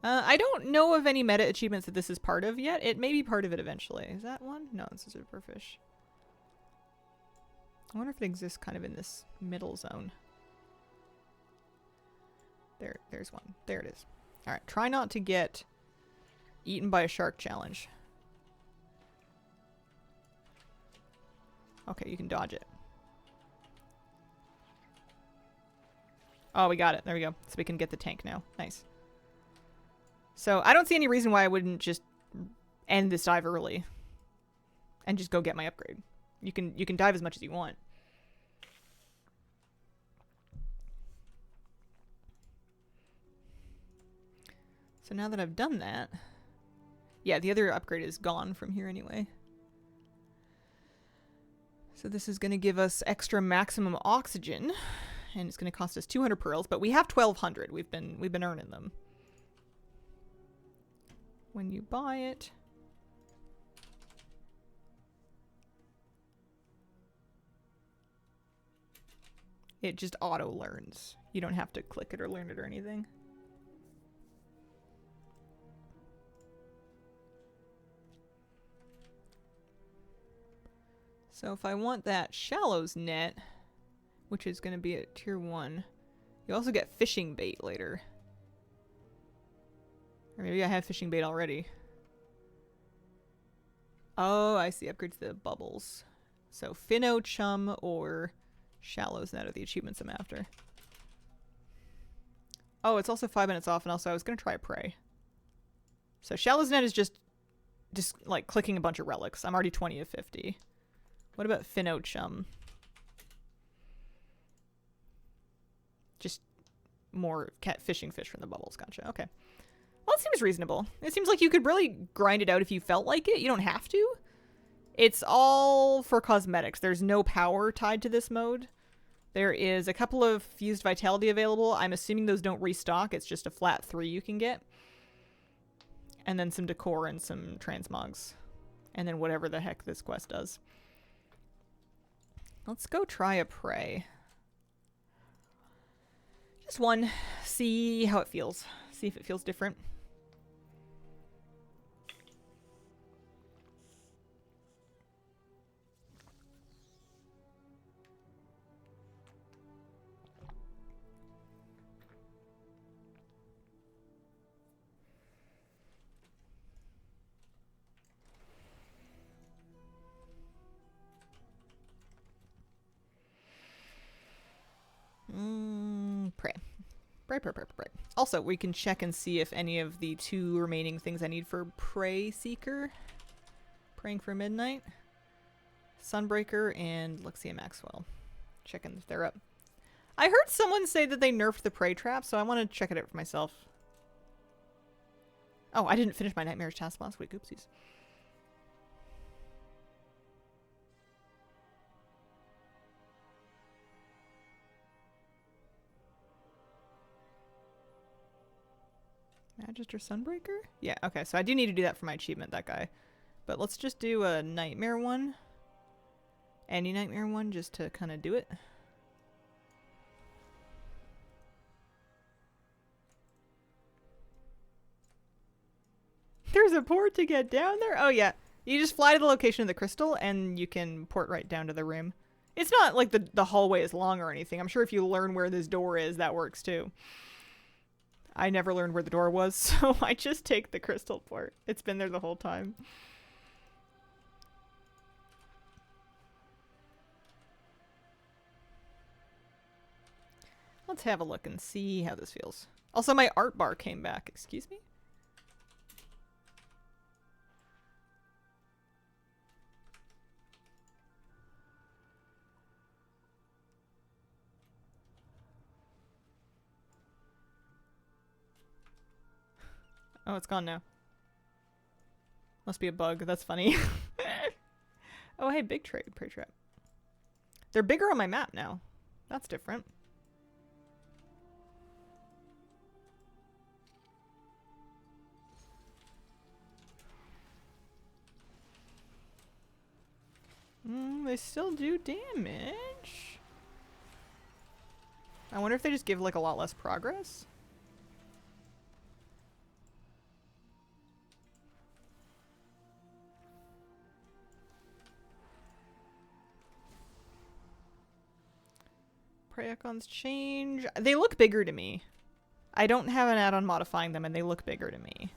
I don't know of any meta achievements that this is part of yet. It may be part of it eventually. Is that one? No, it's a super fish. I wonder if it exists kind of in this middle zone. There's one. There it is. Alright, try not to get eaten by a shark challenge. Okay, you can dodge it. Oh, we got it. There we go. So we can get the tank now. Nice. So I don't see any reason why I wouldn't just end this dive early and just go get my upgrade. You can dive as much as you want. So now that I've done that, yeah, the other upgrade is gone from here anyway. So this is going to give us extra maximum oxygen, and it's going to cost us 200 pearls, but we have 1,200. We've been earning them. When you buy it, it just auto learns. You don't have to click it or learn it or anything. So if I want that shallows net, which is going to be at tier 1, you also get fishing bait later. Or maybe I have fishing bait already. Oh, I see. Upgrade to the bubbles. So Finno, Chum, or Shallows net are the achievements I'm after. Oh, it's also 5 minutes off, and also I was going to try Prey. So Shallows net is just like clicking a bunch of relics. I'm already 20 of 50. What about Finno, Chum? Just more fishing fish from the bubbles. Gotcha. Okay. Well, it seems reasonable. It seems like you could really grind it out if you felt like it. You don't have to. It's all for cosmetics. There's no power tied to this mode. There is a couple of fused vitality available. I'm assuming those don't restock. It's just a flat 3 you can get. And then some decor and some transmogs. And then whatever the heck this quest does. Let's go try a Prey. Just one. See how it feels. See if it feels different. Pray. Pray. Also, we can check and see if any of the 2 remaining things I need for Prey Seeker. Praying for Midnight. Sunbreaker and Luxia Maxwell. Checking if they're up. I heard someone say that they nerfed the prey trap, so I want to check it out for myself. Oh, I didn't finish my nightmarish task last week. Oopsies. Magister Sunbreaker? Yeah, okay, so I do need to do that for my achievement, that guy. But let's just do a nightmare one. Any nightmare one, just to kind of do it. There's a port to get down there? Oh, yeah. You just fly to the location of the crystal, and you can port right down to the room. It's not like the hallway is long or anything. I'm sure if you learn where this door is, that works too. I never learned where the door was, so I just take the crystal port. It's been there the whole time. Let's have a look and see how this feels. Also, my art bar came back. Excuse me? Oh, it's gone now. Must be a bug. That's funny. Oh, hey, big prey trap. They're bigger on my map now. That's different. They still do damage. I wonder if they just give like a lot less progress. Prey icons change. They look bigger to me. I don't have an add-on modifying them, and they look bigger to me.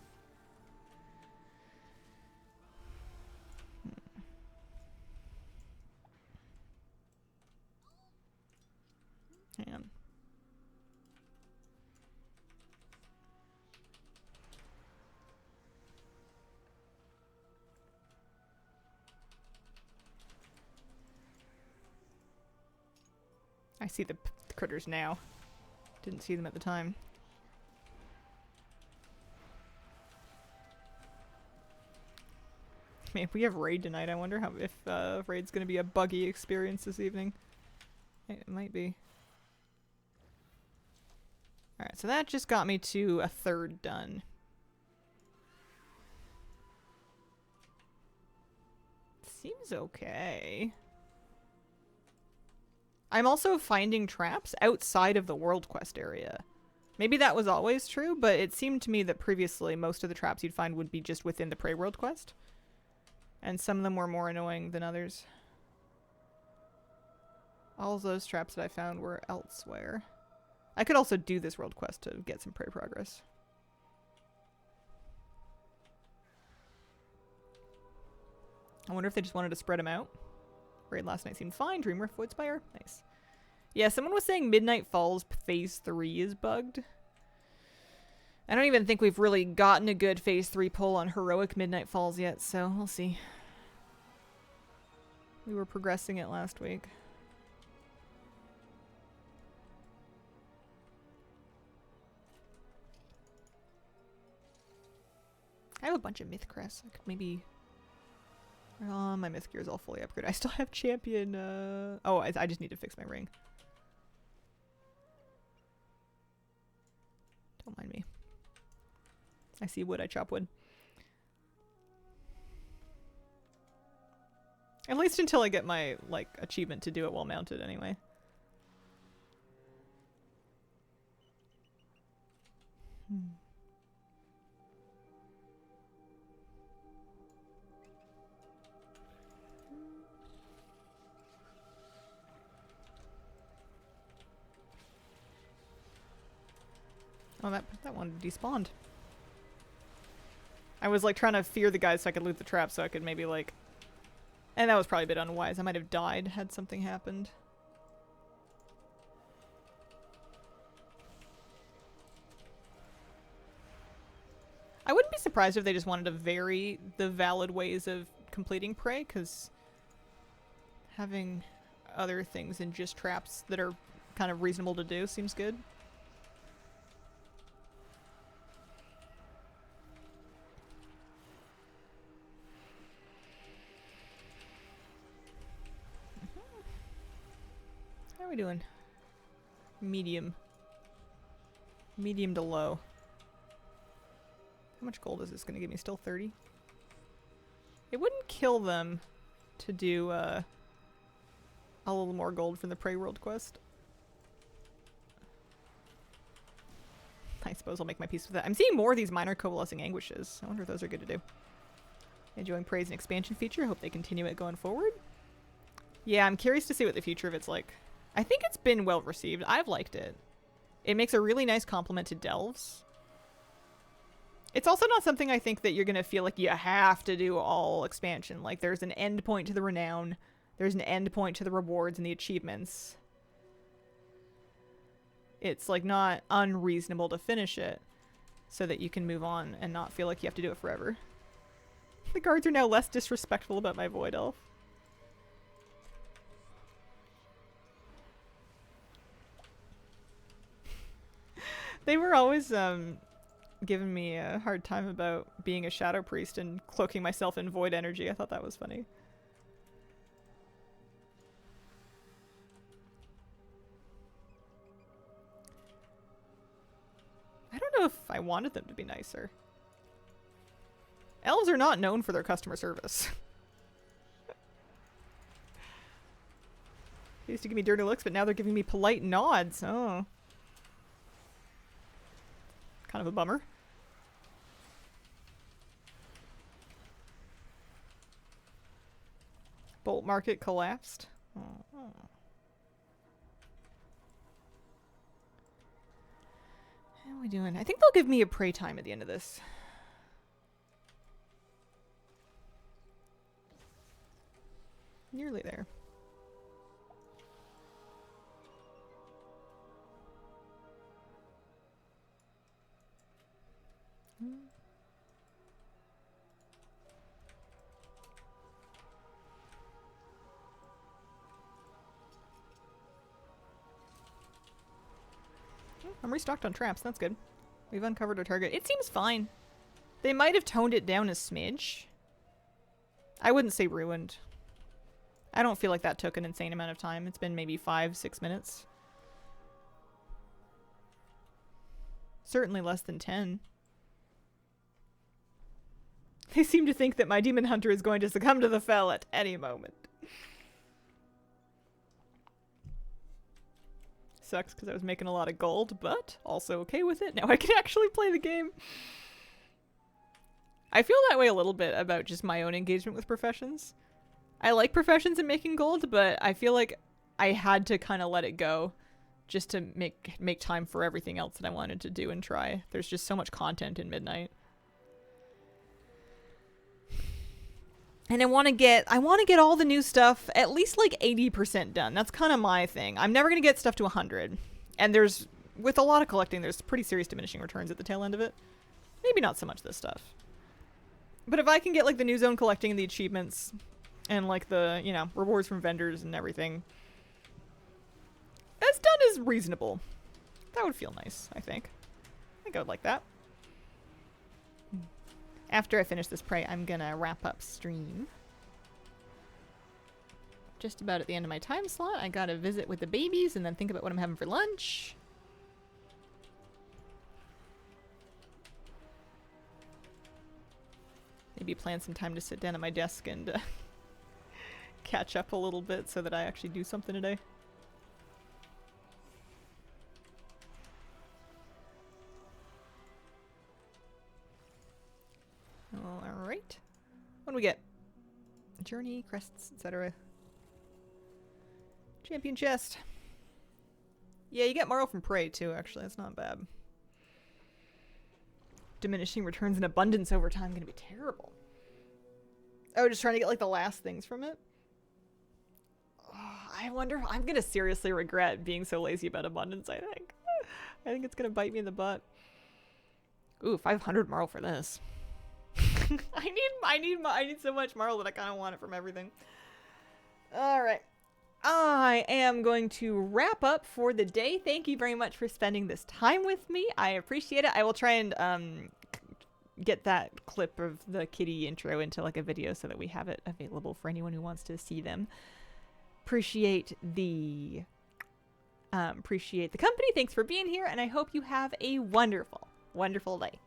Hang on. I see the critters now. Didn't see them at the time. Man, if we have raid tonight, I wonder how if raid's gonna be a buggy experience this evening. It might be. Alright, so that just got me to a third done. Seems okay. I'm also finding traps outside of the world quest area. Maybe that was always true, but it seemed to me that previously most of the traps you'd find would be just within the Prey world quest. And some of them were more annoying than others. All of those traps that I found were elsewhere. I could also do this world quest to get some Prey progress. I wonder if they just wanted to spread them out. Raid last night seemed fine. Dreamwreck Void Spire. Nice. Yeah, someone was saying Midnight Falls Phase 3 is bugged. I don't even think we've really gotten a good Phase 3 pull on Heroic Midnight Falls yet, so we'll see. We were progressing it last week. I have a bunch of Myth Crests. I could maybe... my Myth Gear is all fully upgraded. I still have Champion, Oh, I just need to fix my ring. Don't mind me. I see wood, I chop wood. At least until I get my, like, achievement to do it while mounted anyway. Oh, that one despawned. I was like trying to fear the guys so I could loot the trap so I could maybe like... And that was probably a bit unwise. I might have died had something happened. I wouldn't be surprised if they just wanted to vary the valid ways of completing Prey, because having... other things than just traps that are kind of reasonable to do seems good. How are we doing? Medium. Medium to low. How much gold is this going to give me? Still 30? It wouldn't kill them to do a little more gold from the Prey World quest. I suppose I'll make my peace with that. I'm seeing more of these minor coalescing anguishes. I wonder if those are good to do. Enjoying Prey as an expansion feature. I hope they continue it going forward. Yeah, I'm curious to see what the future of it's like. I think it's been well received. I've liked it. It makes a really nice complement to Delves. It's also not something I think that you're going to feel like you have to do all expansion. Like, there's an end point to the renown. There's an end point to the rewards and the achievements. It's, like, not unreasonable to finish it so that you can move on and not feel like you have to do it forever. The guards are now less disrespectful about my Void Elf. They were always, giving me a hard time about being a shadow priest and cloaking myself in void energy. I thought that was funny. I don't know if I wanted them to be nicer. Elves are not known for their customer service. They used to give me dirty looks, but now they're giving me polite nods. Oh. Kind of a bummer. Bolt market collapsed. Oh. How are we doing? I think they'll give me a prey time at the end of this. Nearly there. I'm restocked on traps. That's good. We've uncovered our target. It seems fine. They might have toned it down a smidge. I wouldn't say ruined. I don't feel like that took an insane amount of time. It's been maybe 5-6 minutes. Certainly less than 10. They seem to think that my demon hunter is going to succumb to the fell at any moment. Sucks because I was making a lot of gold, but also okay with it. Now I can actually play the game. I feel that way a little bit about just my own engagement with professions. I like professions and making gold, but I feel like I had to kind of let it go just to make time for everything else that I wanted to do and try. There's just so much content in Midnight. And I want to get all the new stuff at least like 80% done. That's kind of my thing. I'm never going to get stuff to 100. And with a lot of collecting, there's pretty serious diminishing returns at the tail end of it. Maybe not so much this stuff. But if I can get like the new zone collecting and the achievements and like the, rewards from vendors and everything, as done as reasonable, that would feel nice, I think. I think I would like that. After I finish this prey, I'm gonna wrap up stream. Just about at the end of my time slot. I gotta visit with the babies and then think about what I'm having for lunch. Maybe plan some time to sit down at my desk and catch up a little bit so that I actually do something today. Alright. What do we get? Journey, crests, etc. Champion chest. Yeah, you get Marl from Prey too, actually. That's not bad. Diminishing returns in abundance over time. Gonna be terrible. Oh, just trying to get like the last things from it? Oh, I wonder if I'm gonna seriously regret being so lazy about abundance, I think. I think it's gonna bite me in the butt. Ooh, 500 Marl for this. I need so much Marl that I kind of want it from everything. All right. I am going to wrap up for the day. Thank you very much for spending this time with me. I appreciate it. I will try and get that clip of the kitty intro into like a video so that we have it available for anyone who wants to see them. Appreciate the company. Thanks for being here, and I hope you have a wonderful, wonderful day.